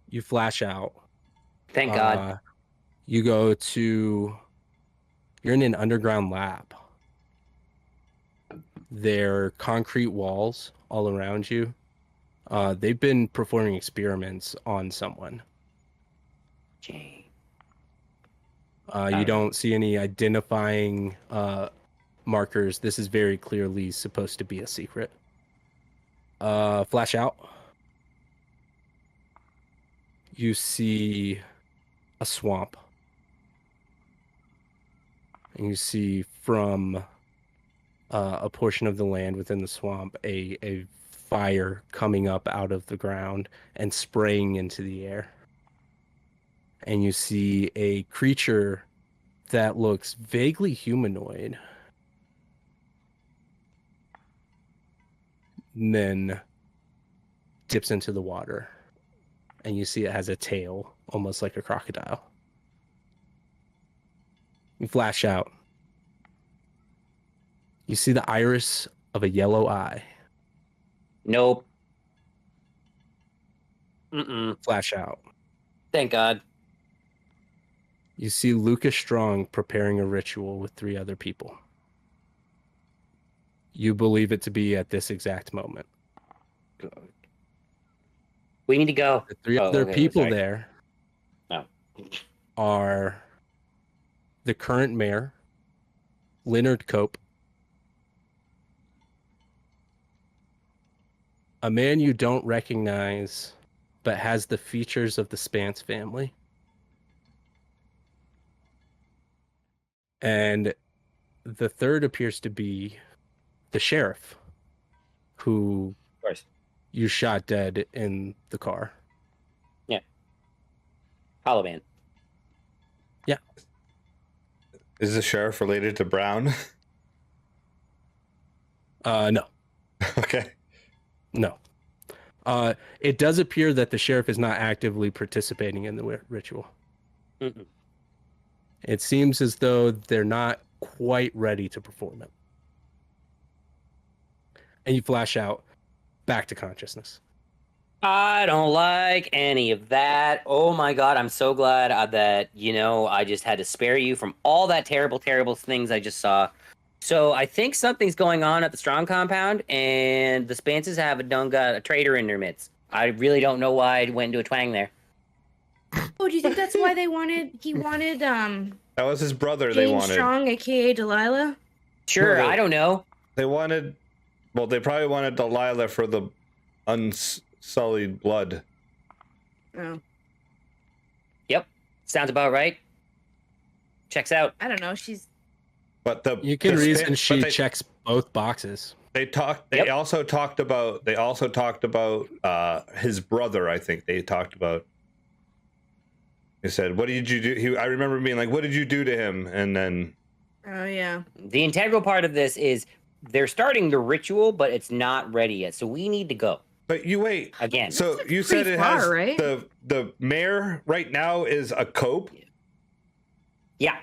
You flash out. Thank God. You're in an underground lab. There are concrete walls all around you. They've been performing experiments on someone. Jane. You don't see any identifying markers. This is very clearly supposed to be a secret. Flash out. You see a swamp. And you see from a portion of the land within the swamp a fire coming up out of the ground and spraying into the air. And you see a creature that looks vaguely humanoid. And then dips into the water. And you see it has a tail, almost like a crocodile. You flash out. You see the iris of a yellow eye. Nope. Flash out. Thank God. You see Lucas Strong preparing a ritual with 3 other people. You believe it to be at this exact moment. We need to go. The 3 other people sorry. there Oh. are the current mayor, Leonard Cope, a man you don't recognize but has the features of the Spance family, and the third appears to be the sheriff, who Of course. you shot dead in the car. Yeah. Hollow Man. Yeah. Is the sheriff related to Brown? No. Okay. No. It does appear that the sheriff is not actively participating in the ritual. Mm-mm. It seems as though they're not quite ready to perform it. And you flash out back to consciousness. I don't like any of that. Oh my God, I'm so glad that, I just had to spare you from all that terrible, terrible things I just saw. So I think something's going on at the Strong compound, and the Spances have got a traitor in their midst. I really don't know why I went into a twang there. Oh, do you think that's why he wanted That was his brother they James wanted. Strong, aka Delilah? Sure, No, I don't know. They probably wanted Delilah for the unsullied blood. Oh, Yep, sounds about right. Checks out. I don't know. She's But You can reason but she they- checks both boxes. They Yep. also talked about his brother. I think they talked about. He said, "What did you do?" I remember being like, "What did you do to him?" And then oh yeah. The integral part of this is they're starting the ritual, but it's not ready yet. So we need to go but you wait. again. So you said pretty it far, has right? the mayor right now is a cope, Yeah.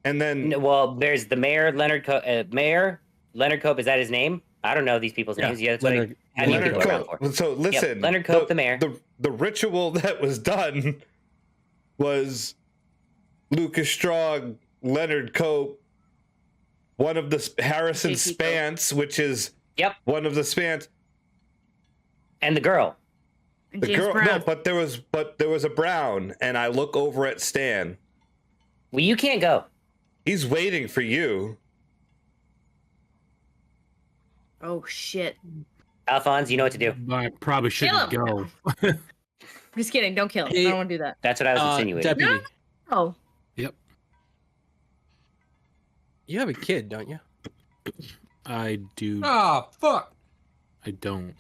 and then Well, there's the mayor, Leonard Cope. Mayor Leonard Cope, is that his name? I don't know these people's names. Yeah, that's Leonard- what I had Leonard people around for. Cope. So listen, Leonard Cope, the mayor. The ritual that was done was Lucas Strong, Leonard Cope, one of the Harrison JP Cope. Spance, which is Yep. one of the Spance. And the girl. And The James girl, Brown. no, but there was a Brown, and I look over at Stan. Well, you can't go. He's waiting for you. Oh shit. Alphonse, you know what to do. I probably shouldn't Kill go. him. Just kidding. Don't kill him. Hey, I don't want to do that. That's what I was insinuating. Deputy, Oh. Yep. you have a kid, don't you? I do. Ah, fuck. I don't.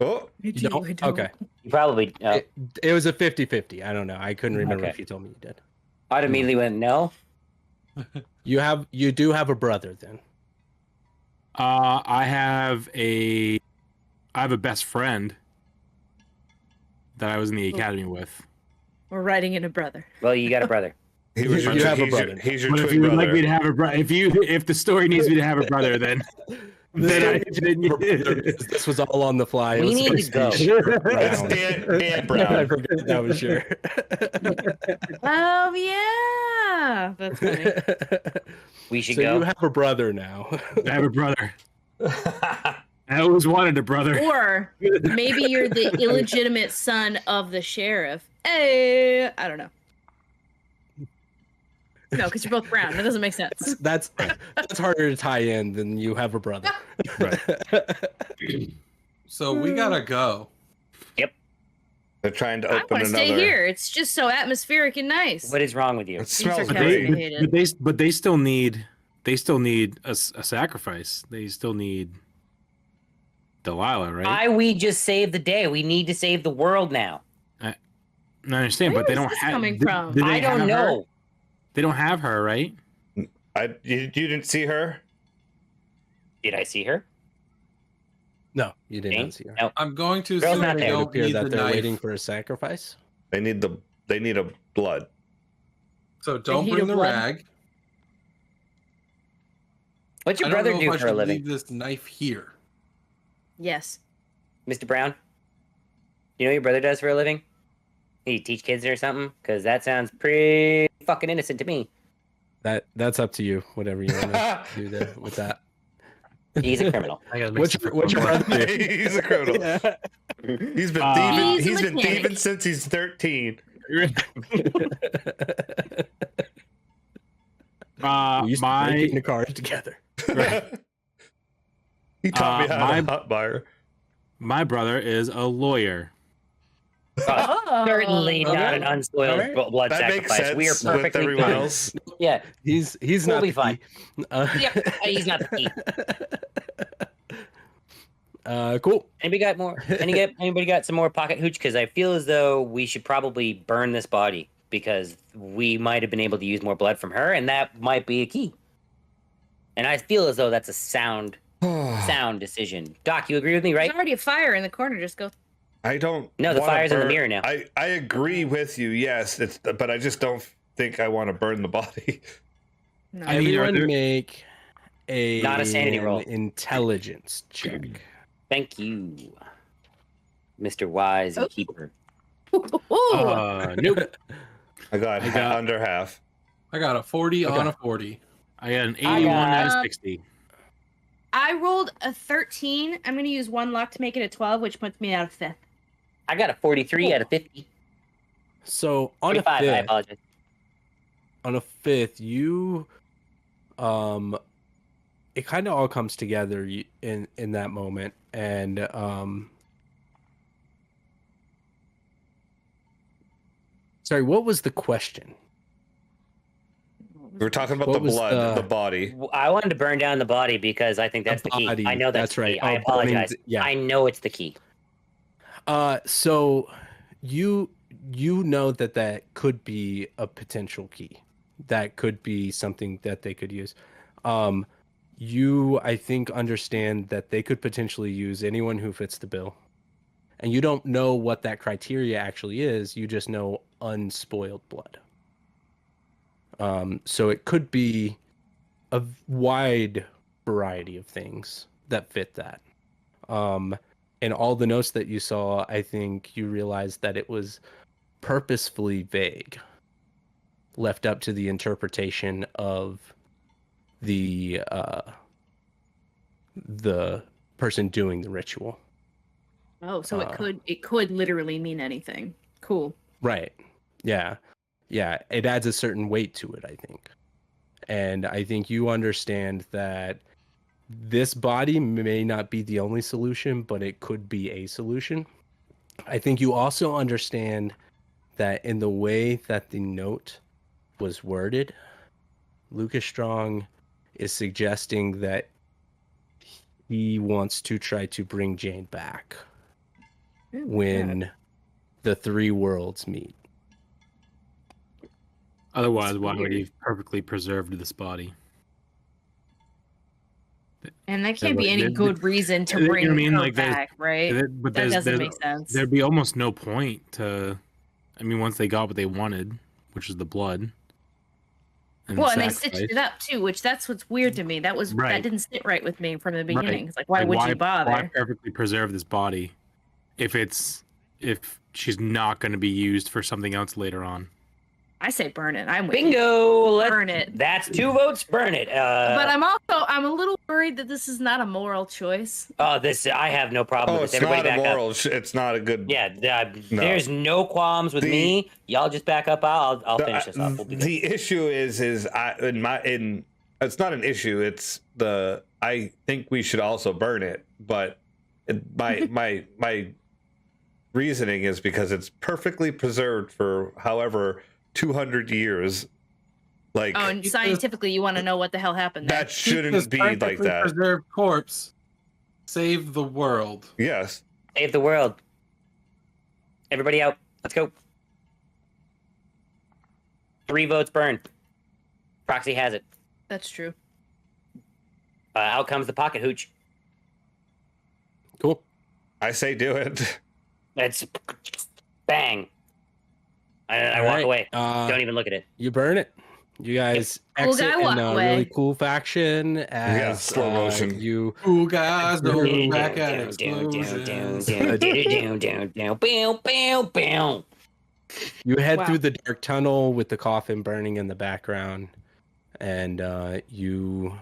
Oh, I You don't? Okay. You probably. It was a 50-50. I don't know. I couldn't remember Okay. if you told me you did. I immediately went no. You do have a brother then. I have a best friend that I was in the academy with. We're writing in a brother. Well, you got a brother. he was You your, have a he's your, brother. he's your But if twin you would brother. like me to have a brother, if the story needs me to have a brother, then This was all on the fly. It We was need to supposed go. be It's Brown. Dan I Brown. forgot that was sure. Oh yeah. That's funny. We should So go. you have a brother now. I have a brother. I always wanted a brother. Or maybe you're the illegitimate son of the sheriff. Hey, I don't know. No, because you're both brown. That doesn't make sense. That's harder to tie in than you have a brother. Right. So we gotta go. They're trying to I open want to another. stay here. It's just so atmosphoric and nice. What is wrong with you? It smells But great. they- But they still need a sacrifice. They still need Delilah, right? Why we just save the day? We need to save the world now. I understand, Where but they is don't this have. coming do- from? do they I don't have her? know. They don't have her, right? You didn't see her? Did I see her? No, you did Jane? not see her. No. I'm going to Girl's assume not they there. It would don't appear need the that they're knife. waiting for a sacrifice. They need a blood. So don't heat bring of the blood? rag. What's your I don't brother know do if I for a should living, leave this knife here. Yes. Mr. Brown? You know what your brother does for a living? He teach kids or something? Because that sounds pretty fucking innocent to me. That's up to you. Whatever you want to do there with that. He's a criminal. I gotta What's your brother do? He's a criminal. Yeah. He's been Uh, thieving. He's a He's been mechanic. thieving since he's 13. We used to break my into cars together. He taught me how my- to hot wire. my brother is a lawyer. Certainly not okay. an unspoiled Alright. blood That makes sacrifice. sense We are with perfectly everyone fine. else. Yeah. He's We'll not be the fine. key. Yep. He's not the key. Cool. Anybody got some more pocket hooch? Because I feel as though we should probably burn this body because we might have been able to use more blood from her, and that might be a key. And I feel as though that's a sound decision. Doc, you agree with me, right? There's already a fire in the corner. Just go. I don't. No, the wanna fire's in the burn- mirror now. I agree with you. Yes, but I just don't think I want to burn the body. No. I mean, are Everyone there- make Not a sanity roll. intelligence check. Thank you, Mr. Wise and Keeper. Nope. I got under half. I got a 40 Okay. on a 40. I got an I 81 got- out of 60. I rolled a 13. I'm going to use one luck to make it a 12, which puts me out of fifth. I got a 43 out of 50. So on a 45, I fifth, apologize. you it kind of all comes together in that moment, and sorry, what was the question? We were talking about What the was blood, the- the body. I wanted to burn down the body because I think that's the key. body, I know that's, that's the right. key. I Oh, burning apologize. yeah. I know it's the key. So you know that could be a potential key. That could be something that they could use. You, I think, understand that they could potentially use anyone who fits the bill. And you don't know what that criteria actually is. You just know unspoiled blood. So it could be a wide variety of things that fit that. And all the notes that you saw, I think you realized that it was purposefully vague, left up to the interpretation of the person doing the ritual. Oh, so it could literally mean anything. Cool. Right. Yeah. Yeah. It adds a certain weight to it, I think. And I think you understand that this body may not be the only solution, but it could be a solution. I think you also understand that in the way that the note was worded, Lucas Strong is suggesting that he wants to try to bring Jane back when the three worlds meet. Otherwise, why would he have perfectly preserved this body? And that can't be any good reason to bring her back, right? But that doesn't make sense. There'd be almost no point to. I mean, once they got what they wanted, which is the blood. And they stitched it up too, which that's what's weird to me. That didn't sit right with me from the beginning. Right. It's like, why would you bother? Why perfectly preserve this body if she's not going to be used for something else later on? I say burn it. I'm with Bingo! Let's burn it. That's 2 votes. Burn it. But I'm a little worried that this is not a moral choice. Oh, I have no problem with this. It's Everybody not a back moral. up. It's not a good. Yeah, there's no qualms with me. Y'all just back up. I'll finish this off. We'll be good. The issue is it's not an issue. It's I think we should also burn it, but my reasoning is because it's perfectly preserved for however 200 years. Like, oh, and scientifically, you want to know what the hell happened there. that shouldn't be like that. Preserved corpse. Save the world. Yes. Save the world. Everybody out. Let's go. 3 votes burned. Proxy has it. That's true. Out comes the pocket hooch. Cool. I say do it. It's bang. I walk away. Don't even look at it. You burn it. You guys Cool exit guy in walk a away. really cool fashion as slow motion. You Ooh, guys, don't look back at explosions. you head Wow. through the dark tunnel with the coffin burning in the background, and you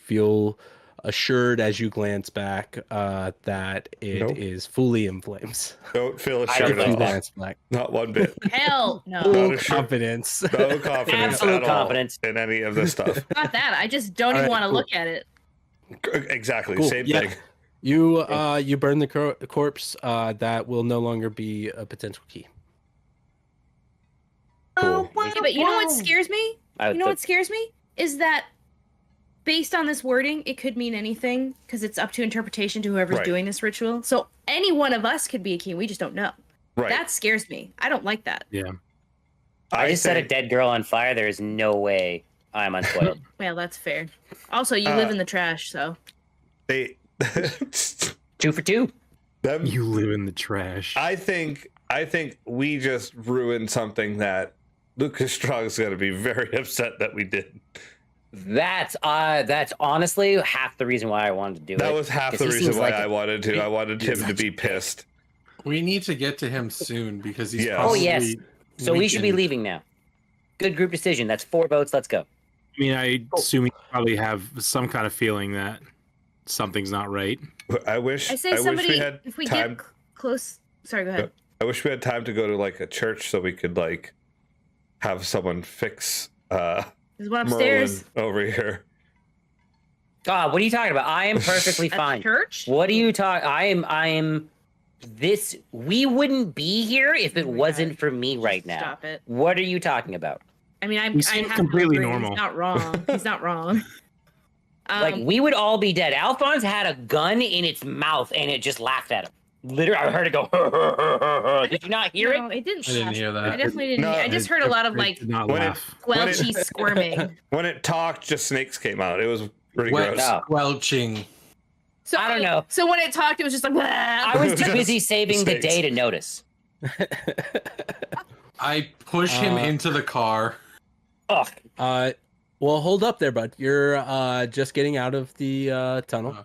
feel assured as you glance back that it is fully in flames. Don't feel I don't assured know. at all. Glance back. Not one bit. Hell no. Full Not a sure. confidence. No confidence Absolute at all confidence. in any of this stuff. Not that. I just don't even Alright, want to cool. look at it. Exactly. Cool. Same Yeah. thing. You burn the corpse. That will no longer be a potential key. Cool. Yeah, but you know what scares me? You know what scares me? Is that based on this wording, it could mean anything because it's up to interpretation to whoever's Right. doing this ritual. So any one of us could be a king. We just don't know. Right. That scares me. I don't like that. Yeah. I just set a say- dead girl on fire. There is no way I'm unspoiled. Well, that's fair. Also, you live in the trash, so. They 2 for 2. them, You live in the trash. I think we just ruined something that Lucas Strong's going to be very upset that we did. That's honestly half the reason why I wanted to do it. That was half 'cause the he reason seems why like I wanted to. I wanted him to be pissed. We need to get to him soon because he's Yeah. Oh probably yes. So we should be weakened. leaving now. Good group decision. That's 4 votes. Let's go. I mean, I assume you probably have some kind of feeling that something's not right. I wish. I say wish somebody, we had if we time. get close. Sorry, go ahead. I wish we had time to go to like a church so we could like have someone fix There's one upstairs. Merlin over here. God, what are you talking about? I am perfectly At fine. church? What are you talking? I am. This we wouldn't be here if it Oh my wasn't God. for me right now. Stop it. What are you talking about? I mean, He I seems have completely to agree. normal. He's not wrong. He's not wrong. Like we would all be dead. Alphonse had a gun in its mouth and it just laughed at him. Literally, I heard it go. Did you not hear No, it? it didn't. I didn't hear I that. definitely didn't. No, hear. I just heard a lot of It like did not When it- laugh. squelchy squirming. When it talked, just snakes came out. It was pretty Wet gross. No. squelching. So I don't know. So when it talked, it was just like. I was too busy saving the Snakes. day to notice. I push him into the car. Ugh. Well, hold up there, bud. You're just getting out of the tunnel.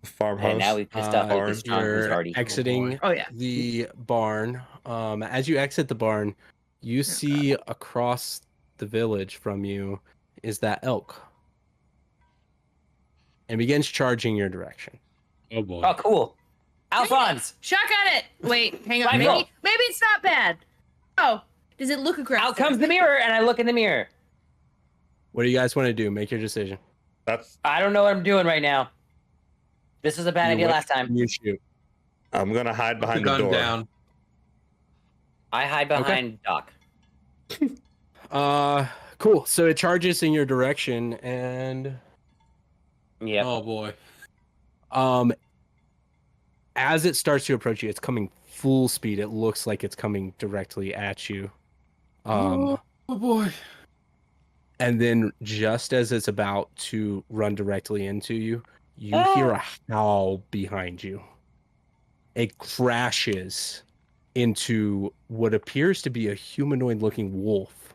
Farmhouse. And now we pissed off barn. Lucas Strong, who's You're already. exiting Oh yeah. the barn. As you exit the barn, you see across the village from you is that elk, and begins charging your direction. Oh boy. Oh, cool. Alphonse, Shock at it. Wait, hang on. Right, Maybe roll. maybe it's not bad. Oh, does it look aggressive? out comes the mirror, and I look in the mirror. What do you guys want to do? Make your decision. That's. I don't know what I'm doing right now. This was a bad idea last time. You shoot. I'm gonna hide Put the behind the gun door. down. I hide behind Doc. Cool. So it charges in your direction, and Yep. Oh boy. as it starts to approach you, it's coming full speed. It looks like it's coming directly at you. Oh boy. And then just as it's about to run directly into you, you hear a howl behind you. It crashes into what appears to be a humanoid-looking wolf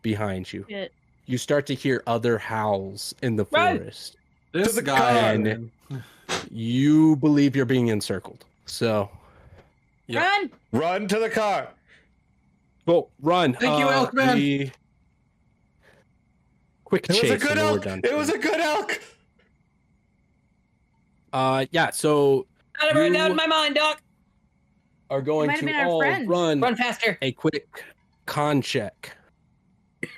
behind you. Shit. You start to hear other howls in the Run! forest. This the guy. car. You believe you're being encircled. So, Yep. Run! Run to the car. go run. Thank you, Elkman. Quick It was chase. a good and then we're elk. done. It was a good elk. Yeah. So I have it written You- down in my mind, Doc. are going might have to been our all friends. Run faster. a quick con check.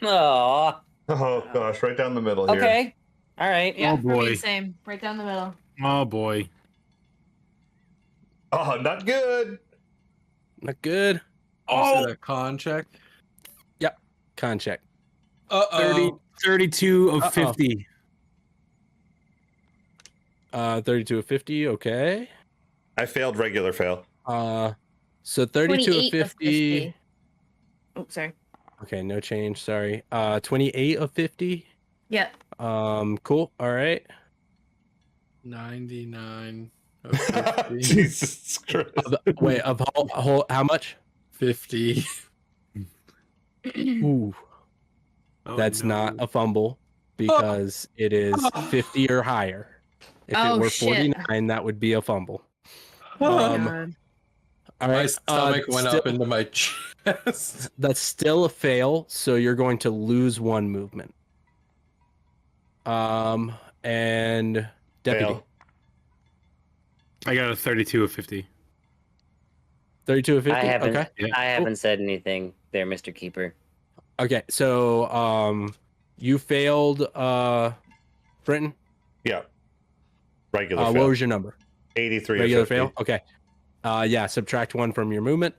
Aw. Oh gosh, right down the middle here. Okay. All right. Yeah, Oh, for me, boy. same. Right down the middle. Oh boy. Oh, not good. Not good. Oh, that con check. Con check. 32 of Uh-oh. 50. 32 of 50. Okay. I failed regular fail. So 32 of 28 50. Oh, sorry. Okay, no change. Sorry. 28 of 50. Yep. Cool. All right. 99 of 50. Jesus Christ. Wait, of how much? 50. Ooh, Oh, that's no. not a fumble because it is 50 or higher. If Oh, it were shit. 49, that would be a fumble. Oh, Um, God. All My right. stomach went still- up into my chest. That's still a fail, so you're going to lose one movement. And deputy. Fail. I got a 32 of 50. 32 of 50. I haven't. Okay. Yeah. I haven't said anything there, Mr. Keeper. Okay. So you failed Brenton. Yeah. Regular What fail. was your number? 83 Regular of 50. fail. Okay. Yeah, subtract 1 from your movement.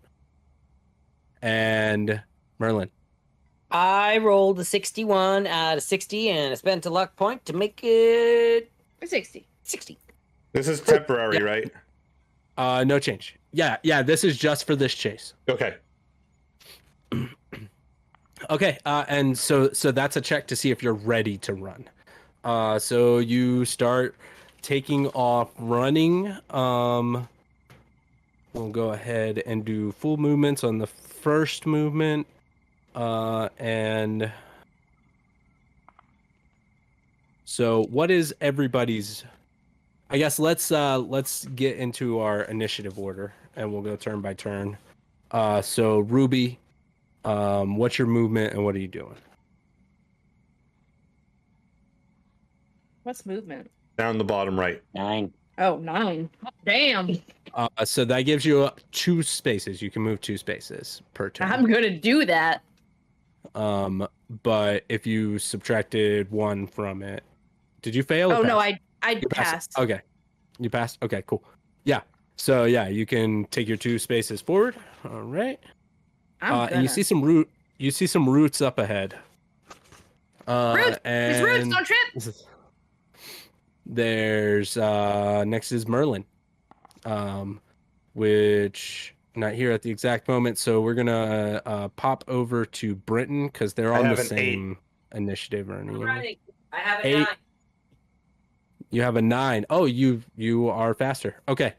And Merlin. I rolled a 61 out of 60 and I spent a luck point to make it 60. 60. This is temporary, right? No change. Yeah, this is just for this chase. Okay. Okay, and so that's a check to see if you're ready to run. So you start taking off running. We'll go ahead and do full movements on the first movement. And so what is everybody's? I guess let's get into our initiative order and we'll go turn by turn. So Ruby, what's your movement and what are you doing? What's movement? Down the bottom right. 9. Oh, 9. Damn. So that gives you 2 spaces. You can move 2 spaces per turn. I'm going to do that. But if you subtracted 1 from it, did you fail? or Oh, no, pass? I You passed. Okay. You passed? Okay, cool. Yeah. So yeah, you can take your 2 spaces forward. All right. And you see some roots up ahead. Roots! There's roots, and don't trip! there's next is Merlin. Which not here at the exact moment, so we're gonna pop over to Brenton because they're I on the have an same initiative earning. Right. I have a 8. 9. You have a 9. Oh, you are faster. Okay.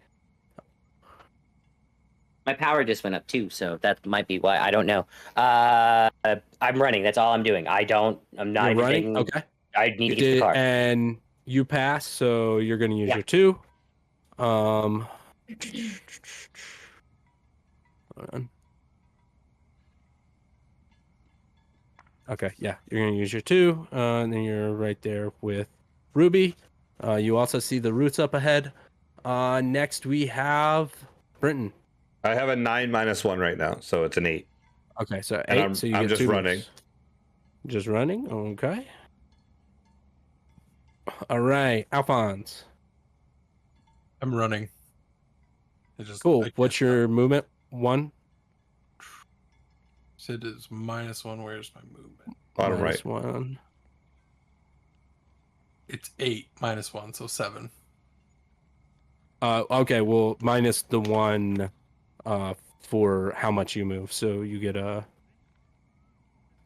My power just went up too, so that might be why. I don't know. I'm running. That's all I'm doing. I'm not You're even running. taking. Okay. I need You to get to the did, car. and you pass, so you're gonna use Yeah. your 2. Hold on. Okay, yeah, you're gonna use your 2, and then you're right there with Ruby. You also see the roots up ahead. Next we have Brenton. I have a 9 minus 1 right now, so it's an 8. Okay, so And 8. I'm- so you I'm get just 2 running. moves. Just running. Okay. All right, Alphonse. I'm running. Cool. I What's can't your movement? 1? Said it's -1. Where's my movement? Bottom right. -1. It's 8 -1, so 7. Okay, well, minus the 1 for how much you move, so you get a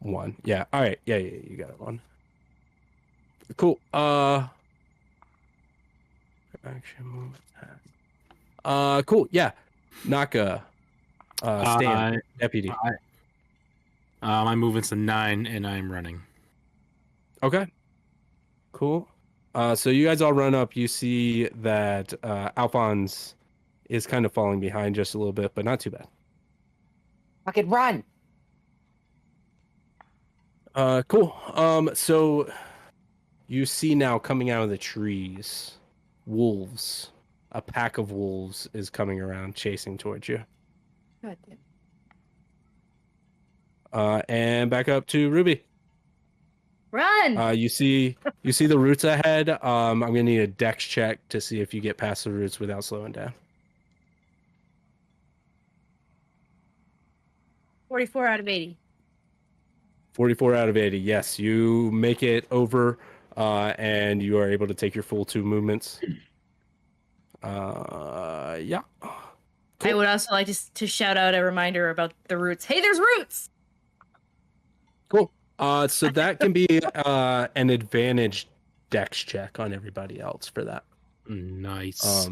1. Yeah. All right. Yeah, you got it 1. Cool. Action move attack. Cool. Yeah. Knocka. Stan. Deputy. My movement's a 9, and I'm running. Okay. Cool. So you guys all run up. You see that Alphonse is kind of falling behind just a little bit, but not too bad. I could run. Cool. So you see now coming out of the trees, wolves. A pack of wolves is coming around, chasing towards you. God damn. And back up to Ruby. Run! You see the roots ahead. I'm gonna need a dex check to see if you get past the roots without slowing down. 44 out of 80. 44 out of 80. Yes, you make it over, and you are able to take your full 2 movements. Yeah. I would also like to shout out a reminder about the roots. Hey, there's roots! Cool. So that can be an advantage dex check on everybody else for that. Nice.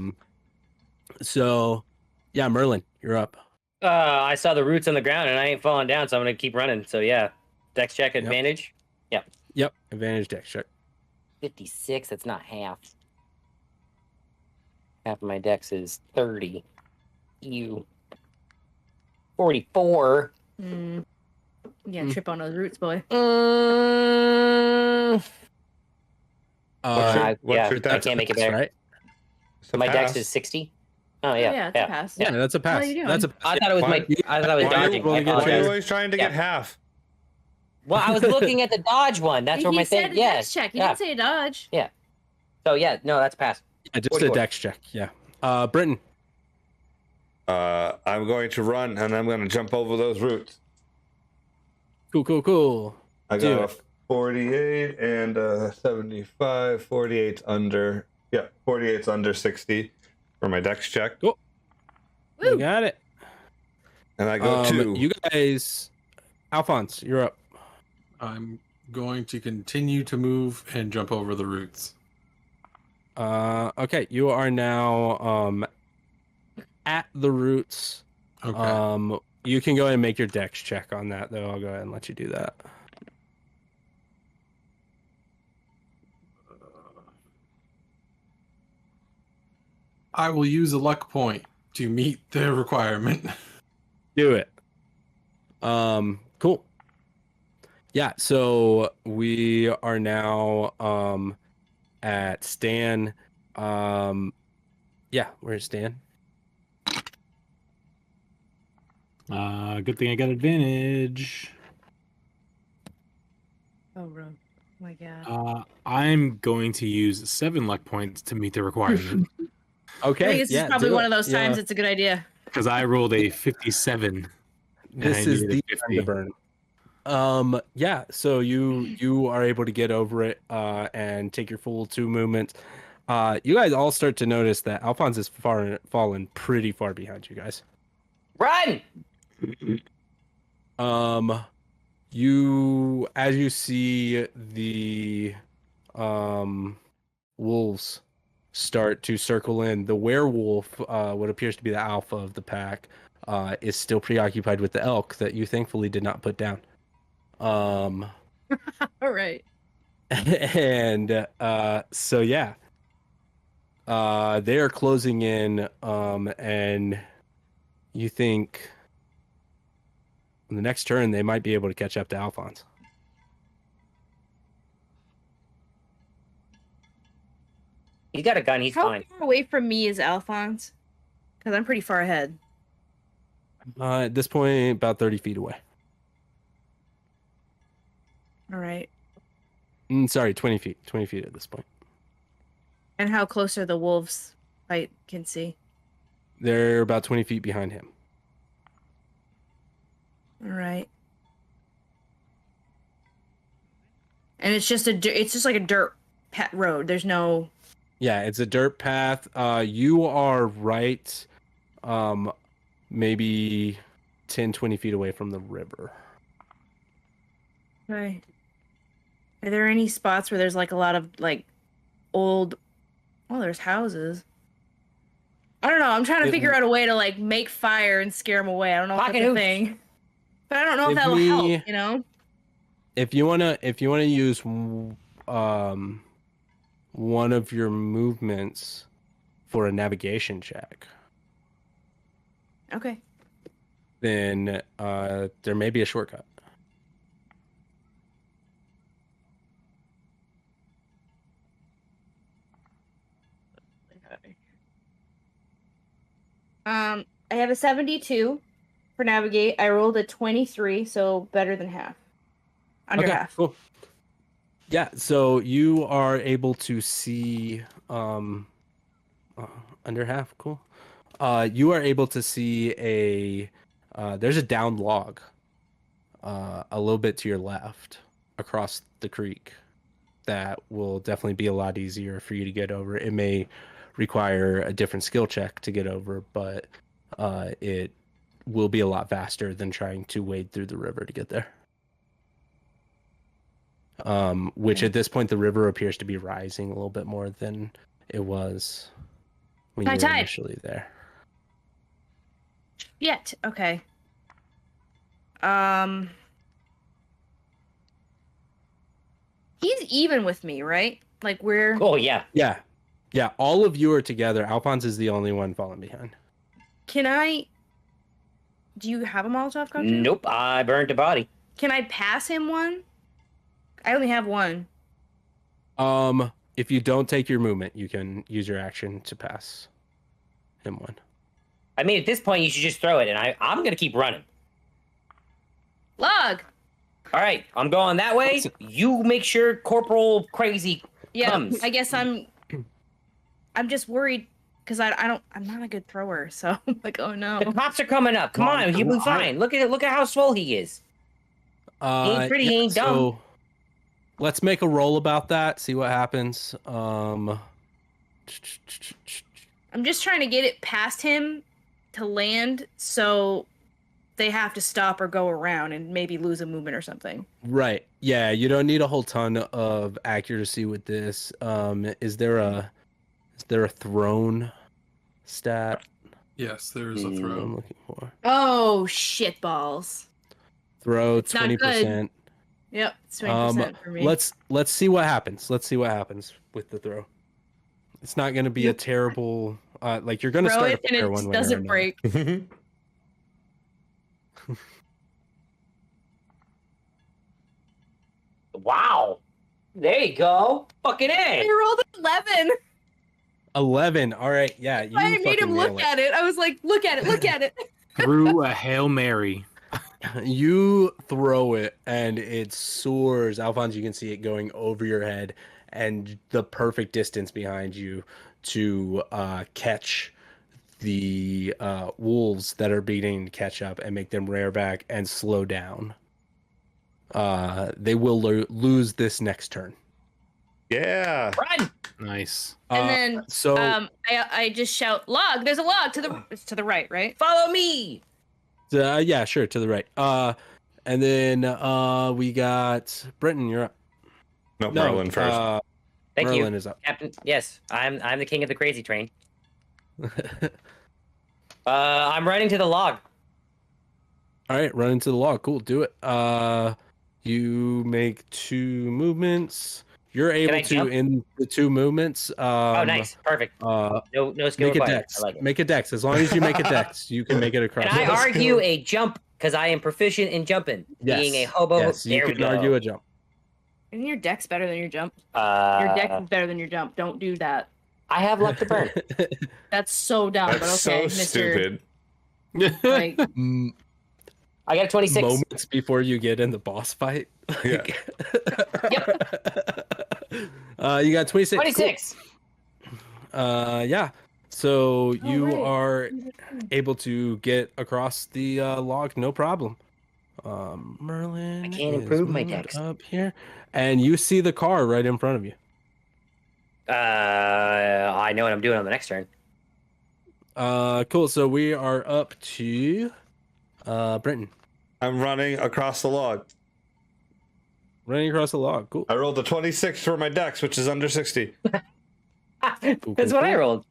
So yeah, Merlin, you're up. I saw the roots on the ground and I ain't falling down, so I'm gonna keep running. So yeah, dex check advantage. Yep, advantage dex check. 56. That's not half. Half of my dex is 30. You. 44. Yeah, trip on those roots, boy. What's your I dex? can't make it there. Right? It's a My dex pass. is 60. Oh yeah, Yeah, it's a pass. Yeah, that's a pass. are you doing? That's a I thought it was Why- I thought I was Why are you dodging. rolling I against Why are you apologize. always trying to get half? Well, I was looking at the dodge one. That's where He my said thing. a Yeah. dex check. He yeah. didn't say dodge. So yeah, no, that's pass. just 44. a dex check. Yeah. Britton. I'm going to run and I'm going to jump over those roots. Cool. I Do got a 48 and a 75. 48's under. Yeah, 48's under 60 for my dex check. Cool. You got it. And I go 2. You guys, Alphonse, you're up. I'm going to continue to move and jump over the roots. Okay, you are now at the roots. Okay. You can go ahead and make your dex check on that, though. I'll go ahead and let you do that. I will use a luck point to meet the requirement. Do it. Cool. Yeah, so we are now at Stan. Yeah, where's Stan? Good thing I got advantage. Oh, bro. Oh my god. I'm going to use 7 luck points to meet the requirement Okay. I think this is probably do one it. of those times Yeah. it's a good idea. because I rolled a 57. This I is needed the a time to 50. burn. Yeah, so you are able to get over it and take your full 2 movements. You guys all start to notice that Alphonse is fallen pretty far behind you guys. Run! You as you see the wolves start to circle in, the werewolf, what appears to be the alpha of the pack, is still preoccupied with the elk that you thankfully did not put down. All right. And so yeah, they are closing in, and you think on the next turn they might be able to catch up to Alphonse. He's got a gun. He's How fine. far away from me is Alphonse? Because I'm pretty far ahead. At this point, about 30 feet away. All right. Sorry, 20 feet. 20 feet at this point. And how close are the wolves I can see? They're about 20 feet behind him. All right. And it's just like a dirt road. There's no. Yeah, it's a dirt path. You are right, maybe 10, 20 feet away from the river. Right. Are there any spots where there's like a lot of like old? Oh, there's houses. I don't know. I'm trying to figure out a way to like make fire and scare them away. I don't know if that's a thing, but I don't know if that will help. You know. If you wanna use one of your movements for a navigation check, Okay. then there may be a shortcut. I have a 72 for navigate. I rolled a 23, so better than half. Under half. Cool. Yeah, so you are able to see under half. Cool. You are able to see there's a downed log a little bit to your left across the creek that will definitely be a lot easier for you to get over. It may require a different skill check to get over, but it will be a lot faster than trying to wade through the river to get there. Which at this point the river appears to be rising a little bit more than it was when you were initially there. Yet, okay. He's even with me, right? Like we're. Oh yeah. Yeah. All of you are together. Alphonse is the only one falling behind. Can I? Do you have a Molotov cocktail? Nope, I burned a body. Can I pass him one? I only have one. If you don't take your movement, you can use your action to pass him one. I mean, at this point, you should just throw it, and I'm gonna keep running. Log. All right, I'm going that way. You make sure Corporal Crazy comes. I guess I'm just worried because I'm not a good thrower, so I'm like, oh no. The cops are coming up. Come on, he'll be fine. Look at how swole he is. He ain't pretty, he ain't dumb. So let's make a roll about that. See what happens. I'm just trying to get it past him to land, so they have to stop or go around and maybe lose a movement or something. Right. Yeah, you don't need a whole ton of accuracy with this. Is there a thrown stat? Yes, there is a throw. I'm looking for. Oh shit balls. Throw It's not 20%. Yep, it's 20% for me. Let's see what happens. Let's see what happens with the throw. It's not going to be a terrible. Like you're going to throw start it a and fire it one way or doesn't another. break. Wow. There you go. Fucking I A. rolled an 11. 11. All right. Yeah. You I made fucking him nail look at it. I was like, look at it, look at it. Threw a Hail Mary. You throw it and it soars. Alphonse, you can see it going over your head and the perfect distance behind you to catch the wolves that are beginning to catch up and make them rear back and slow down. They will lose this next turn. Yeah. Run. Nice. And then so I just shout, log, there's a log it's to the right, right? Follow me. yeah, sure, to the right. And then we got Brenton, you're up. No, Merlin first. Thank Merlin you, is up. Captain. Yes, I'm the king of the crazy train. I'm running to the log. All right, run into the log. Cool, do it. You make 2 movements. You're able to jump? in the 2 movements. Oh, nice, perfect. No skill Make a required. dex. I like it. Make a dex. As long as you make a dex, you can make it across. And I the board. argue a jump because I am proficient in jumping. Yes. Being a hobo, Yes, you there we can go. argue a jump. Isn't your dex better than your jump? Your dex is better than your jump. Don't do that. I have luck to burn. That's so dumb, That's but okay, so Mr. stupid. Like, I got a 26. Moments before you get in the boss fight. Yeah. Yep. You got 26. 26. Cool. Yeah. So you right. are able to get across the log, no problem. Merlin, I can't is improve my moved dex. up here, and you see the car right in front of you. I know what I'm doing on the next turn. Cool. So we are up to Brenton I'm running across the log. running across the log. Cool. I rolled a 26 for my dex, which is under 60. That's what I rolled.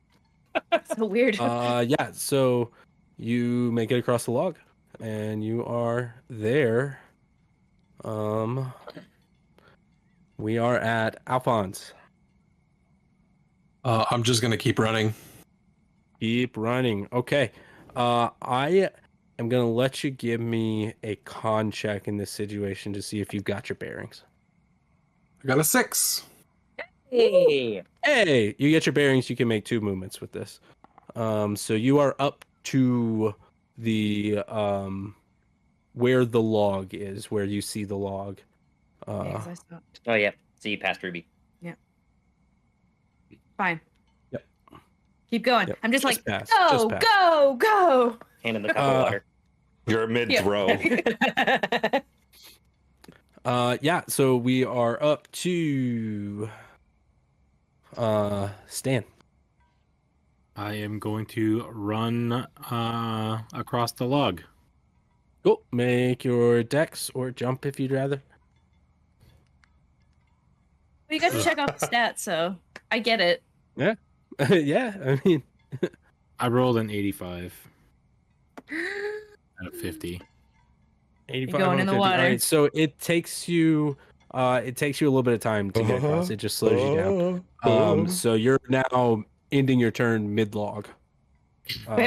So weird. Yeah. So you make it across the log, and you are there. We are at Alphonse. I'm just gonna keep running. Keep running. Okay. I am gonna let you give me a con check in this situation to see if you've got your bearings. I got a 6. Hey. Hey, you get your bearings. You can make 2 movements with this. So you are up to the where the log is, where you see the log. Yeah, 'cause I stopped. Oh yeah. So you passed Ruby. Fine. Yep. Keep going. Yep. I'm just like, pass. go, Just pass. go, go. Hand in the cup of water. You're mid throw. Yeah. So we are up to Stan. I am going to run across the log. Cool. Make your dex or jump if you'd rather. Well, you got to check off the stats, so I get it. Yeah. I mean, I rolled an 85 out of 50. 85 going on in the 50. water. All right, so it takes you a little bit of time to get across. It just slows you down. So you're now ending your turn mid log. I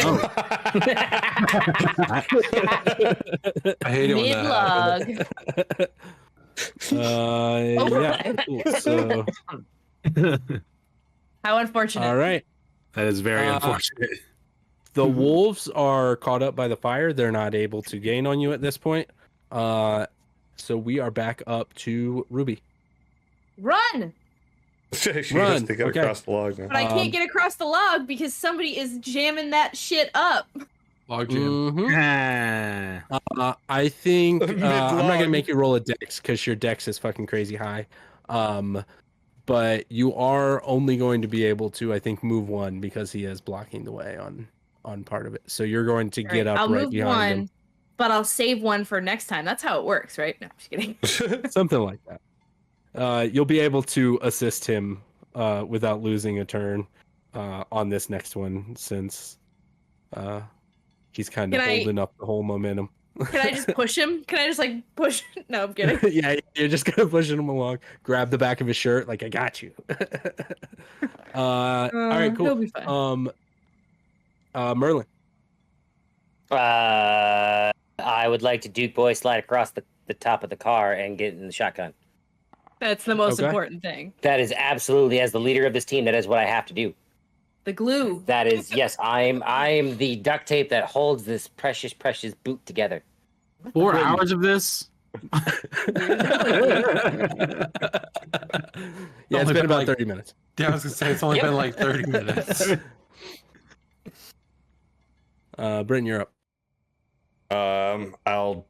hate it when that happens. Mid-log. Yeah. Cool. So How unfortunate. all right. That is very unfortunate. The wolves are caught up by the fire. They're not able to gain on you at this point. So we are back up to Ruby. Run! She Run. has to get Okay. across the log now. But I can't get across the log because somebody is jamming that shit up. Log jam. Mhm. Ah. I think I'm not gonna Mid-log. make you roll a dex because your dex is fucking crazy high. But you are only going to be able to, I think, move 1 because he is blocking the way on part of it. So you're going to get up I'll right move behind 1, but I'll save 1 for next time. That's how it works, right? No, I'm just kidding. him. Something like that. You'll be able to assist him without losing a turn on this next one since he's kind of Can I- holding up the whole momentum. Can I just push him? Can I just like push? No, I'm kidding. Yeah, you're just gonna push him along. Grab the back of his shirt, like I got you. All right, He'll cool. be fine. Merlin. I would like to Duke Boy slide across the top of the car and get in the shotgun. That's the most Okay. important thing. That is absolutely, as the leader of this team, that is what I have to do. The glue. That is, yes, I'm the duct tape that holds this precious, precious boot together. 4 hours of this? Yeah, it's Only been about like- 30 minutes. Yeah, I was gonna say it's only Yep. been like 30 minutes. Britton, you're up. I'll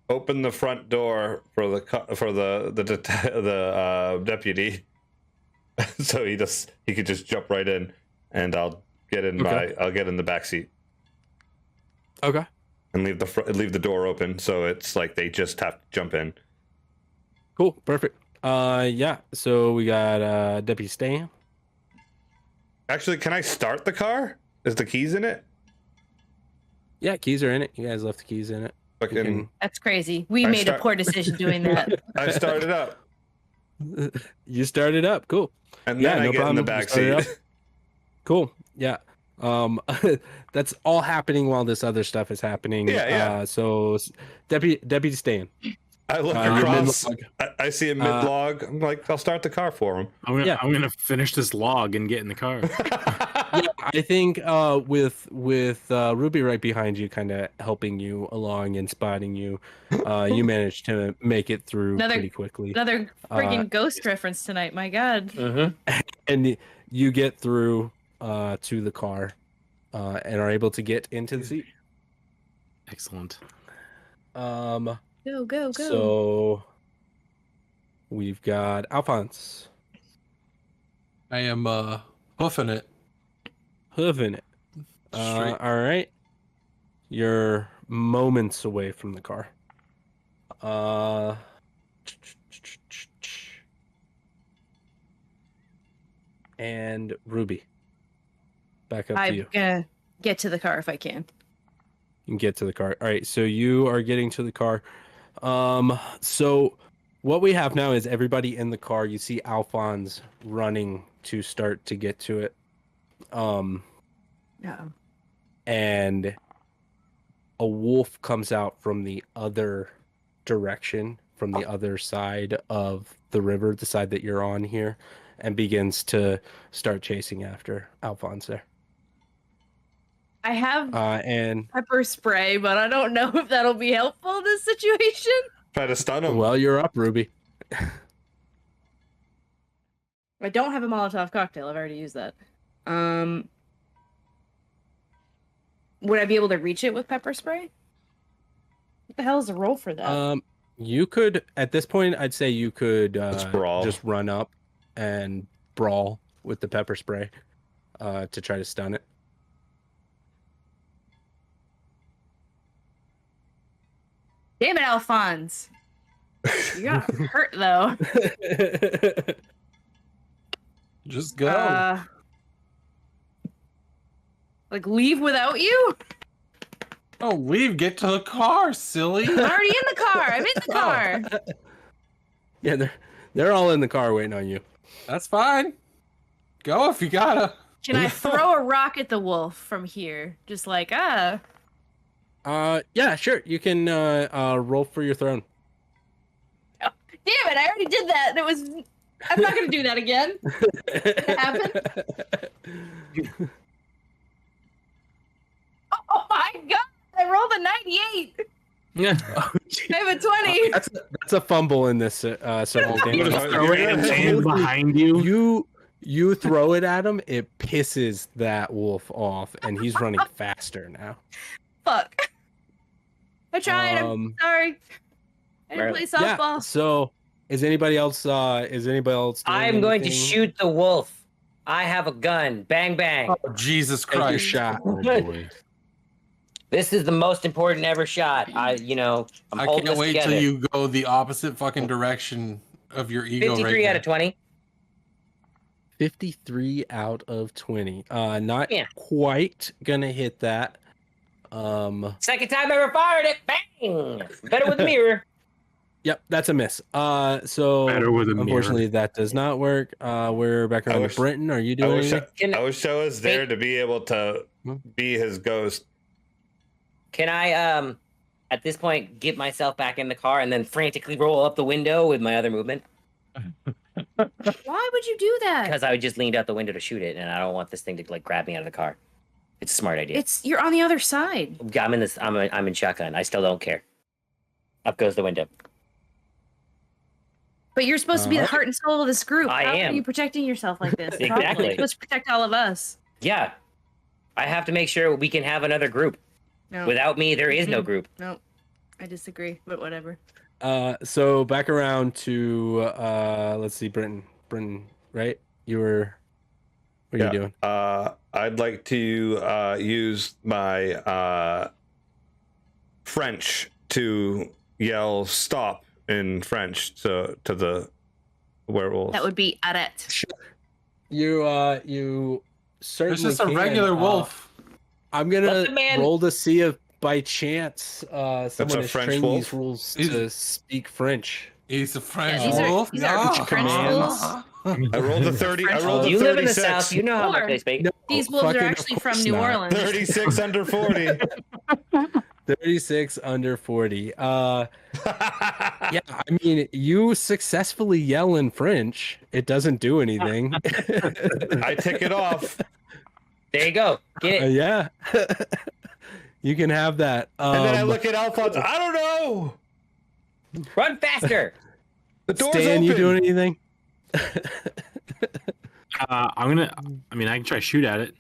open the front door for the deputy, so he could just jump right in, and I'll get in the back seat Okay. and leave the door open, so it's like they just have to jump in. Cool. Perfect. Yeah. So we got Deputy Stan. Actually, can I start the car? Is the keys in it? Yeah, keys are in it. You guys left the keys in it. You Fucking, That's crazy. We I made start- a poor decision doing that. I started up, You started up. Cool. and Yeah, then I no get in the problem. back You started seat. Cool. Yeah. That's all happening while this other stuff is happening. Yeah. So Deputy Stan. I look You're across. mid-log. I see a mid log. I'm like, I'll start the car for him. I'm Yeah. gonna finish this log and get in the car. Yeah, I think with Ruby right behind you, kind of helping you along and spotting you, you managed to make it through Another- pretty quickly. Another freaking ghost reference tonight. My God. And you get through to the car and are able to get into the seat. Excellent. Go, go, go. So we've got Alphonse. I am hoofing it. Hooving it. Straight. All right. You're moments away from the car. And Ruby. Back up to you. I'm gonna get to the car if I can. You can get to the car. All right, so you are getting to the car. So what we have now is everybody in the car. You see Alphonse running to start to get to it. No. And a wolf comes out from the other direction, from the other side of the river, the side that you're on here, and begins to start chasing after Alphonse there. I have And pepper spray, but I don't know if that'll be helpful in this situation. Try to stun him. well, you're up, Ruby. I don't have a Molotov cocktail. I've already used that. Would I be able to reach it with pepper spray? What the hell is the roll for that? You could, at this point, I'd say you could brawl. just run up and brawl with the pepper spray to try to stun it. Damn it, Alphonse. You got hurt, though. Just go. Like, leave without you? Oh, leave. Get to the car, silly. I'm already in the car. I'm in the car. Yeah, they're all in the car waiting on you. That's fine. Go if you gotta. Can I throw a rock at the wolf from here? Just like, Yeah, sure. You can roll for your throne. Damn it, I already did that. That was... I'm not going to do that again. It happened. Oh my god, I rolled a 98. Yeah. I have a 20. That's a fumble in this circumstance. Throw it and stand behind you. You throw it at him, it pisses that wolf off, and he's running faster now. Fuck. I tried. I'm sorry. I didn't play softball. Yeah, so is anybody else doing I'm going to anything? shoot the wolf. I have a gun. Bang, bang. Oh, Jesus Take your Christ. shot. Oh, boy. This is the most important ever shot. I'm I holding can't this wait together. till you go the opposite fucking direction of your ego 53 right out of 20. 53 out of 20. Not Yeah. quite gonna hit that. Second time I ever fired it. Bang! Better with the mirror. Yep, that's a miss. So Better with a mirror. unfortunately that does not work. We're back around to Britton. Are you I doing wish, anything? I wish I was there to be able to be his ghost. Can I, at this point, get myself back in the car and then frantically roll up the window with my other movement? Why would you do that? Because I just leaned out the window to shoot it, and I don't want this thing to like grab me out of the car. It's a smart idea. You're on the other side. I'm in this. I'm in shotgun. I still don't care. Up goes the window. But you're supposed to be the heart and soul of this group. I How am. are you protecting yourself like this? Exactly. You're supposed to protect all of us. Yeah, I have to make sure we can have another group. No. Without me, there is no group. No. I disagree, but whatever. So back around to let's see, Britton, right? What are you doing? I'd like to use my French to yell "stop" in French to the werewolf. That would be arrête. You certainly It's just a can. regular wolf. I'm gonna Let the man- roll to see if by chance someone a has French trained wolf? these rules to speak French. He's a French these are- wolf. these are French wolves. I rolled a 30. I rolled a You live in the 36. South. You know how much they speak. No, These wolves are fucking actually of from course New not. Orleans. 36 under 40. 36 under 40. Yeah, I mean, you successfully yell in French. It doesn't do anything. I tick it off. There you go. Get it. Yeah. You can have that. And then I look at Alphonse. I don't know. Run faster. The door's Stan, open. you doing anything? I can try to shoot at it.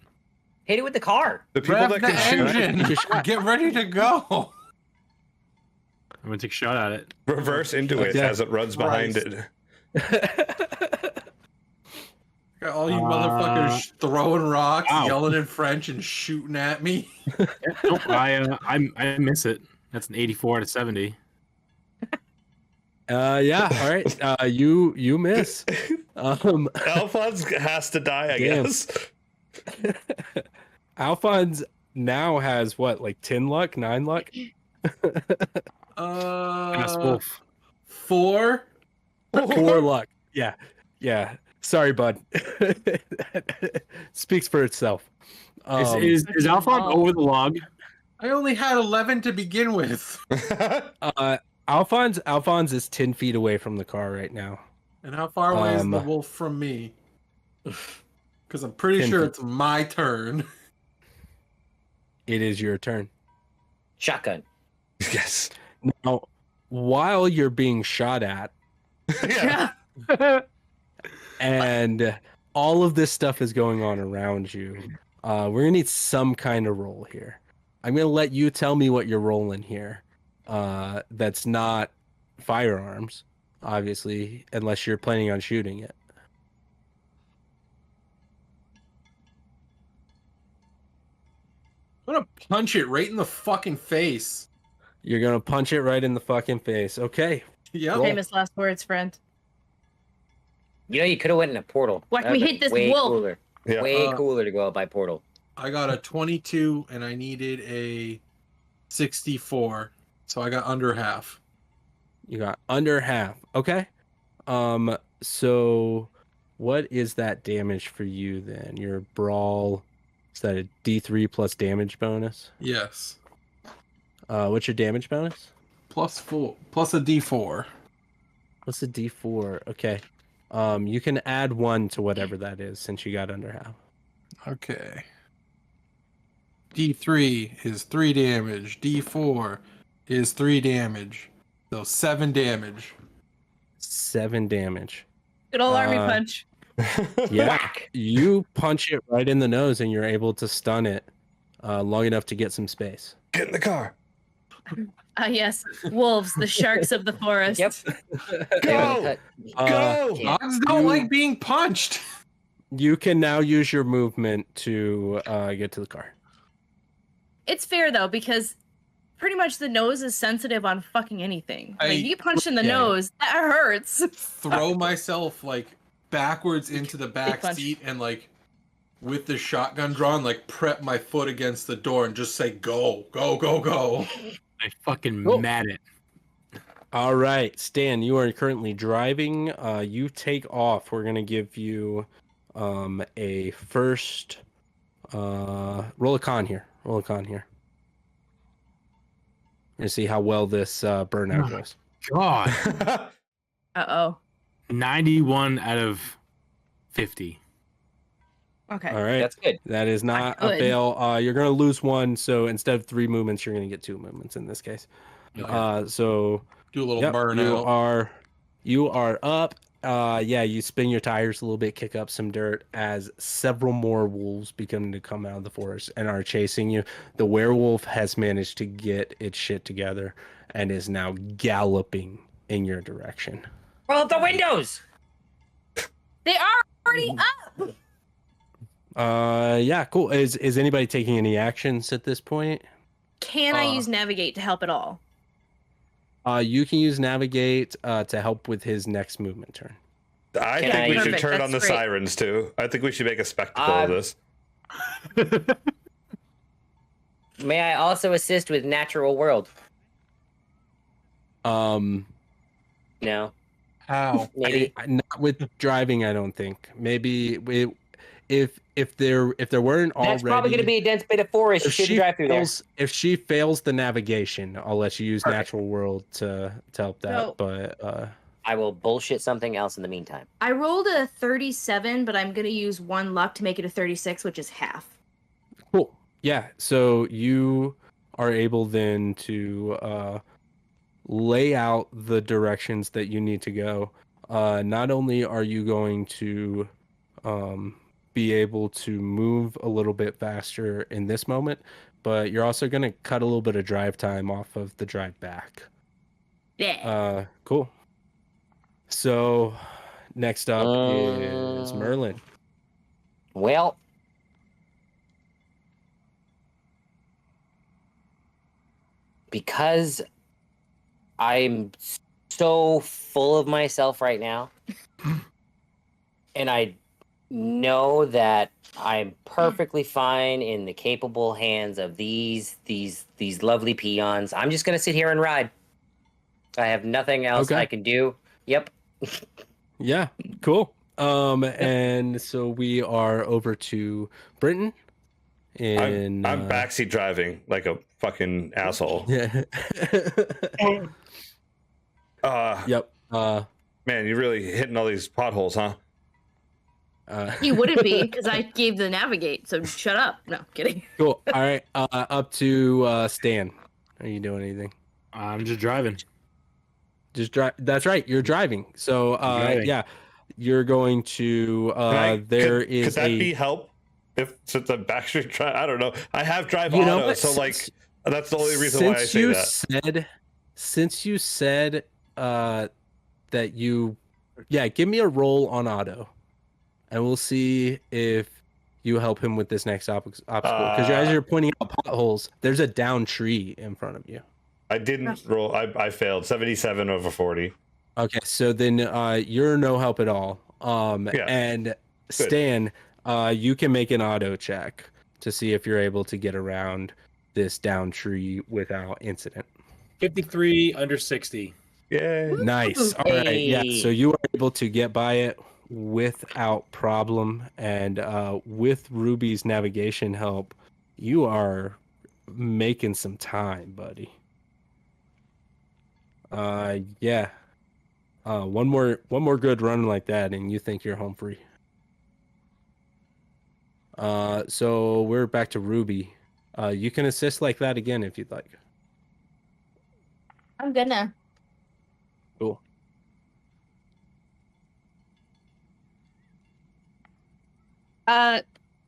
Hit it with the car. The people Rev that the can shoot, engine. Get ready to go. I'm gonna take a shot at it. reverse into it Okay. as it runs behind Christ. it. Got all you motherfuckers throwing rocks, Wow. yelling in French, and shooting at me. Nope, I miss it. That's an 84 out of 70. Yeah. All right. You miss. Alphonse has to die, I Damn. guess. Alphonse now has what, like 10 luck, 9 luck? Ass wolf. 4. 4 luck. Yeah. Yeah. Sorry, bud. Speaks for itself. Is Alphonse over the log? I only had 11 to begin with, Alphonse is 10 feet away from the car right now. and how far away is the wolf from me? Because I'm pretty 10 sure feet. it's my turn. It is your turn. Shotgun. Yes. Now, while you're being shot at, Yeah. and all of this stuff is going on around you, we're gonna need some kind of roll here. I'm gonna let you tell me what you're rolling here. That's not firearms, obviously, unless you're planning on shooting it. I'm gonna punch it right in the fucking face. You're gonna punch it right in the fucking face. Okay. Yep. Roll. Famous last words, friend. You know, you could have went in a portal. Watch That'd me been hit this way wolf. Cooler. Yeah. Way cooler to go out by portal. I got a 22 and I needed a 64. So I got under half. You got under half. Okay. So what is that damage for you then? Your brawl, is that a D3 plus damage bonus? Yes. What's your damage bonus? +4. Plus a D4. What's a D4? Okay. You can add 1 to whatever that is since you got under half. Okay. D3 is 3 damage. D4 is 3 damage. So 7 damage. 7 damage. Good old army Uh, punch. Yeah. Whack. You punch it right in the nose and you're able to stun it long enough to get some space. Get in the car. Yes, wolves, the sharks of the forest. Yep. Go! Uh, Go! Dogs don't like being punched. You can now use your movement to get to the car. It's fair though, because pretty much the nose is sensitive on fucking anything. Like you get punched in the yeah. nose, that hurts. Throw myself like backwards into the back punch. seat and like with the shotgun drawn, like prep my foot against the door and just say go, go, go, go. I fucking Cool. mad it. All right, Stan, you are currently driving. You take off. We're gonna give you a first roll a con here. Roll a con here. We're gonna see how well this burnout goes. God. Uh-oh. 91 out of 50. Okay. All right, That's good. that is not a Good. fail. You're gonna lose 1, so instead of 3 movements, you're gonna get 2 movements in this case. So Do a little yep, burnout. you are up. Yeah, you spin your tires a little bit, kick up some dirt as several more wolves begin to come out of the forest and are chasing you. The werewolf has managed to get its shit together and is now galloping in your direction. Roll up the windows. They are already up. Yeah, cool. Is anybody taking any actions at this point? Can I use navigate to help at all? You can use navigate to help with his next movement turn. I Can think we I- should Perfect, turn on the that's great. sirens too. I think we should make a spectacle of this. May I also assist with natural world? No. How? Maybe. Not with driving, I don't think. Maybe if there weren't already. That's probably going to be a dense bit of forest. You If shouldn't she drive through there. fails, if she fails the navigation, I'll let you use Perfect. natural world to help that. No. But I will bullshit something else in the meantime. I rolled a 37, but I'm going to use 1 luck to make it a 36, which is half. cool. Yeah. So you are able then to lay out the directions that you need to go. Not only are you going to be able to move a little bit faster in this moment, but you're also going to cut a little bit of drive time off of the drive back. Yeah. Cool. So next up is Merlin. Well, because I'm so full of myself right now, and I know that I'm perfectly fine in the capable hands of these lovely peons. I'm just gonna sit here and ride. I have nothing else I can do. Yep. Yeah, cool. And so we are over to Britton. I'm backseat driving like a fucking asshole. Yeah. Yep. Man, you're really hitting all these potholes, huh? You wouldn't be because I gave the navigate. So shut up. No, kidding. Cool. All right. Up to Stan. Are you doing anything? I'm just driving. Just drive. That's right. You're driving. So driving. yeah, you're going to. Could that be help? If since I'm backstreet drive, I don't know. I have drive You know auto, what? so like that's the only reason why I say that. Since you said that you, yeah, give me a roll on auto, and we'll see if you help him with this next obstacle. Because as you're pointing out potholes, there's a down tree in front of you. I didn't roll. I failed 77 over 40. Okay, so then you're no help at all. Yeah. And Stan, you can make an auto check to see if you're able to get around this down tree without incident. 53 under 60. Yay. Nice. All right. Yeah. So you are able to get by it without problem, and with Ruby's navigation help, you are making some time, buddy. Yeah. One more good run like that, and you think you're home free. So we're back to Ruby. You can assist like that again if you'd like. I'm gonna. Cool. I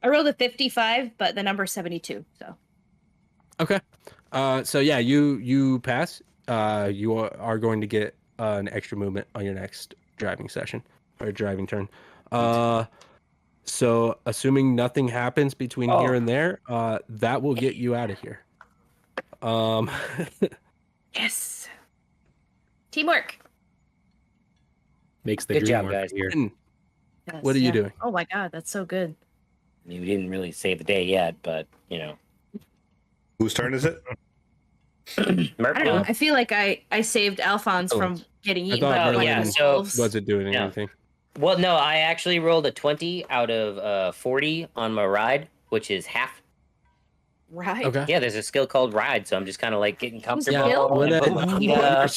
rolled a 55, but the number's 72. So. Okay. So yeah, you pass. You are going to get an extra movement on your next driving session or driving turn. So assuming nothing happens between here and there, that will get you out of here. Yes. Teamwork. Makes the Good dream job, work guys. here. Yes, What are you doing? Oh my god, that's so good. I mean, we didn't really save the day yet, but you know. Whose turn is it? I don't know. I feel like I saved Alphonse from getting eaten by thought one yeah, of the so- wolves. Wasn't doing Yeah. anything. Well, no, I actually rolled a 20 out of 40 on my ride, which is half. Right. Okay. Yeah, there's a skill called ride, so I'm just kind of like getting comfortable. skill? What and put my feet up.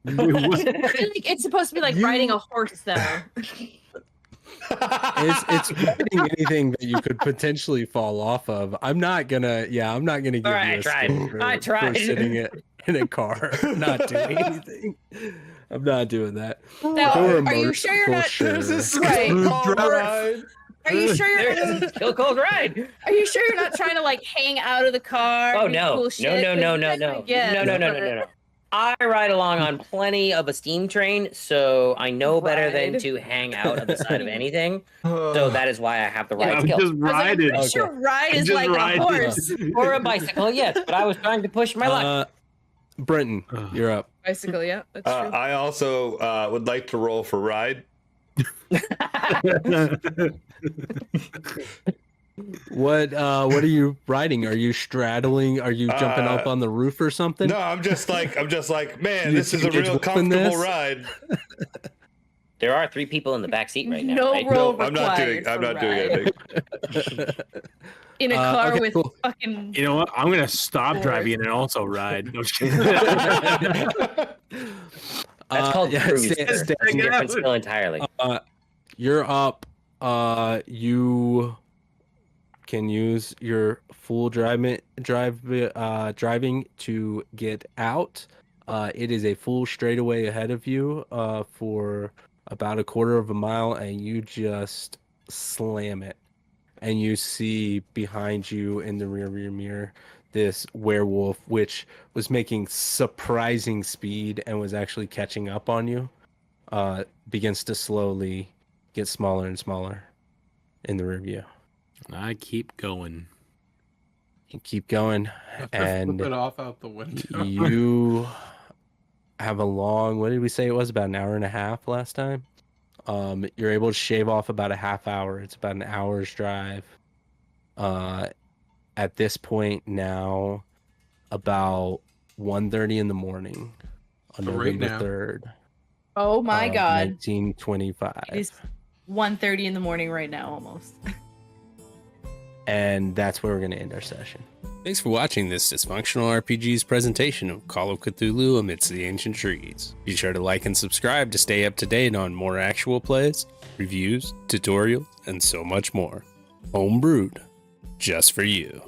I feel like it's supposed to be like riding a horse, though. It's riding anything that you could potentially fall off of. I'm not gonna give All right, you I a tried. skill for, I tried. for sitting it in a car, not doing anything. I'm not doing that. Now, If it were a are you sure you're not? motorcycle, Right. Ride. Are you sure you're? There's a skill called ride. Are you sure you're not trying to like hang out of the car? Oh do no. cool No, shit? no, no, 'Cause no, you no. guys get- No. I ride along on plenty of a steam train, so I know better than Ride. to hang out of the side of anything. So that is why I have the ride I'm skill. just I was like, I'm riding. pretty sure ride is Just like riding. a horse. Or a bicycle, yes, but I was trying to push my luck. Brenton, you're up. Bicycle, yeah, that's true. I also would like to roll for ride. What are you riding? Are you straddling? Are you jumping up on the roof or something? No, I'm just like, man, You this is a engage real wolf in comfortable this? ride. There are 3 people in the back seat right now. No right? roll No, I'm not doing. required I'm for not doing ride. anything. In a car okay, with cool. fucking. You know what? I'm gonna stop Horse. driving and also ride. No, I'm just kidding. That's called cruise. Stan, It's a different skill entirely. you're up. You can use your full driving to get out. It is a full straightaway ahead of you for about a quarter of a mile, and you just slam it, and you see behind you in the rearview mirror this werewolf, which was making surprising speed and was actually catching up on you, begins to slowly get smaller and smaller in the rearview. I keep going. You keep going, and Flip it off out the window. you have a long, what did we say it was, about an hour and a half last time? You're able to shave off about a half hour. It's about an hour's drive. At this point now, about 1:30 in the morning on So right November now. 3rd. Oh my god. 1925. It's 1:30 in the morning right now almost. And that's where we're going to end our session. Thanks for watching this Dysfunctional RPG's presentation of Call of Cthulhu Amidst the Ancient Trees. Be sure to like and subscribe to stay up to date on more actual plays, reviews, tutorials, and so much more. Homebrewed, just for you.